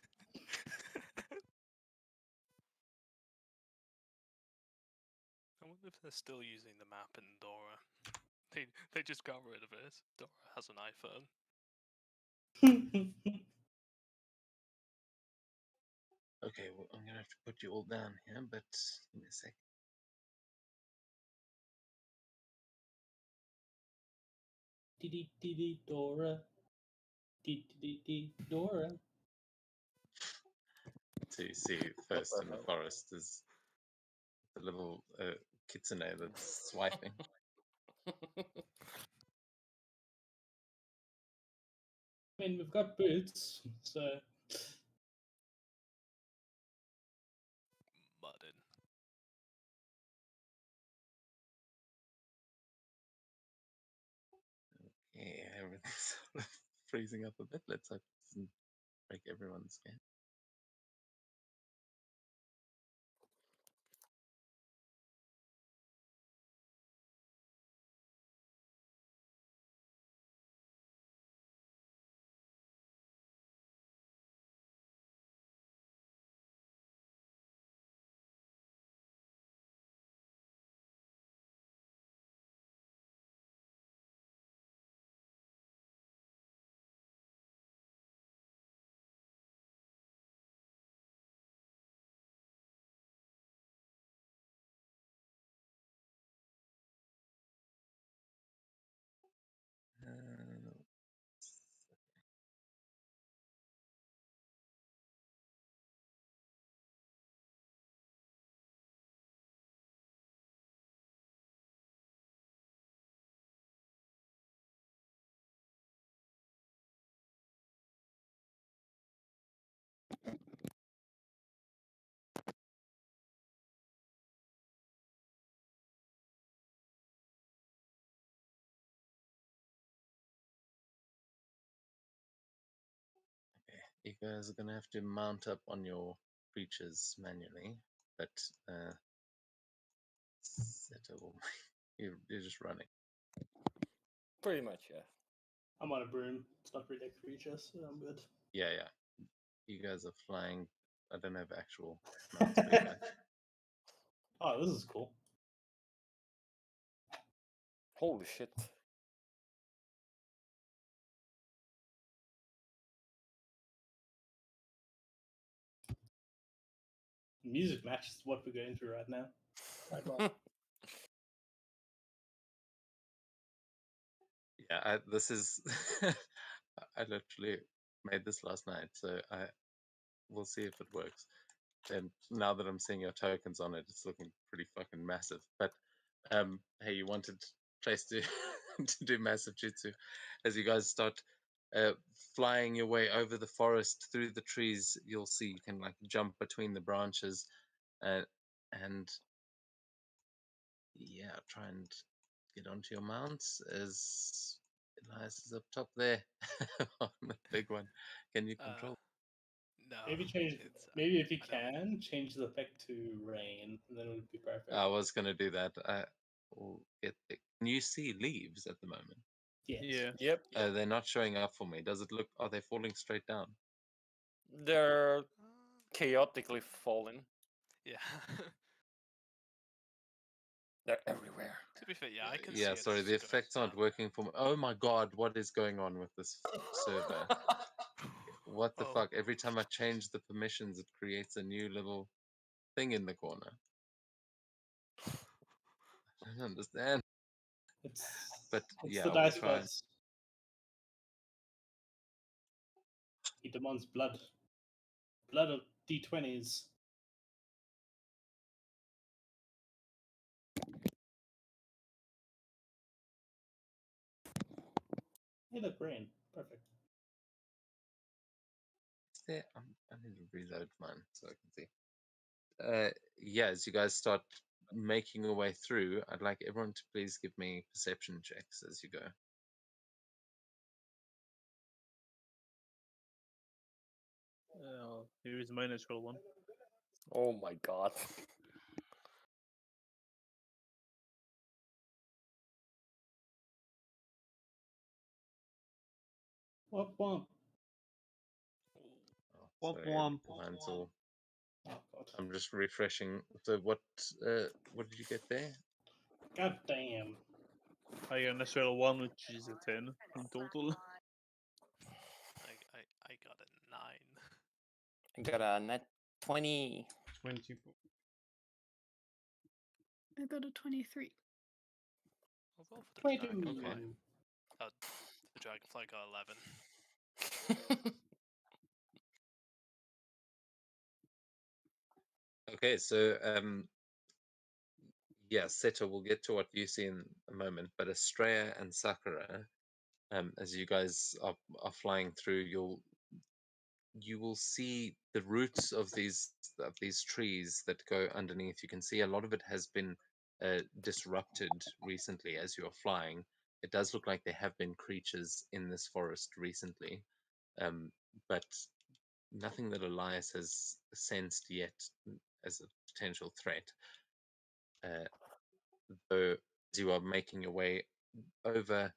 I wonder if they're still using the map in Dora. They just got rid of it. Dora has an iPhone. Okay, well, I'm gonna have to put you all down here, but give me a sec. Dora. Dora. So you see first in the forest is the little kitsune that's swiping. I mean, we've got boots, so Muddin. Yeah, everything's sort of freezing up a bit. Let's hope it doesn't break everyone's skin. You guys are gonna have to mount up on your creatures manually, but Seto, you're just running. Pretty much, yeah. I'm on a broom. It's not really a creature, so I'm good. Yeah, yeah. You guys are flying. I don't have actual mounts for you guys. Oh, this is cool. Holy shit. music matches what we're going through right now. Quite well. Yeah, this is. I literally made this last night, so we'll see if it works. And now that I'm seeing your tokens on it, it's looking pretty fucking massive. But hey, you wanted Trace to to do massive jutsu as you guys start flying your way over the forest through the trees. You'll see you can like jump between the branches, and yeah, try and get onto your mounts as Elias is up top there on the big one. Can you control? No. Maybe change. it's, Maybe if you I don't- can change the effect to rain, and then it would be perfect. I was gonna do that. I will get there. Can you see leaves at the moment? Yes. Yeah. Yep. They're not showing up for me. Does it look? Are they falling straight down? They're chaotically falling. Yeah. They're everywhere. To be fair, yeah, I can see Yeah, it. sorry, it's the going effects aren't down. working for me. Oh my god, what is going on with this server? What the Oh. fuck? Every time I change the permissions, it creates a new little thing in the corner. I don't understand. But It's yeah, the we'll dice try. gods. He demands blood. Blood of D20s. Hey, look, rain. Perfect. There, I need to reload mine so I can see. Yeah, as you guys start making your way through, I'd like everyone to please give me perception checks as you go. Here is my natural one. Oh my god. Womp womp. Oh, Womp sorry, womp. mine's all. Oh god. I'm just refreshing. So what did you get there? God damn. I got a natural one, which is a 10 in total. I got a 9. I got a net 20. 24. I got a 23. I'll roll for the 22. dragonfly. Oh, the dragonfly got 11. Okay, so yeah, Seto, we'll get to what you see in a moment, but Estrella and Sakura, as you guys are flying through, you will see the roots of these trees that go underneath. You can see a lot of it has been disrupted recently as you are flying. It does look like there have been creatures in this forest recently, but nothing that Elias has sensed yet as a potential threat. Though as you are making your way over,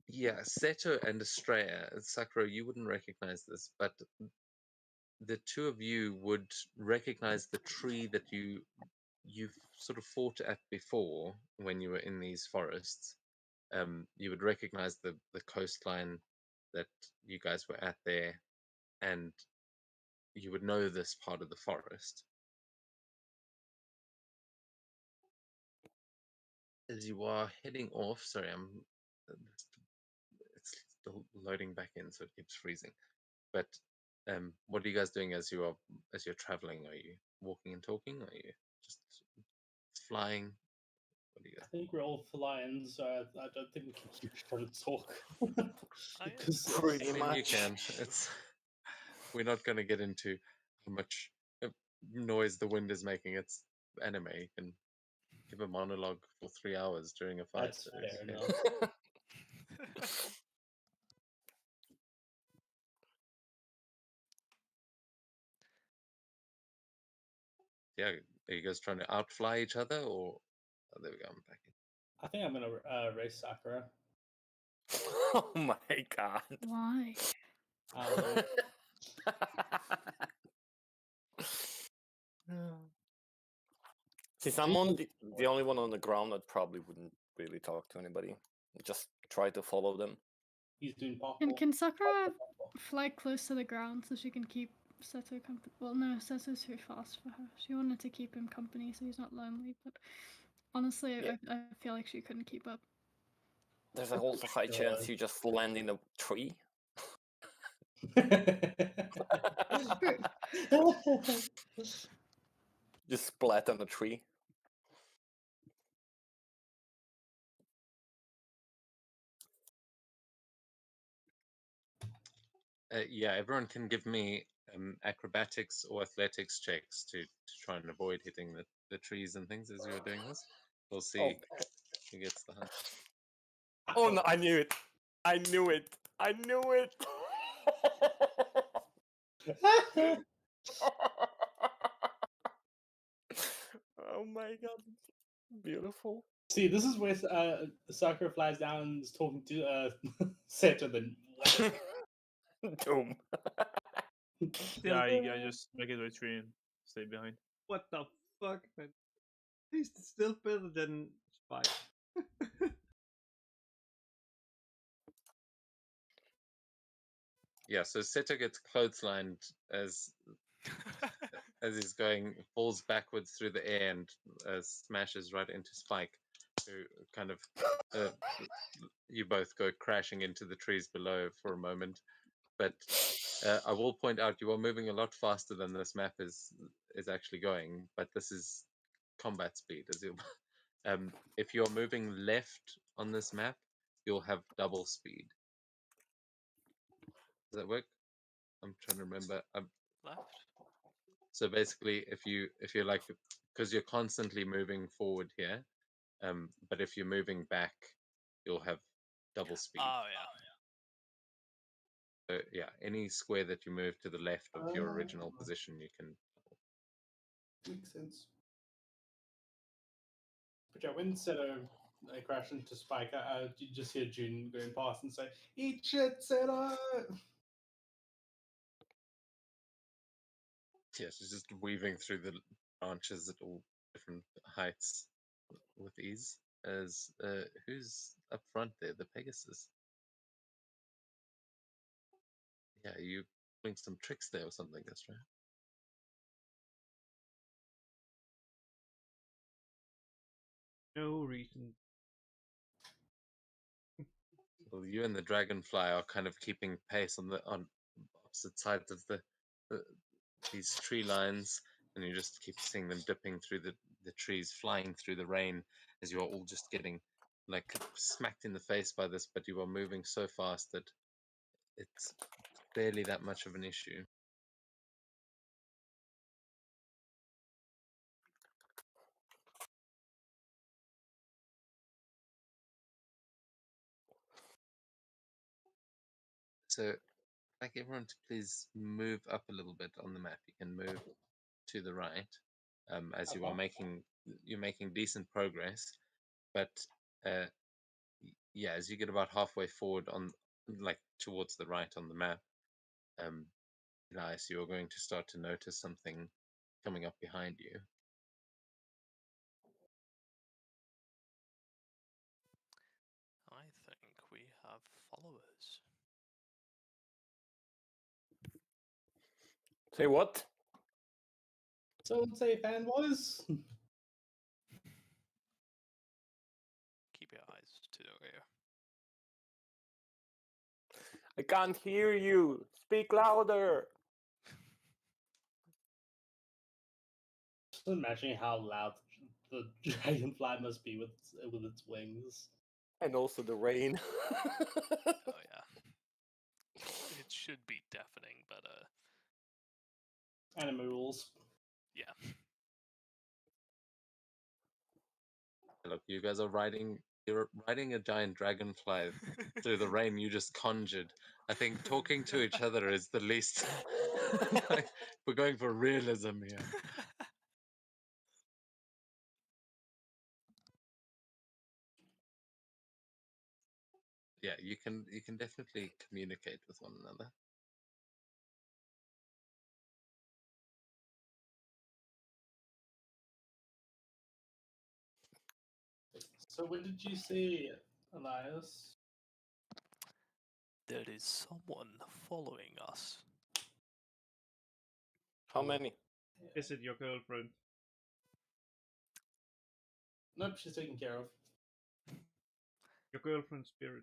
yeah, Seto and Estrella, Sakura, you wouldn't recognize this, but the two of you would recognize the tree that you've sort of fought at before when you were in these forests. You would recognize the coastline that you guys were at there, and you would know this part of the forest. As you are heading off, sorry, it's still loading back in, so it keeps freezing. But what are you guys doing as you're traveling? Are you walking and talking? Are you just flying? What do you I guys? think we're all flying, so I don't think we can keep trying to talk. I Because Pretty I mean, you much. can. It's we're not going to get into how much noise the wind is making. It's anime. You can give a monologue for 3 hours during a fight. that's So fair it's okay. enough. Yeah, are you guys trying to outfly each other, or oh, there we go. I'm back in. I think I'm gonna race Sakura. Oh my god. Why? I don't know. Since I'm on the only one on the ground, I probably wouldn't really talk to anybody. Just try to follow them. He's doing And parkour. can Sakura fly close to the ground so she can keep Seto company. Well, no, Seto's too fast for her. She wanted to keep him company so he's not lonely, but honestly, Yeah. I feel like she couldn't keep up. There's a also high chance you just land in a tree. Just splat on a tree. Yeah, everyone can give me acrobatics or athletics checks to try and avoid hitting the trees and things as you're doing this. We'll see Oh. who gets the hunt. Oh no, I knew it. I knew it. I knew it. Oh my god. Beautiful. See, this is where Sakura flies down and is talking to Seto. Then Doom. Yeah, you can just make it a tree and stay behind. What the fuck, man? He's still better than Spike. Yeah, so Seto gets clotheslined as he's going, falls backwards through the air and smashes right into Spike, who kind of you both go crashing into the trees below for a moment. But I will point out you are moving a lot faster than this map is actually going. But this is combat speed. As you, if you're moving left on this map, you'll have double speed. Does that work? I'm trying to remember. Left. So basically, if you're like, because you're constantly moving forward here, but if you're moving back, you'll have double speed. Oh yeah. So yeah, any square that you move to the left of your original position, you can. makes sense. But yeah, when Seto crashed into Spike, you just hear June going past and say, "Eat shit, Seto!" Yeah, she's just weaving through the branches at all different heights with ease. As who's up front there? The Pegasus. Yeah, you playing some tricks there or something, that's right. No reason. Well, you and the Dragonfly are kind of keeping pace on opposite sides of these tree lines, and you just keep seeing them dipping through the trees, flying through the rain, as you are all just getting like smacked in the face by this, but you are moving so fast that it's barely that much of an issue. So I'd like everyone to please move up a little bit on the map. You can move to the right as you are making decent progress, but yeah, as you get about halfway forward on like towards the right on the map, Elias, you're going to start to notice something coming up behind you. I think we have followers. Say what? So let's say fanboys. Keep your eyes to the rear. I can't hear you. Speak louder. Just imagining how loud the dragonfly must be with its wings. And also the rain. Oh yeah. It should be deafening, but Anime rules. yeah. Look, you guys are you're riding a giant dragonfly through the rain you just conjured. I think talking to each other is the least. Like, we're going for realism here. Yeah, you can definitely communicate with one another. So when did you see Elias? There is someone following us. How many? Is it your girlfriend? Nope, she's taken care of. Your girlfriend's spirit.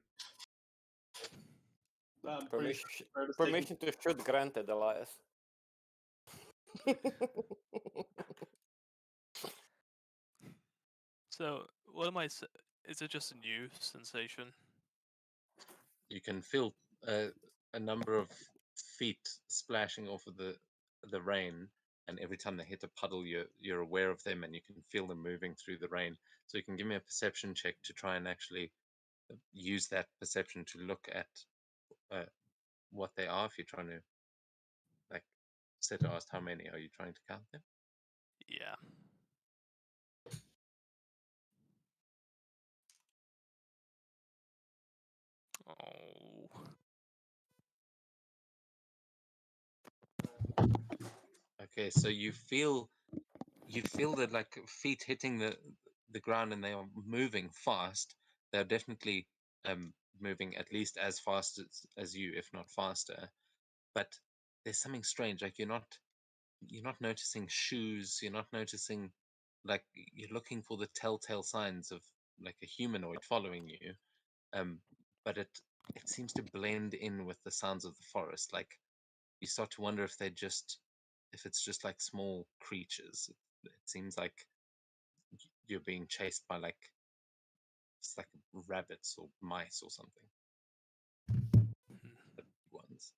Pretty Permission, sure Bird is taking- permission to shoot granted, Elias. So, what am I? Is it just a new sensation? You can feel a number of feet splashing off of the rain, and every time they hit a puddle, you're aware of them, and you can feel them moving through the rain. So you can give me a perception check to try and actually use that perception to look at what they are. If you're trying to, like, Seto asked, how many are you trying to count them? Yeah. Oh. Okay, so you feel that, like, feet hitting the ground, and they are moving fast. They're definitely moving at least as fast as you, if not faster. But there's something strange. Like, you're not noticing shoes. You're not noticing, like, you're looking for the telltale signs of, like, a humanoid following you. But it seems to blend in with the sounds of the forest. Like, you start to wonder if it's just like small creatures. It seems like you're being chased by, like, it's like rabbits or mice or something. The big ones.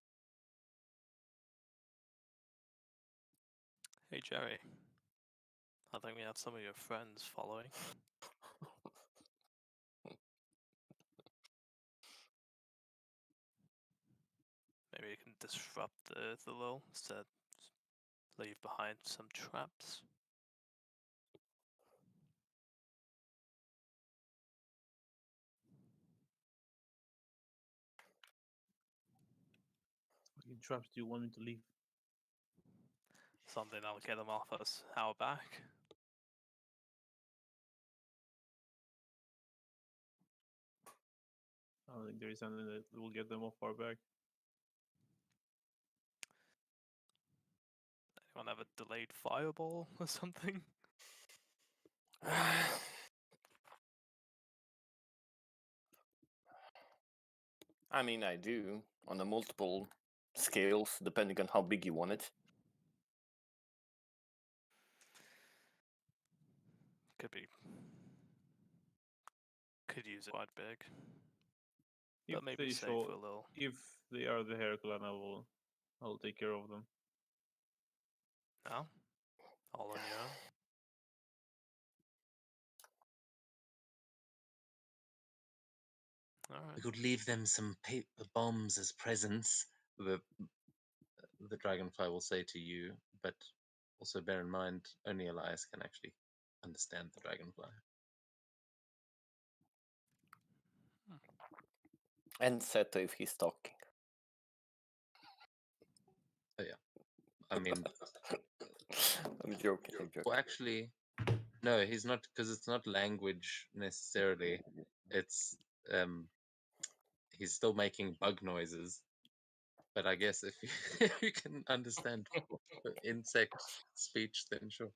Hey Jerry. I think we have some of your friends following. Maybe you can disrupt the lull instead. Leave behind some traps. What fucking traps do you want me to leave? Something that'll get them off us. Our back. I don't think there is anything that will get them off our back. Anyone have a delayed fireball or something? I mean, I do on the multiple scales, depending on how big you want it. Could use it quite big. If But maybe they save show, for a little. if they are the hair clan, I'll take care of them. No? All on your own? We Alright. could leave them some bombs as presents. The dragonfly will say to you, but also bear in mind, only Elias can actually understand the dragonfly. And Seto if he's talking. I mean, I'm joking. I'm joking. well, actually, no, he's not, because it's not language necessarily. It's he's still making bug noises. But I guess if you, if you can understand insect speech, then sure.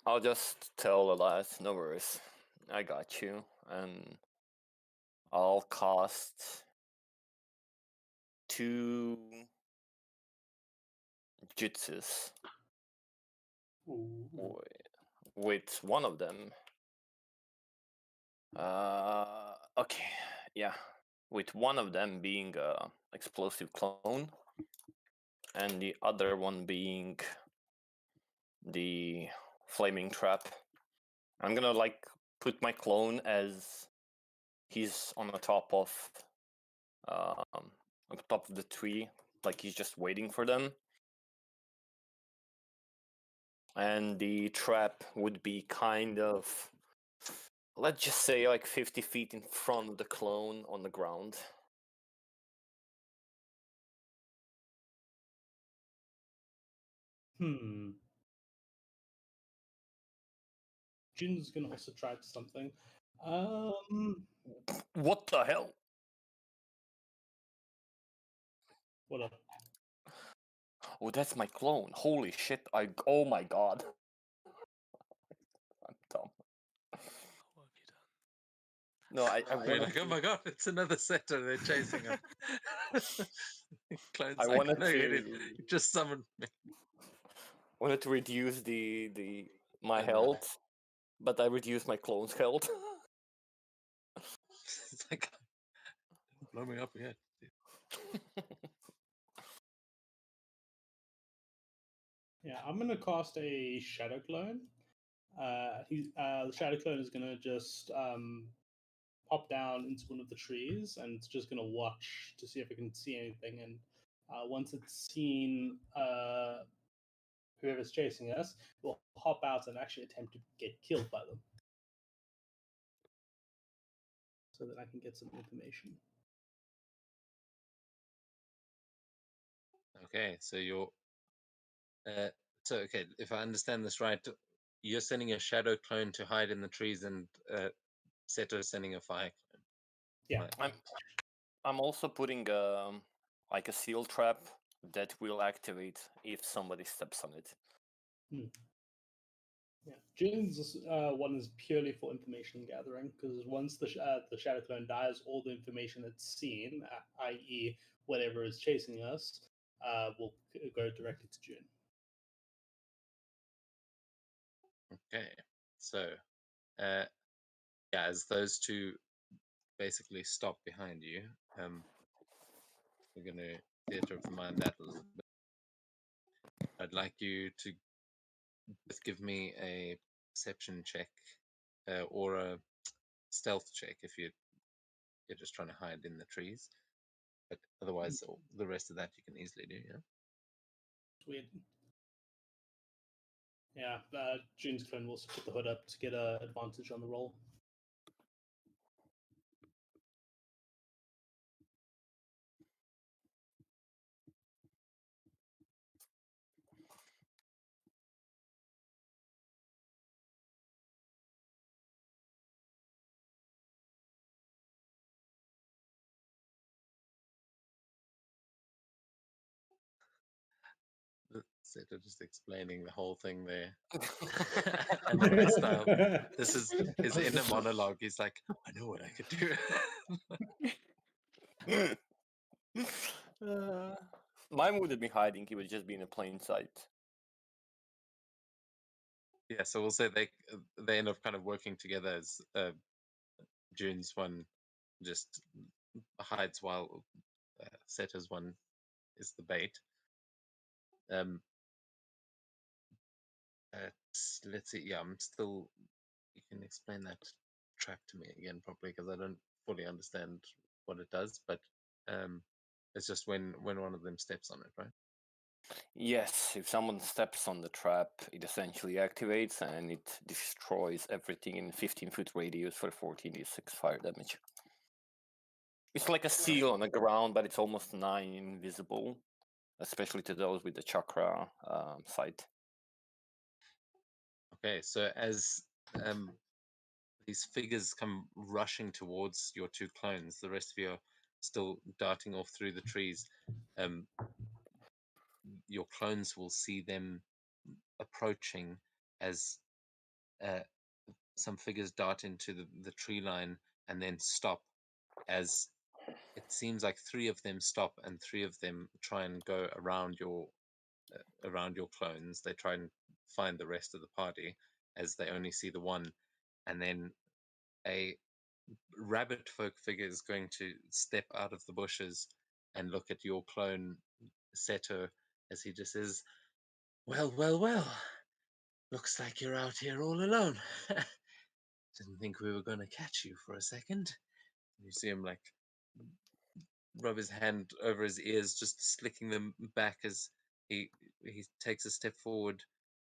I'll just tell Elias, no worries. I got you. And I'll cast 2 jutsus Ooh. with one of them. Okay, yeah. With one of them being a explosive clone, and the other one being the flaming trap. I'm gonna like put my clone as he's on the top of the tree, like he's just waiting for them. And the trap would be kind of, let's just say, like 50 feet in front of the clone on the ground. Jin's gonna also try something. What the hell? What up? Oh, that's my clone. Holy shit! Oh my god. I'm dumb. What have you done? No, I You're wanted like, oh to. my god, it's another setter. They're chasing him. Clone's I like, wanted no, to. you just summoned me. Wanted to reduce the my I know. health, but I reduced my clone's health. It's like, blow me up again. Yeah, I'm gonna cast a Shadow Clone. The Shadow Clone is gonna just pop down into one of the trees and it's just gonna watch to see if it can see anything. And once it's seen whoever's chasing us, it will hop out and actually attempt to get killed by them, so that I can get some information. Okay, so you're. Okay, if I understand this right, you're sending a shadow clone to hide in the trees, and Seto is sending a fire clone. Yeah. Right. I'm also putting like a seal trap that will activate if somebody steps on it. Yeah, June's one is purely for information gathering, because once the Shadow Clone dies, all the information it's seen, i.e., whatever is chasing us, will go directly to June. Okay, so yeah, as those two basically stop behind you, we're going to theater of the mind that a little bit. I'd like you to just give me a perception check or a stealth check if you're just trying to hide in the trees. But otherwise, the rest of that you can easily do. Yeah. Sweet. Yeah, June's clone will also put the hood up to get an advantage on the roll. Seto just explaining the whole thing there. And my style. This is his inner monologue. He's like, I know what I could do. Mine wouldn't be hiding; he would just be in a plain sight. Yeah, so we'll say they end up kind of working together as June's one just hides while Seto's one is the bait. Let's see. Yeah, I'm still. You can explain that trap to me again properly, because I don't fully understand what it does. But it's just when one of them steps on it, right? Yes, if someone steps on the trap, it essentially activates and it destroys everything in 15-foot radius for 14d6 fire damage. It's like a seal on the ground, but it's almost 9 invisible, especially to those with the chakra sight. Okay, so as these figures come rushing towards your two clones, the rest of you are still darting off through the trees. Your clones will see them approaching as some figures dart into the tree line and then stop, as it seems like 3 of them stop and 3 of them try and go around your clones. They try and find the rest of the party, as they only see the one, and then a rabbit folk figure is going to step out of the bushes and look at your clone Seto, as he just says, well, looks like you're out here all alone. Didn't think we were going to catch you for a second. You see him like rub his hand over his ears, just slicking them back as he takes a step forward,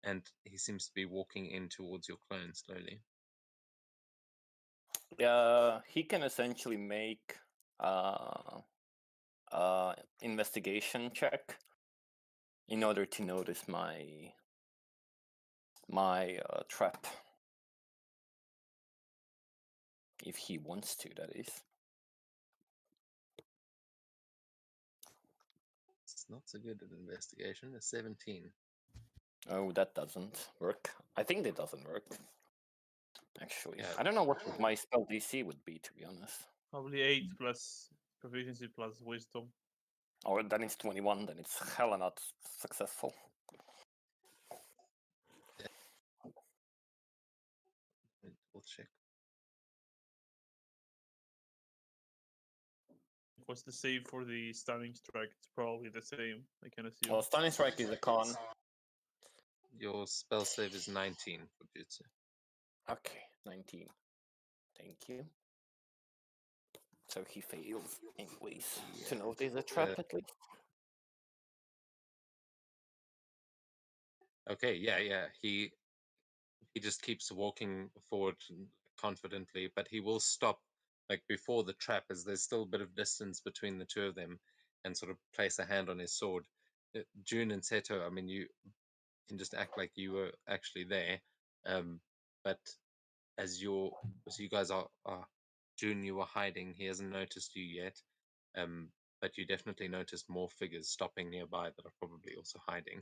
and he seems to be walking in towards your clone slowly. He can essentially make investigation check in order to notice my trap, if he wants to, that is. not so good at investigation. A 17. Oh, that doesn't work. I think that doesn't work. Actually, Yeah. I don't know what my spell DC would be, to be honest. Probably 8 plus proficiency plus wisdom. Oh, then it's 21. Then it's hella not successful. We'll check. What's the save for the stunning strike? It's probably the same. I can assume. Well, stunning strike is a con. Your spell save is 19 for Jutsu. Okay, 19. Thank you. So he fails anyways. To notice a trap at least. Okay, yeah. He just keeps walking forward confidently, but he will stop like before the trap, as there's still a bit of distance between the two of them, and sort of place a hand on his sword. June and Seto, I mean, you can just act like you were actually there, but as you guys are June, you were hiding. He hasn't noticed you yet, but you definitely noticed more figures stopping nearby that are probably also hiding,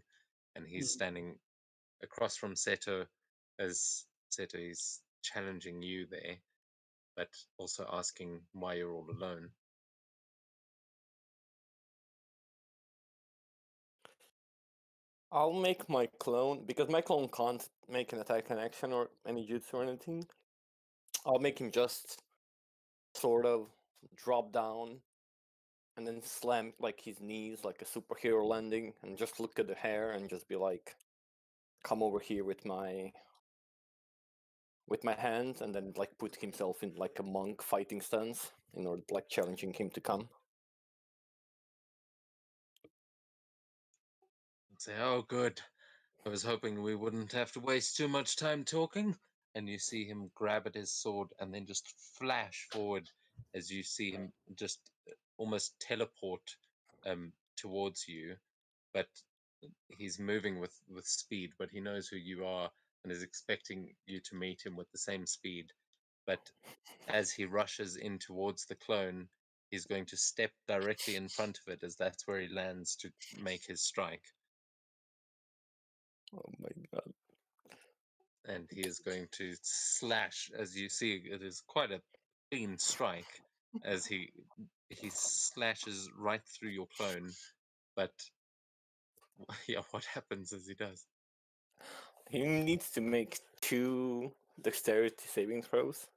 and he's standing across from Seto, as Seto is challenging you there, but also asking why you're all alone. I'll make my clone, because my clone can't make an attack in action or any jutsu or anything. I'll make him just sort of drop down and then slam like his knees like a superhero landing and just look at the hair and just be like, come over here with my hands, and then like put himself in like a monk fighting stance in order like challenging him to come. Say, oh, good. I was hoping we wouldn't have to waste too much time talking. And you see him grab at his sword and then just flash forward as you see him just almost teleport towards you. But he's moving with speed, but he knows who you are and is expecting you to meet him with the same speed. But as he rushes in towards the clone, he's going to step directly in front of it, as that's where he lands to make his strike. Oh my god. And he is going to slash. As you see, it is quite a clean strike as he slashes right through your clone. But yeah, what happens as he does? He needs to make 2 dexterity saving throws.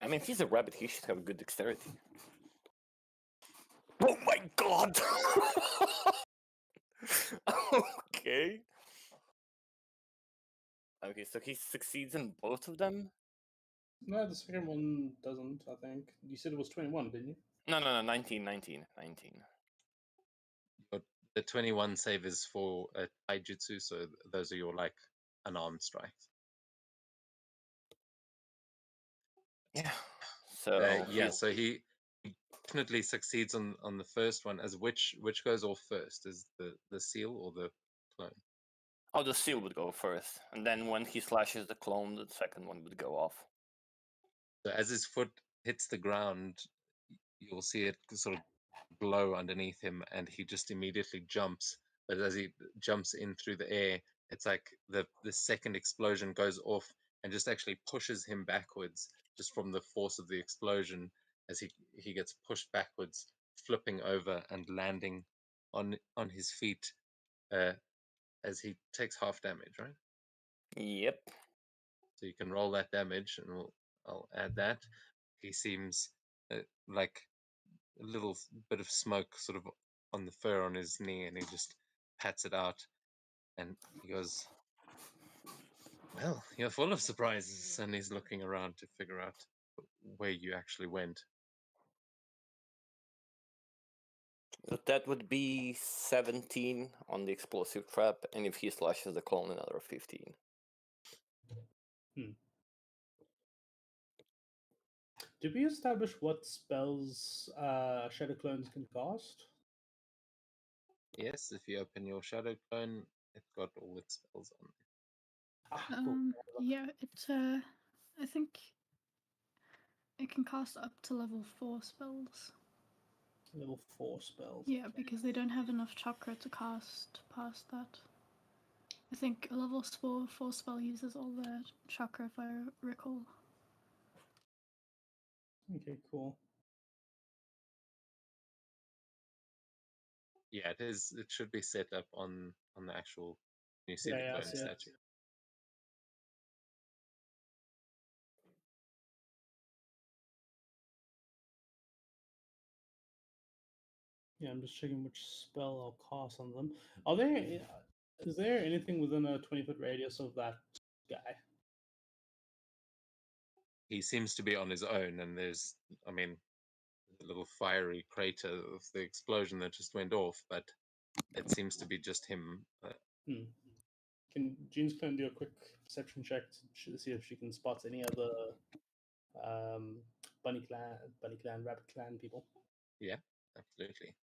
I mean, if he's a rabbit, he should have a good dexterity. Oh my god! Okay. Okay, so he succeeds in both of them? No, the second one doesn't, I think. You said it was 21, didn't you? No, 19. But the 21 save is for a taijutsu, so those are your like unarmed strikes. Yeah. So yeah, so he definitely succeeds on the first one. As which goes off first? Is the seal or the clone? Oh, the seal would go first, and then when he slashes the clone, the second one would go off. So as his foot hits the ground, you'll see it sort of glow underneath him, and he just immediately jumps. But as he jumps in through the air, it's like the second explosion goes off and just actually pushes him backwards, just from the force of the explosion, as he gets pushed backwards, flipping over and landing on his feet, as he takes half damage, right? Yep. So you can roll that damage, and I'll add that. He seems like a little bit of smoke sort of on the fur on his knee, and he just pats it out, and he goes, well, you're full of surprises. And he's looking around to figure out where you actually went. That would be 17 on the explosive trap, and if he slashes the clone, another 15. Did we establish what spells Shadow Clones can cast? Yes, if you open your shadow clone, it's got all its spells on it. Ah, cool. Yeah, it's I think it can cast up to level 4 spells. Level 4 spells. Yeah, because they don't have enough chakra to cast past that. I think a level 4 spell uses all their chakra, if I recall. Okay, cool. Yeah, it is. It should be set up on the actual. You see Yeah, the I clone see it. statue. Yeah, I'm just checking which spell I'll cast on them. Are there? Is there anything within a 20-foot radius of that guy? He seems to be on his own, and there's, I mean, a little fiery crater of the explosion that just went off, but it seems to be just him. Hmm. Can Jean's clone do a quick perception check to see if she can spot any other bunny clan, rabbit clan people? Yeah, absolutely.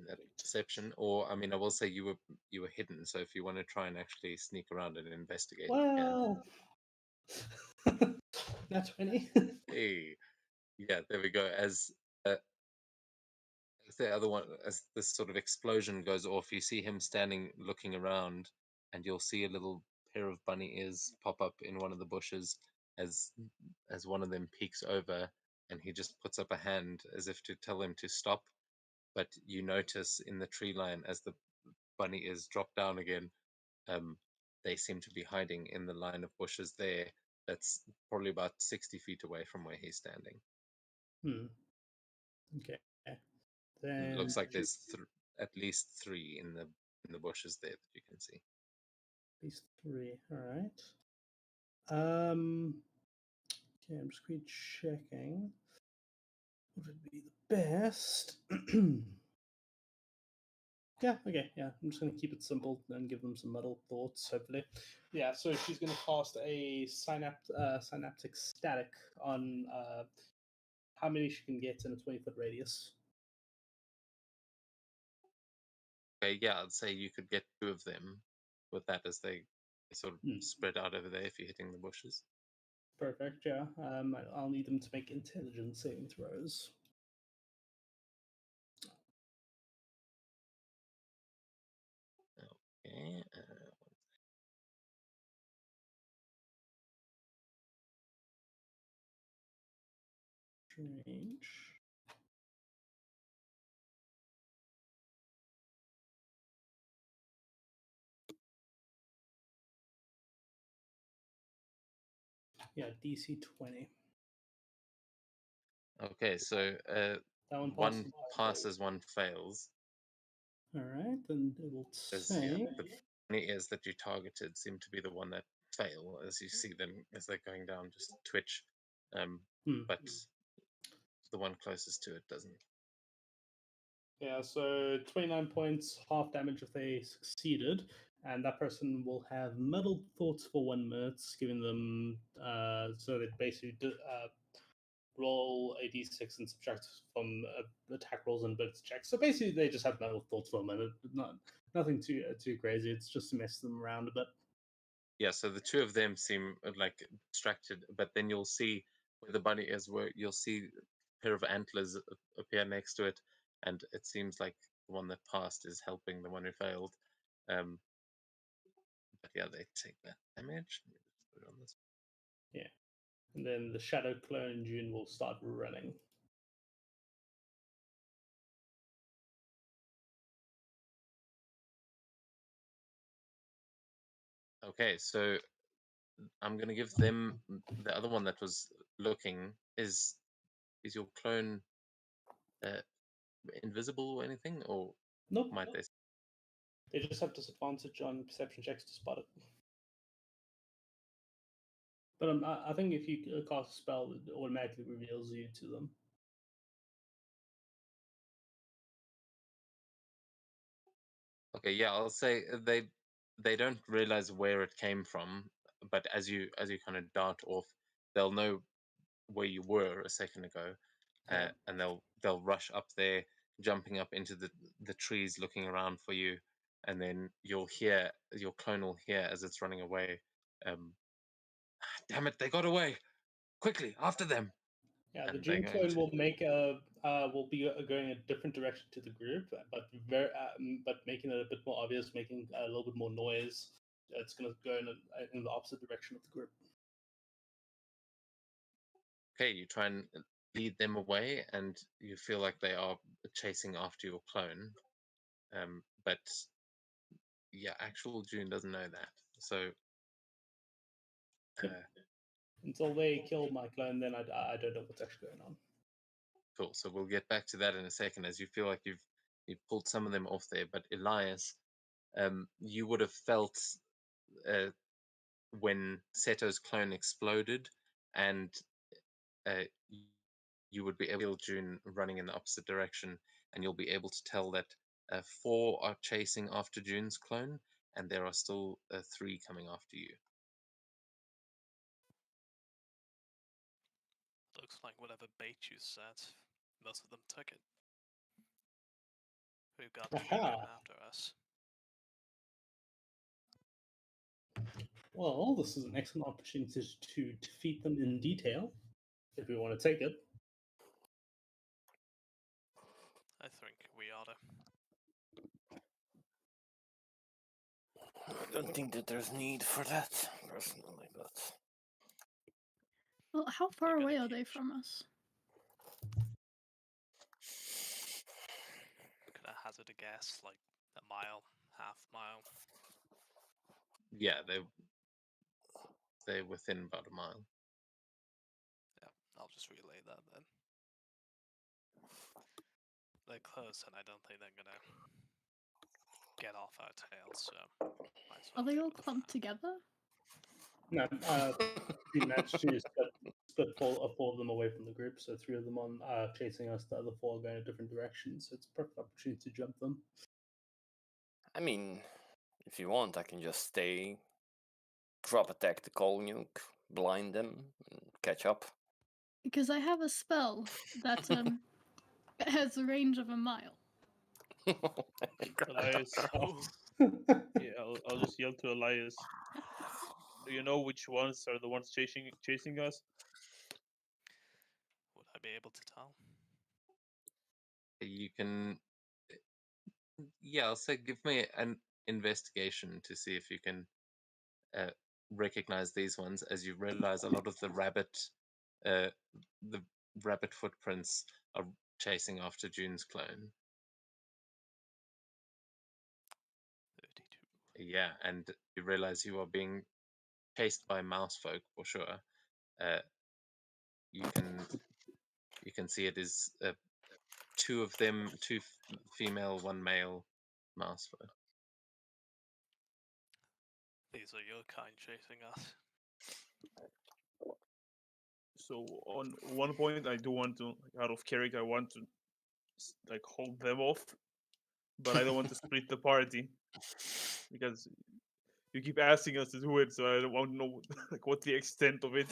That perception, or I mean, I will say you were hidden. So if you want to try and actually sneak around and investigate, you can. Well, that's 20. Hey, yeah, there we go. Uh, as the other one, as this sort of explosion goes off, you see him standing, looking around, and you'll see a little pair of bunny ears pop up in one of the bushes as one of them peeks over, and he just puts up a hand as if to tell him to stop. But you notice in the tree line as the bunny ears drop down again, they seem to be hiding in the line of bushes there. That's probably about 60 feet away from where he's standing. Okay. And it Then looks like there's at least 3 in the bushes there that you can see. at least 3. All right. Okay, I'm just quickly checking. What would be the best? Yeah, okay, yeah. I'm just going to keep it simple and give them some muddled thoughts, hopefully. Yeah, so she's going to cast a synaptic static on how many she can get in a 20-foot radius. Okay, yeah, I'd say you could get 2 of them with that as they sort of Hmm. spread out over there if you're hitting the bushes. Perfect, yeah. I'll need them to make intelligence saving throws. Okay. Strange. Yeah, DC 20. Okay, so That one one passes. passes, one fails. All right, then it will As say. the bunny ears that you targeted seem to be the one that fail, as you see them as they're going down, just twitch. But the one closest to it doesn't. Yeah, so 29 points, half damage if they succeeded, and that person will have muddled thoughts for 1 minute, giving them so they basically roll a d6 and subtract from attack rolls and ability checks. So basically, they just have muddled thoughts for a minute. Nothing too crazy. It's just to mess them around a bit. Yeah, so the 2 of them seem like distracted, but then you'll see where the bunny is, where you'll see a pair of antlers appear next to it, and it seems like the one that passed is helping the one who failed. But yeah, they take that damage. Let me just put it on this. Yeah, and then the shadow clone June will start running. Okay, so I'm gonna give them the other one that was looking. Is your clone invisible or anything, or Nope. might they? They just have disadvantage on perception checks to spot it. But I think if you cast a spell, it automatically reveals you to them. Okay, yeah, I'll say they don't realize where it came from, but as you kind of dart off, they'll know where you were a second ago, Yeah. and they'll rush up there, jumping up into the trees, looking around for you, and then your clone will hear as it's running away. Damn it, they got away! quickly after them. Yeah, the And they're June going clone to- will make will be going a different direction to the group, but making it a bit more obvious, making a little bit more noise. It's going to go in the opposite direction of the group. Okay, you try and lead them away, and you feel like they are chasing after your clone. But yeah, actual June doesn't know that. So Until they kill my clone, then I don't know what's actually going on. cool. So we'll get back to that in a second, as you feel like you've pulled some of them off there. But Elias, you would have felt when Seto's clone exploded, and you would be able to June running in the opposite direction, and you'll be able to tell that 4 are chasing after June's clone, and there are still 3 coming after you. Looks like whatever bait you set, most of them took it. We've got to keep Aha. them after us. Well, this is an excellent opportunity to defeat them in detail, if we want to take it. I think we oughta. I don't think that there's need for that, personally, but... Well, how far They're away gonna are they keep- from us? Gonna hazard a guess, like a mile, half mile. Yeah, they're within about a mile. Yeah, I'll just relay that then. They're close, and I don't think they're gonna get off our tails. So, might as Are well they deal all with the clumped fire. together? No, we managed to split 4 of them away from the group, so 3 of them on chasing us, the other 4 are going a different direction, so it's a perfect opportunity to jump them. I mean, if you want, I can just stay, drop a tactical nuke, blind them, and catch up. Because I have a spell that has a range of a mile. Elias, yeah, I'll just yell to Elias. Do you know which ones are the ones chasing us? Would I be able to tell? You can, yeah, I'll say give me an investigation to see if you can recognize these ones, as you realize a lot of the rabbit footprints are chasing after June's clone. 32. Yeah, and you realize you are being chased by mouse folk for sure. You can see it is 2 of them, 2 female, 1 male mouse folk. These are your kind chasing us. So on one point, I do want to, out of character, I want to like hold them off, but I don't want to split the party because you keep asking us to do it, so I don't want to know like what the extent of it.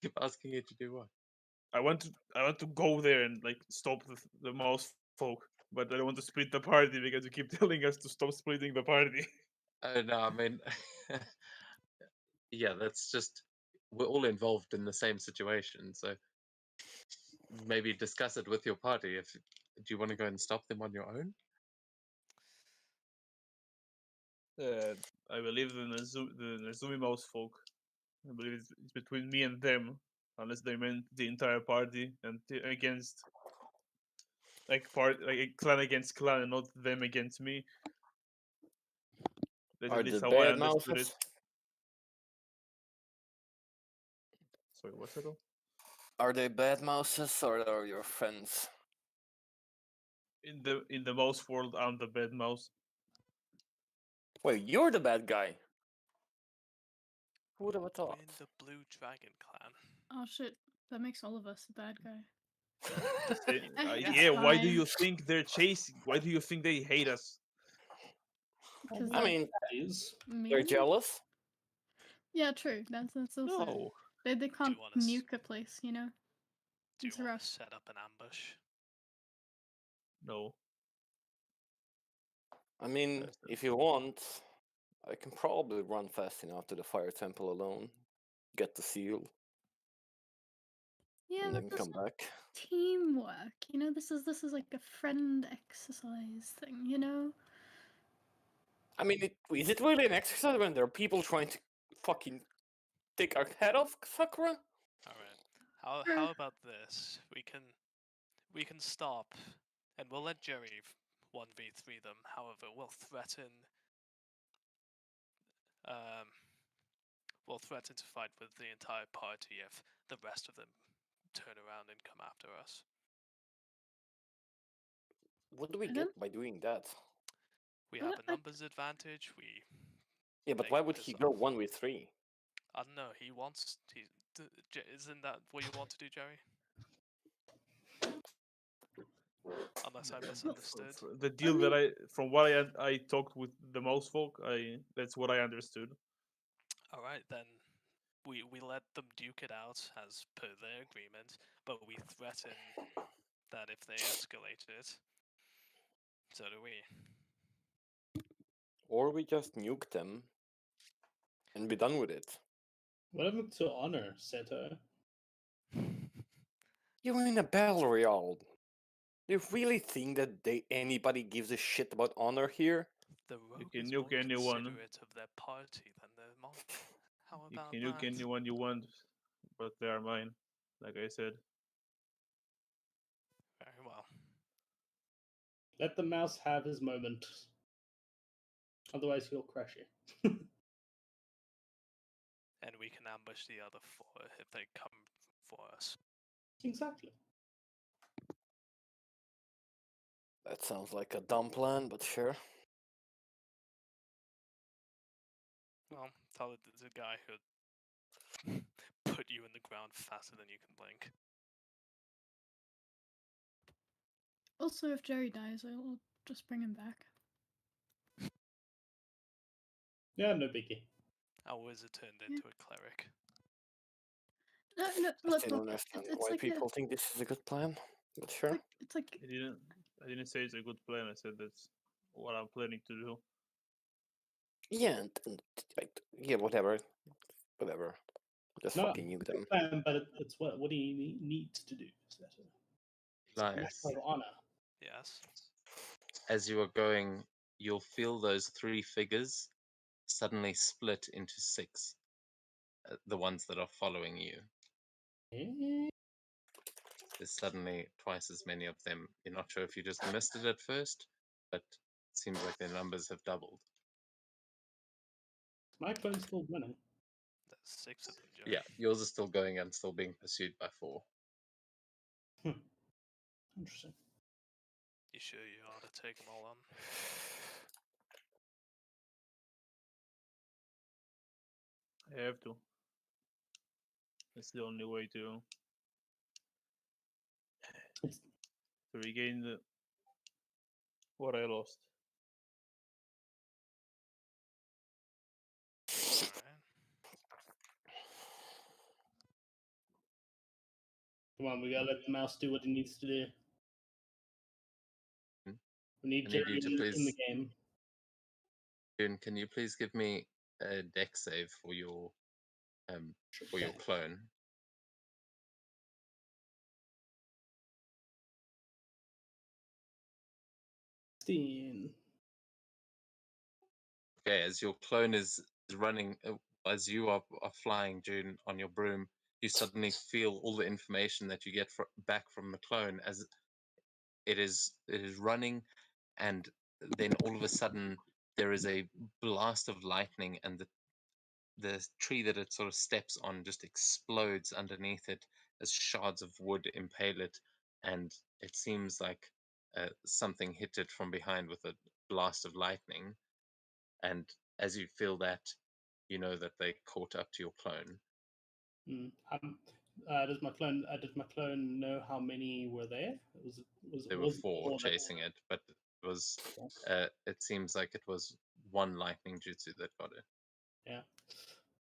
Keep asking you to do what? I want to go there and like stop the mouse folk, but I don't want to split the party because you keep telling us to stop splitting the party. No, I mean, yeah, that's just, we're all involved in the same situation, so maybe discuss it with your party. Do you want to go and stop them on your own? I believe the Nezumi mouse folk. I believe it's between me and them, unless they meant the entire party and against like a clan against clan, and not them against me. That's Are at least the how I bad understood it. mouses? Sorry, what's that? Are they bad mouses or are your friends? In the mouse world, I'm the bad mouse. Wait, you're the bad guy. Who would have We're thought? in the Blue Dragon clan. Oh shit, that makes all of us the bad guy. Yeah. Yeah, why do Fine. you think they're chasing? Why do you think they hate us? Because I mean, Is they're mean? jealous. Yeah, true. That's also No. they can't wanna nuke a place, you know. Do you It's want rough. to set up an ambush? No. I mean, That's if you want, I can probably run fast enough to the fire temple alone, get the seal, Yeah, and but then that's come not back. teamwork. You know, this is like a friend exercise thing. You know. I mean, is it really an exercise when there are people trying to fucking take our head off, Sakura? All right. How about this? We can stop, and we'll let Jerry 1v3 them. However, we'll threaten to fight with the entire party if the rest of them turn around and come after us. What do we I get don't- by doing that? We Well, have a numbers advantage. We Yeah, but make why them would piss he go off. 1v3? I don't know. He wants. Isn't that what you want to do, Jerry? Unless I misunderstood. The deal mean- that from what I talked with the most folk, that's what I understood. All right, then we let them duke it out as per their agreement, but we threaten that if they escalate it, so do we. Or we just nuke them and be done with it. What happened to honor, Seto? You're in a battle royale. Do you really think that anybody gives a shit about honor here? The rogue can is nuke more anyone. considerate of their party than their monk. How You about can nuke that? anyone you want, but they are mine. Like I said. Very well. Let the mouse have his moment. Otherwise, he'll crush you. And we can ambush the other four if they come for us. Exactly. That sounds like a dumb plan, but sure. Well, tell it there's a guy who'd put you in the ground faster than you can blink. Also, if Jerry dies, I'll just bring him back. Yeah, no biggie. Our wizard turned into a cleric. No, I look, still don't look. understand It's why like people think this is a good plan, but sure. it's like I didn't say it's a good plan. I said that's what I'm planning to do. Yeah, yeah, whatever. Just No, fucking nuke them. but it's what he needs to do, Seto. It's a matter Elias, of honor. Yes. as you are going, you'll feel those three figures suddenly split into six, the ones that are following you. Eh? There's suddenly twice as many of them. You're not sure if you just missed it at first, but it seems like their numbers have doubled. My clone's still running. There's 6 of them, Jerry. Yeah, yours is still going and still being pursued by 4. Interesting. You sure you ought to take them all on? I have to. That's the only way to regain what I lost. Alright. Come on, we gotta let the mouse do what he needs to do. Hmm? We need I need Jerry you to in the please- game. June, can you please give me a deck save for your clone? Okay, as your clone is running, as you are flying, June, on your broom, you suddenly feel all the information that you get back from the clone as it is running, and then all of a sudden there is a blast of lightning, and the tree that it sort of steps on just explodes underneath it as shards of wood impale it, and it seems like something hit it from behind with a blast of lightning. And as you feel that, you know that they caught up to your clone. Does my clone know how many were there? There were 4 chasing it, but it was. It seems like it was one lightning jutsu that got it. Yeah.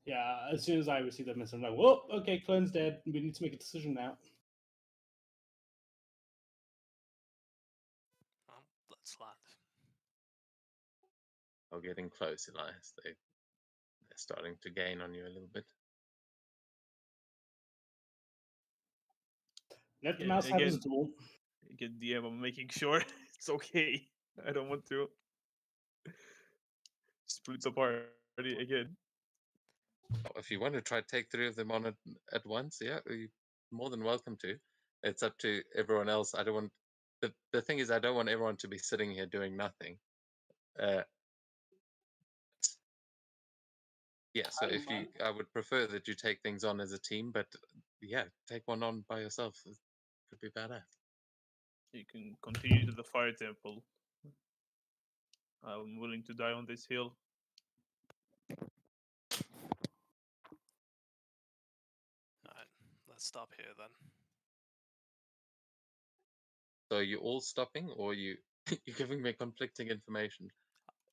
Yeah, as soon as I received that message, I'm like, whoa, okay, clone's dead. We need to make a decision now. Well, let's land. are getting close, Elias. They're starting to gain on you a little bit. Let the Yeah, mouse have his again, duel. Again, DM, I'm making sure it's okay. I don't want to split the party again. If you want to try to take 3 of them on at once, yeah, you're more than welcome to. It's up to everyone else. I don't want the thing is I don't want everyone to be sitting here doing nothing. Yeah, so if you, I would prefer that you take things on as a team, but yeah, take one on by yourself. It could be badass. You can continue to the fire temple. I'm willing to die on this hill. Alright, let's stop here then. So are you all stopping, or you you're giving me conflicting information?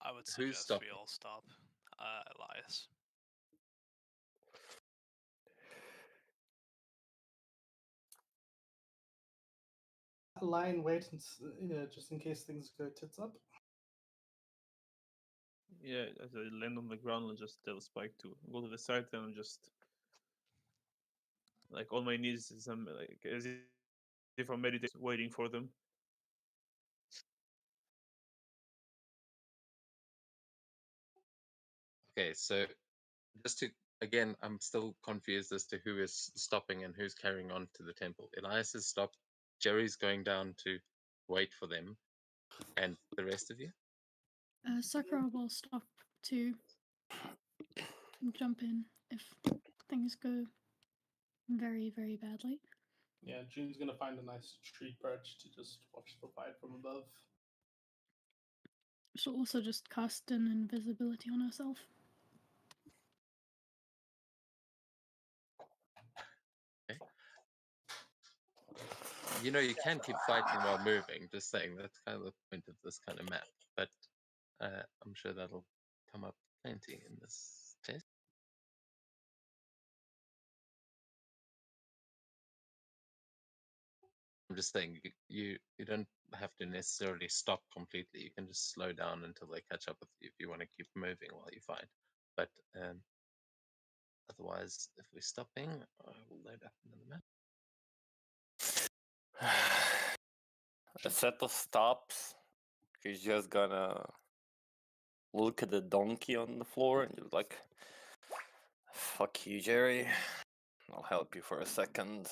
I would Who's suggest we stopping? all stop. Elias. Line, wait, and just in case things go tits up. Yeah, as I land on the ground, I'll just tell Spike to go to the side and I'm just like on my knees, as I'm like as if I'm meditating, waiting for them. Okay, so just to again, I'm still confused as to who is stopping and who's carrying on to the temple. Elias has stopped. Jerry's going down to wait for them, and the rest of you. Sakura will stop to jump in if things go very, very badly. Yeah, June's gonna find a nice tree perch to just watch the fight from above. She'll also just cast an invisibility on herself. Okay. You know, you can keep fighting while moving. Just saying, that's kind of the point of this kind of map. But I'm sure that'll come up plenty in this test. I'm just saying, you don't have to necessarily stop completely. You can just slow down until they catch up with you if you want to keep moving while you fight. But otherwise, if we're stopping, I will load up another map. Seto stops. He's just gonna look at the donkey on the floor and just like, fuck you, Jerry. I'll help you for a second.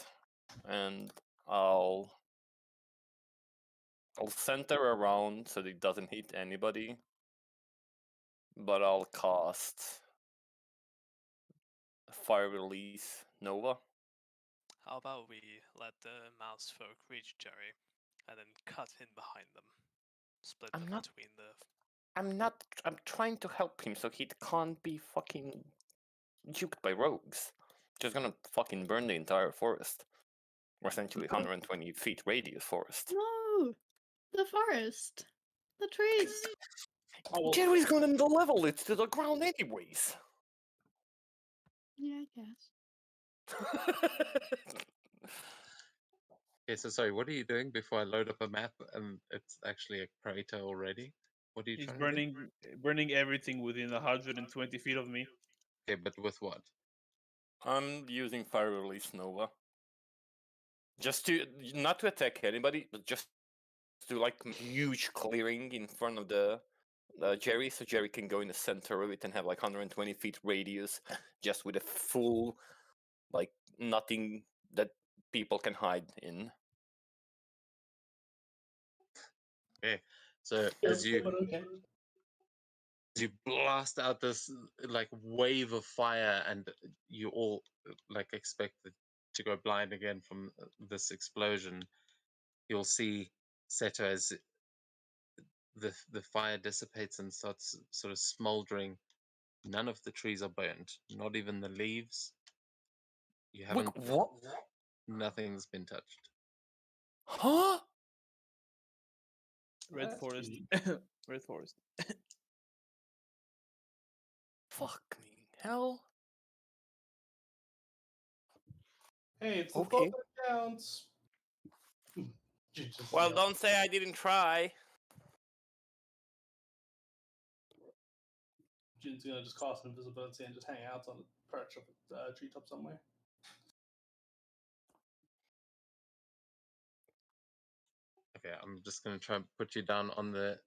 And I'll center around so that it doesn't hit anybody. But I'll cast Fire Release Nova. How about we let the mouse folk reach Jerry and then cut in behind them? Split them between the. I'm trying to help him so he can't be fucking juked by rogues. Just gonna fucking burn the entire forest. Or essentially 120 feet radius forest. No! The forest! The trees! Jerry's gonna level it to the ground anyways. Yeah, I guess. Okay, so sorry, what are you doing before I load up a map and it's actually a crater already? What are you He's trying to do? burning everything within 120 feet of me. Okay, but with what? I'm using Fire Release Nova. Just to, not to attack anybody, but just to like huge clearing in front of the Jerry, so Jerry can go in the center of it and have like 120 feet radius, just with a full, like nothing that people can hide in. Okay, so as you blast out this like wave of fire, and you all like expect it to go blind again from this explosion, you'll see Seto as the fire dissipates and starts sort of smoldering. None of the trees are burnt, not even the leaves. You haven't. Wait, what? Nothing's been touched. Huh? Red forest. Red forest. Fucking hell. Hey, it's the Okay. thought that counts. Well, don't say I didn't try. June's gonna just cast invisibility and just hang out on a perch of a treetop somewhere. Okay, I'm just going to try and put you down on the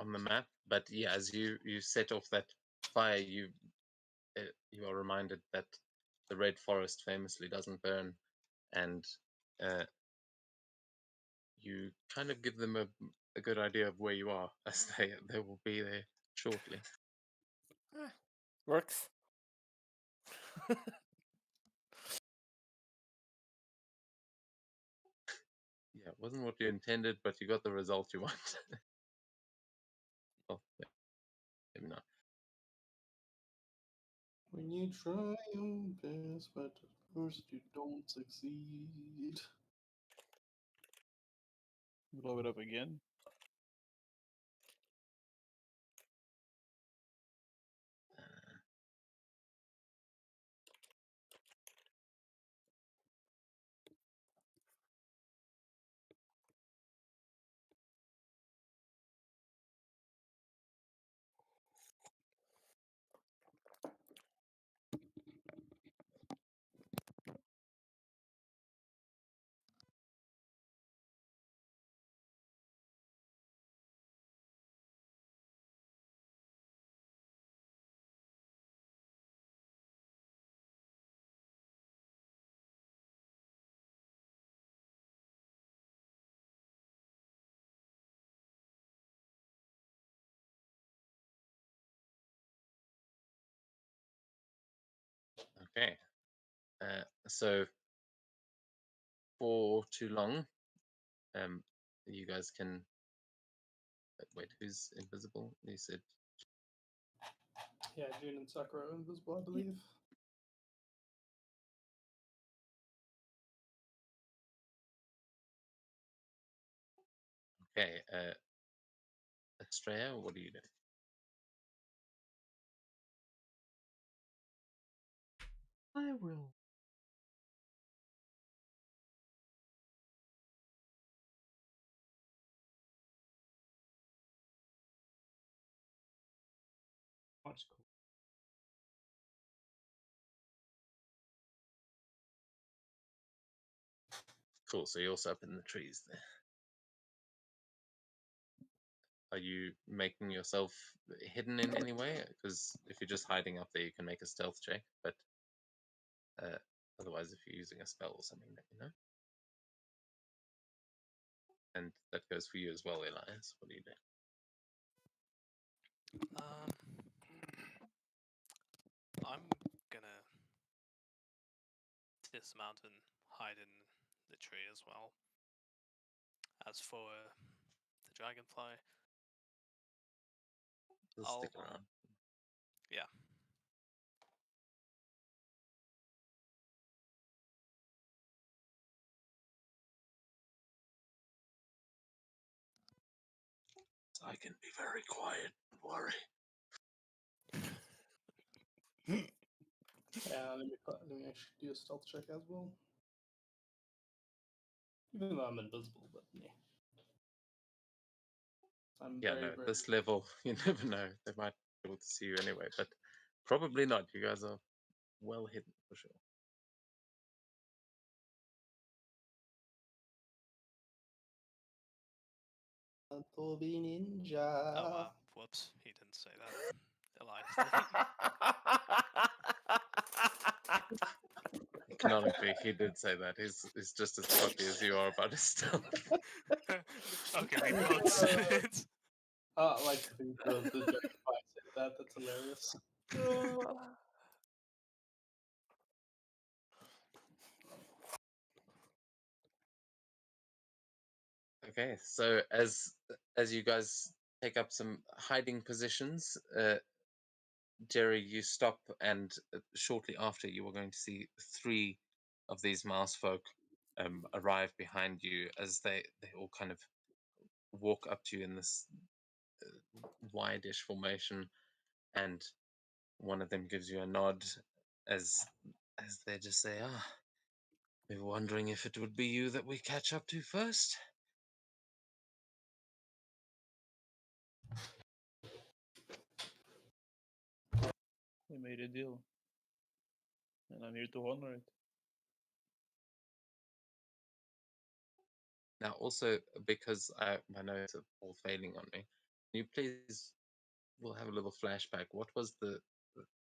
map. But yeah, as you set off that fire, you are reminded that the Red Forest famously doesn't burn, and you kind of give them a good idea of where you are, as they will be there shortly. Works. Yeah, it wasn't what you intended, but you got the result you want. Well, maybe not. When you try your best, but at first you don't succeed. Blow it up again. Okay. So for too long, you guys can wait. Who's invisible? You said Yeah, June and Sakura are invisible, I believe. okay. Estrella, what do you do? I will. What's cool? Cool. So you're also up in the trees there. Are you making yourself hidden in any way? Because if you're just hiding up there, you can make a stealth check. But otherwise, if you're using a spell or something, let me know. And that goes for you as well, Elias. What do you do? I'm gonna dismount and hide in the tree as well. As for the dragonfly, Just stick around. Yeah. I can be very quiet. Don't worry. Yeah, let me actually do a stealth check as well. Even though I'm invisible, but yeah. I'm Yeah, very, no, very... this level, you never know. They might be able to see you anyway, but probably not. You guys are well hidden for sure. Toby Ninja. Oh, whoops. He didn't say that. Elias did. Canonically, he did say that. He's just as cocky as you are about his stealth. Okay, we both said it. Like the joke I said that. That's hilarious. Okay, so as you guys take up some hiding positions, Jerry, you stop, and shortly after, you are going to see 3 of these mouse folk arrive behind you as they all kind of walk up to you in this wide-ish formation, and one of them gives you a nod as they just say, we were wondering if it would be you that we catch up to first. We made a deal, and I'm here to honor it. Now, also because my notes are all failing on me, can you please? We'll have a little flashback. What was the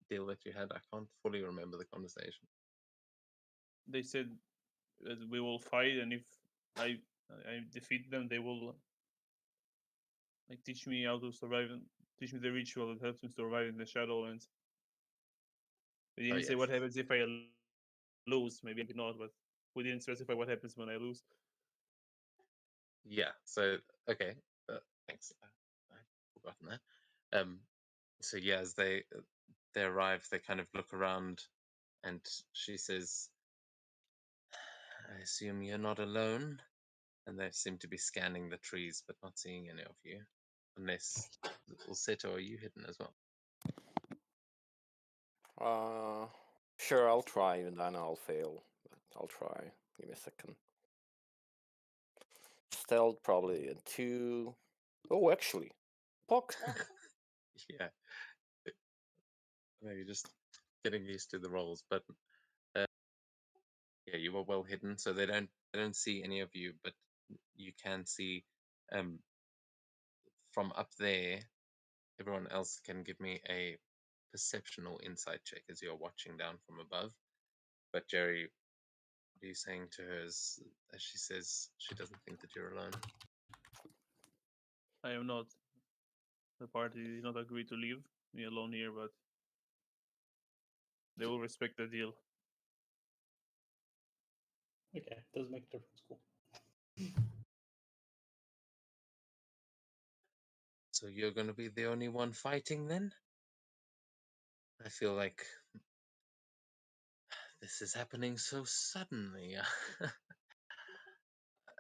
deal that you had? I can't fully remember the conversation. They said that we will fight, and if I I defeat them, they will like teach me how to survive and teach me the ritual that helps me survive in the Shadowlands. They Oh didn't say what yes. happens if I lose. Maybe not, but we didn't specify what happens when I lose. Yeah. So okay. Thanks. I've forgotten that. So yeah, as they arrive, they kind of look around, and she says, "I assume you're not alone." And they seem to be scanning the trees, but not seeing any of you, unless Ulseto, are you hidden as well? Sure, I'll try and then I'll fail. But I'll try. Give me a second. Stealth probably a 2. Oh, actually. Puck. Yeah. Maybe just getting used to the roles, but yeah, you were well hidden, so they don't see any of you, but you can see um from up there. Everyone else can give me a perceptional insight check as you're watching down from above. But Jerry, what are you saying to her as she says she doesn't think that you're alone? I am not. The party did not agree to leave me alone here, but they will respect the deal. Okay, does make a difference. Cool. So you're going to be the only one fighting then? I feel like this is happening so suddenly.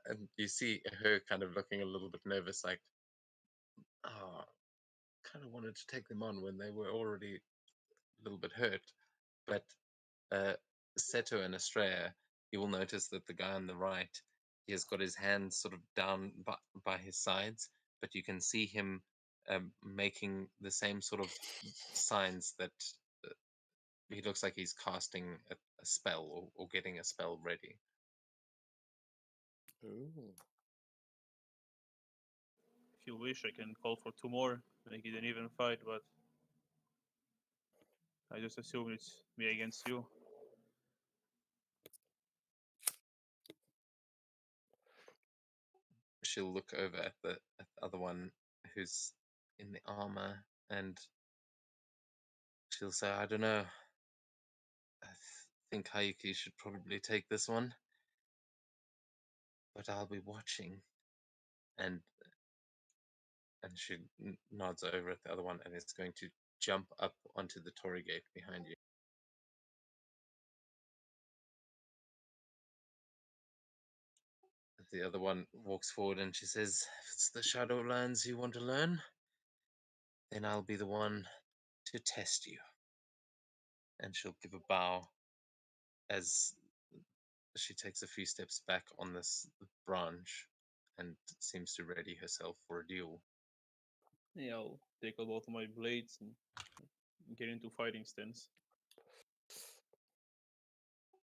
And you see her kind of looking a little bit nervous, like, oh, kind of wanted to take them on when they were already a little bit hurt. But Seto and Estrella, you will notice that the guy on the right, he has got his hands sort of down by his sides, but you can see him making the same sort of signs that uh, he looks like he's casting a spell or getting a spell ready. Ooh. If you wish, I can call for 2 more, make it an even fight, but I just assume it's me against you. She'll look over at the other one who's in the armor, and she'll say, I don't know. I think Hayuki should probably take this one, but I'll be watching. And she nods over at the other one and is going to jump up onto the Torii gate behind you. The other one walks forward and she says, if it's the Shadowlands you want to learn, then I'll be the one to test you. And she'll give a bow as she takes a few steps back on this branch and seems to ready herself for a duel. Yeah, I'll take out both of my blades and get into fighting stance.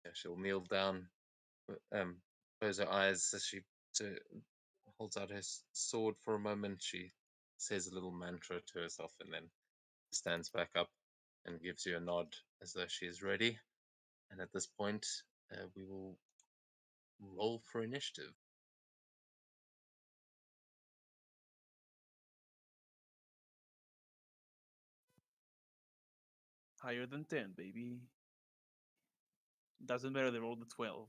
Yeah, she'll kneel down, close her eyes as she holds out her sword for a moment. She says a little mantra to herself and then stands back up and gives you a nod as though she is ready. And at this point, we will roll for initiative. Higher than 10, baby. Doesn't matter, they rolled a 12.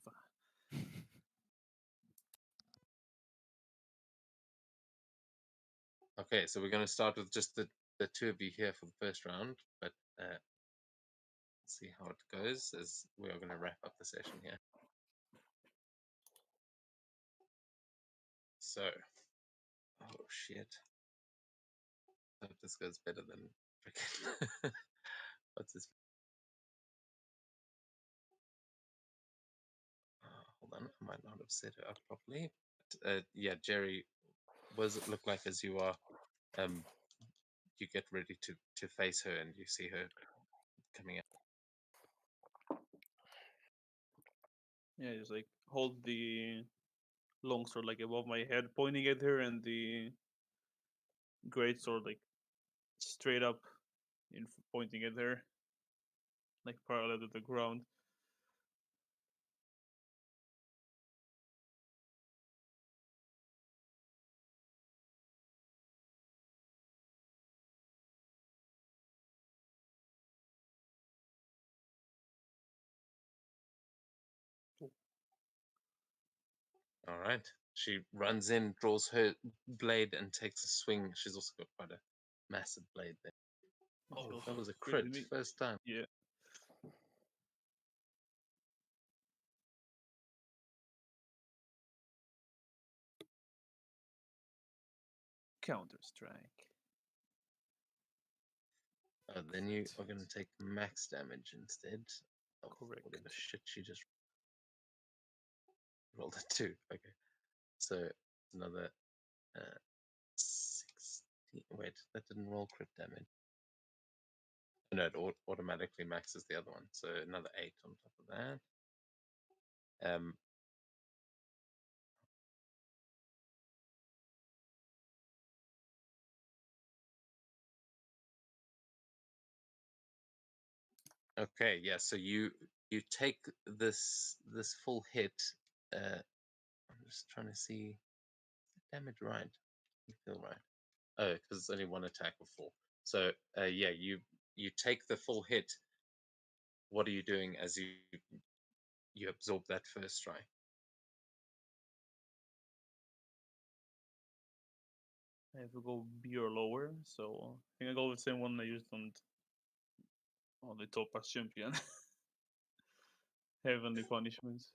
Okay, so we're going to start with just the two of you here for the first round, but see how it goes as we are going to wrap up the session here. So, oh shit. Hope this goes better than freaking. What's this? Hold on, I might not have set it up properly. But, yeah, Jerry, what does it look like as you are? You get ready to face her, and you see her coming out. Yeah, just like hold the longsword like above my head, pointing at her, and the greatsword like straight up, pointing at her, like parallel to the ground. All right. She runs in, draws her blade, and takes a swing. She's also got quite a massive blade there. She Oh, also that was a swings crit. me. First time. Yeah. Counter Strike. Then you are going to take max damage instead of Correct. whatever shit she just rolled a 2. Okay. So another 16. Wait, that didn't roll crit damage. No, it automatically maxes the other one. So another 8 on top of that. Okay, yeah. So you take this full hit. I'm just trying to see damage right. You feel right? Oh, because it's only one attack of 4. So yeah, you take the full hit. What are you doing as you absorb that first strike? I have to go B or lower, so I think I go with the same one I used on the Topaz champion. Heavenly punishments.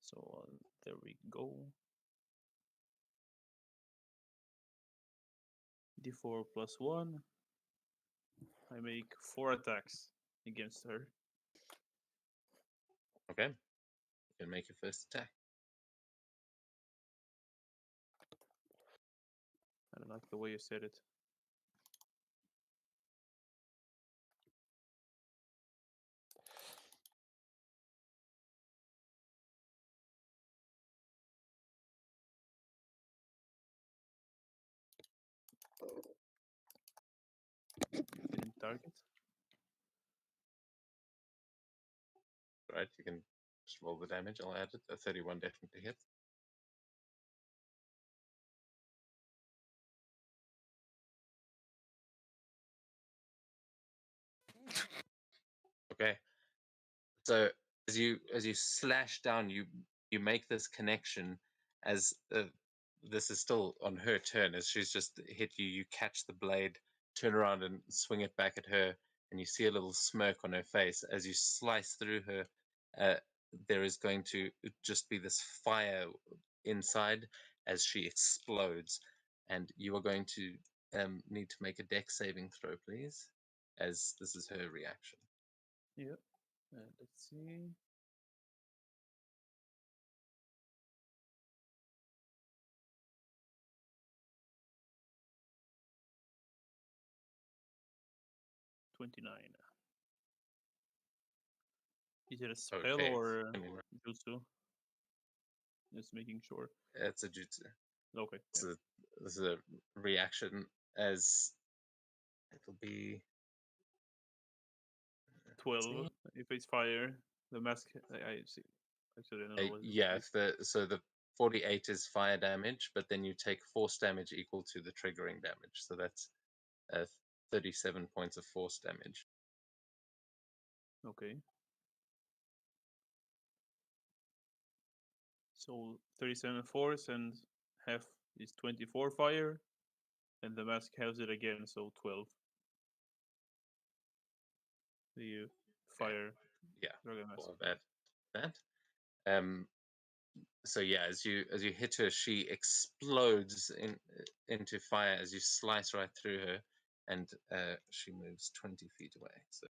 So there we go. D4 plus 1. I make 4 attacks against her. Okay, you can make your first attack. I don't like the way you said it. Didn't target. Right, you can just roll the damage. I'll add it. A 31 definitely hits. Okay. So as you slash down, you make this connection as this is still on her turn. As she's just hit you, you catch the blade, turn around and swing it back at her, and you see a little smirk on her face. As you slice through her, there is going to just be this fire inside as she explodes, and you are going to need to make a dex saving throw, please, as this is her reaction. Yep. Let's see. $29. Is it a spell Okay, or I mean, jutsu? Just making sure. it's a jutsu. Okay. Yeah. This is a reaction as it'll be 12. If it's fire, the mask. I see. Actually, I don't know what it yeah. is. So the 48 is fire damage, but then you take force damage equal to the triggering damage. So that's 37 points of force damage. Okay. So 37 force and half is 24 fire, and the mask has it again, so 12. The fire. Yeah, Dragon mask. all of that. So yeah, as you hit her, she explodes into fire as you slice right through her, and she moves 20 feet away. So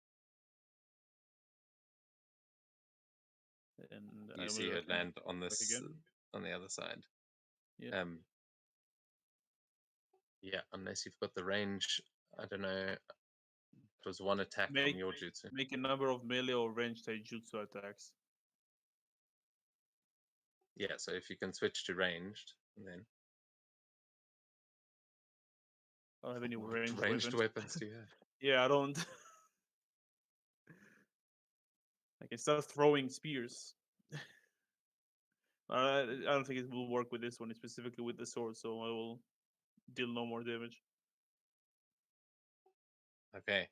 And you I see will her land on back this again. on the other side. Yeah. Yeah, unless you've got the range I don't know. It was one attack Make- from your jutsu. Make a number of melee or ranged taijutsu attacks. Yeah, so if you can switch to ranged, then I don't have any what ranged, ranged weapons. weapons do you have? Yeah, I don't. I can start throwing spears. I don't think it will work with this one, specifically with the sword, so I will deal no more damage. Okay.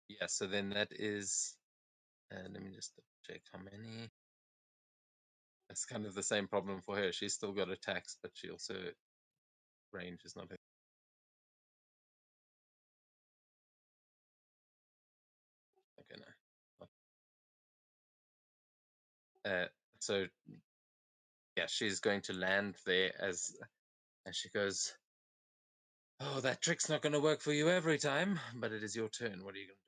Yeah, so then that is. Let me just check how many. That's kind of the same problem for her. She's still got attacks, but she also range is not. Okay, no. So yeah, she's going to land there as she goes. Oh, that trick's not going to work for you every time, but it is your turn. What are you going to do?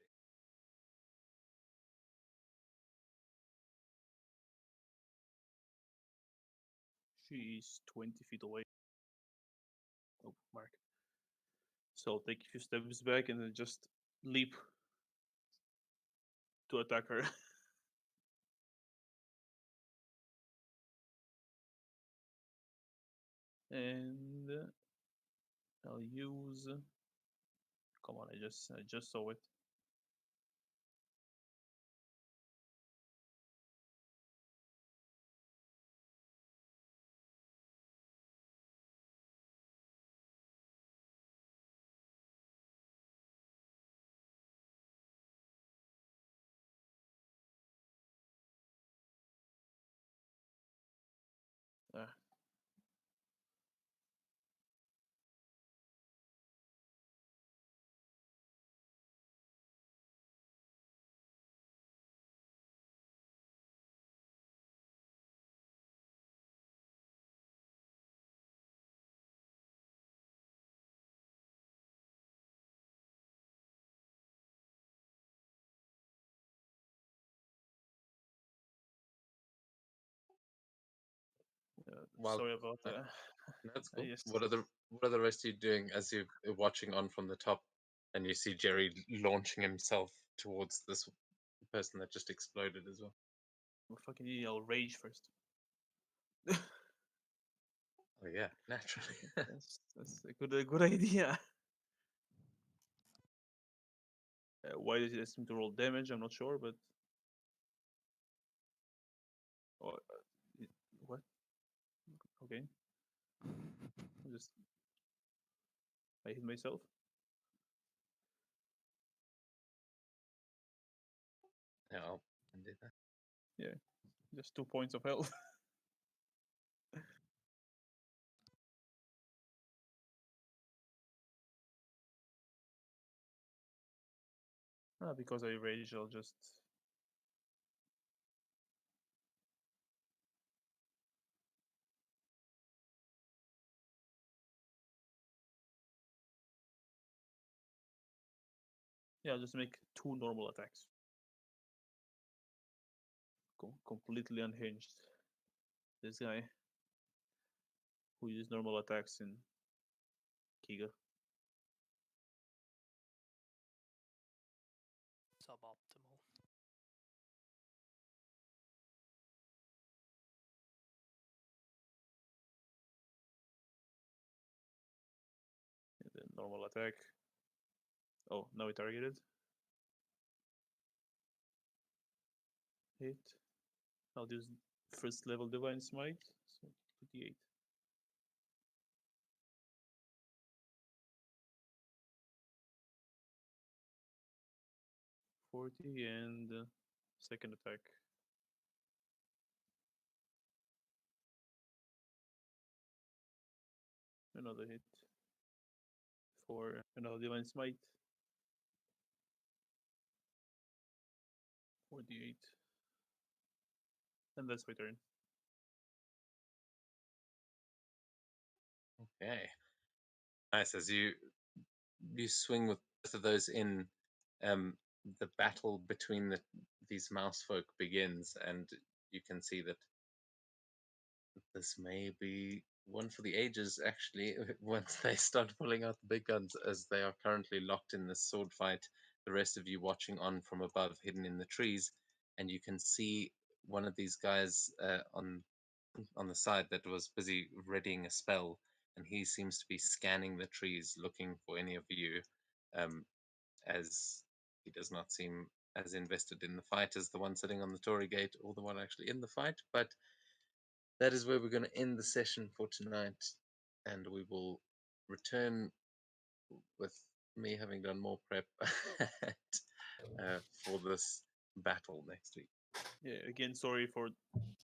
She's 20 feet away. Oh, mark. So I'll take a few steps back and then just leap to attack her. And I'll use. Come on, I just saw it. Ah. Well, Sorry about that. that's cool. Yes. What are the rest of you doing as you're watching on from the top, and you see Jerry launching himself towards this person that just exploded as well? Well, fucking idiot, I'll rage first. Oh yeah, naturally. That's a good idea. Why does it ask him to roll damage? I'm not sure, but. Oh, what? Okay. I hit myself. Yeah, I'll do that. Just 2 points of health. Because I rage, I'll just. Yeah, I'll just make 2 normal attacks. Completely unhinged. This guy who uses normal attacks in Kiga. Suboptimal. And then normal attack. Oh, now we targeted. Hit. I'll use first level Divine Smite. So 28. 40 and second attack. Another hit for another Divine Smite. 48. And that's my turn. Okay. Nice. As you swing with both of those in, the battle between these mouse folk begins, and you can see that this may be one for the ages, actually, once they start pulling out the big guns, as they are currently locked in this sword fight. The rest of you watching on from above, hidden in the trees, and you can see one of these guys on the side that was busy readying a spell, and he seems to be scanning the trees, looking for any of you, as he does not seem as invested in the fight as the one sitting on the Tory gate or the one actually in the fight. But that is where we're going to end the session for tonight, and we will return with me having done more prep for this battle next week. Yeah, again, sorry for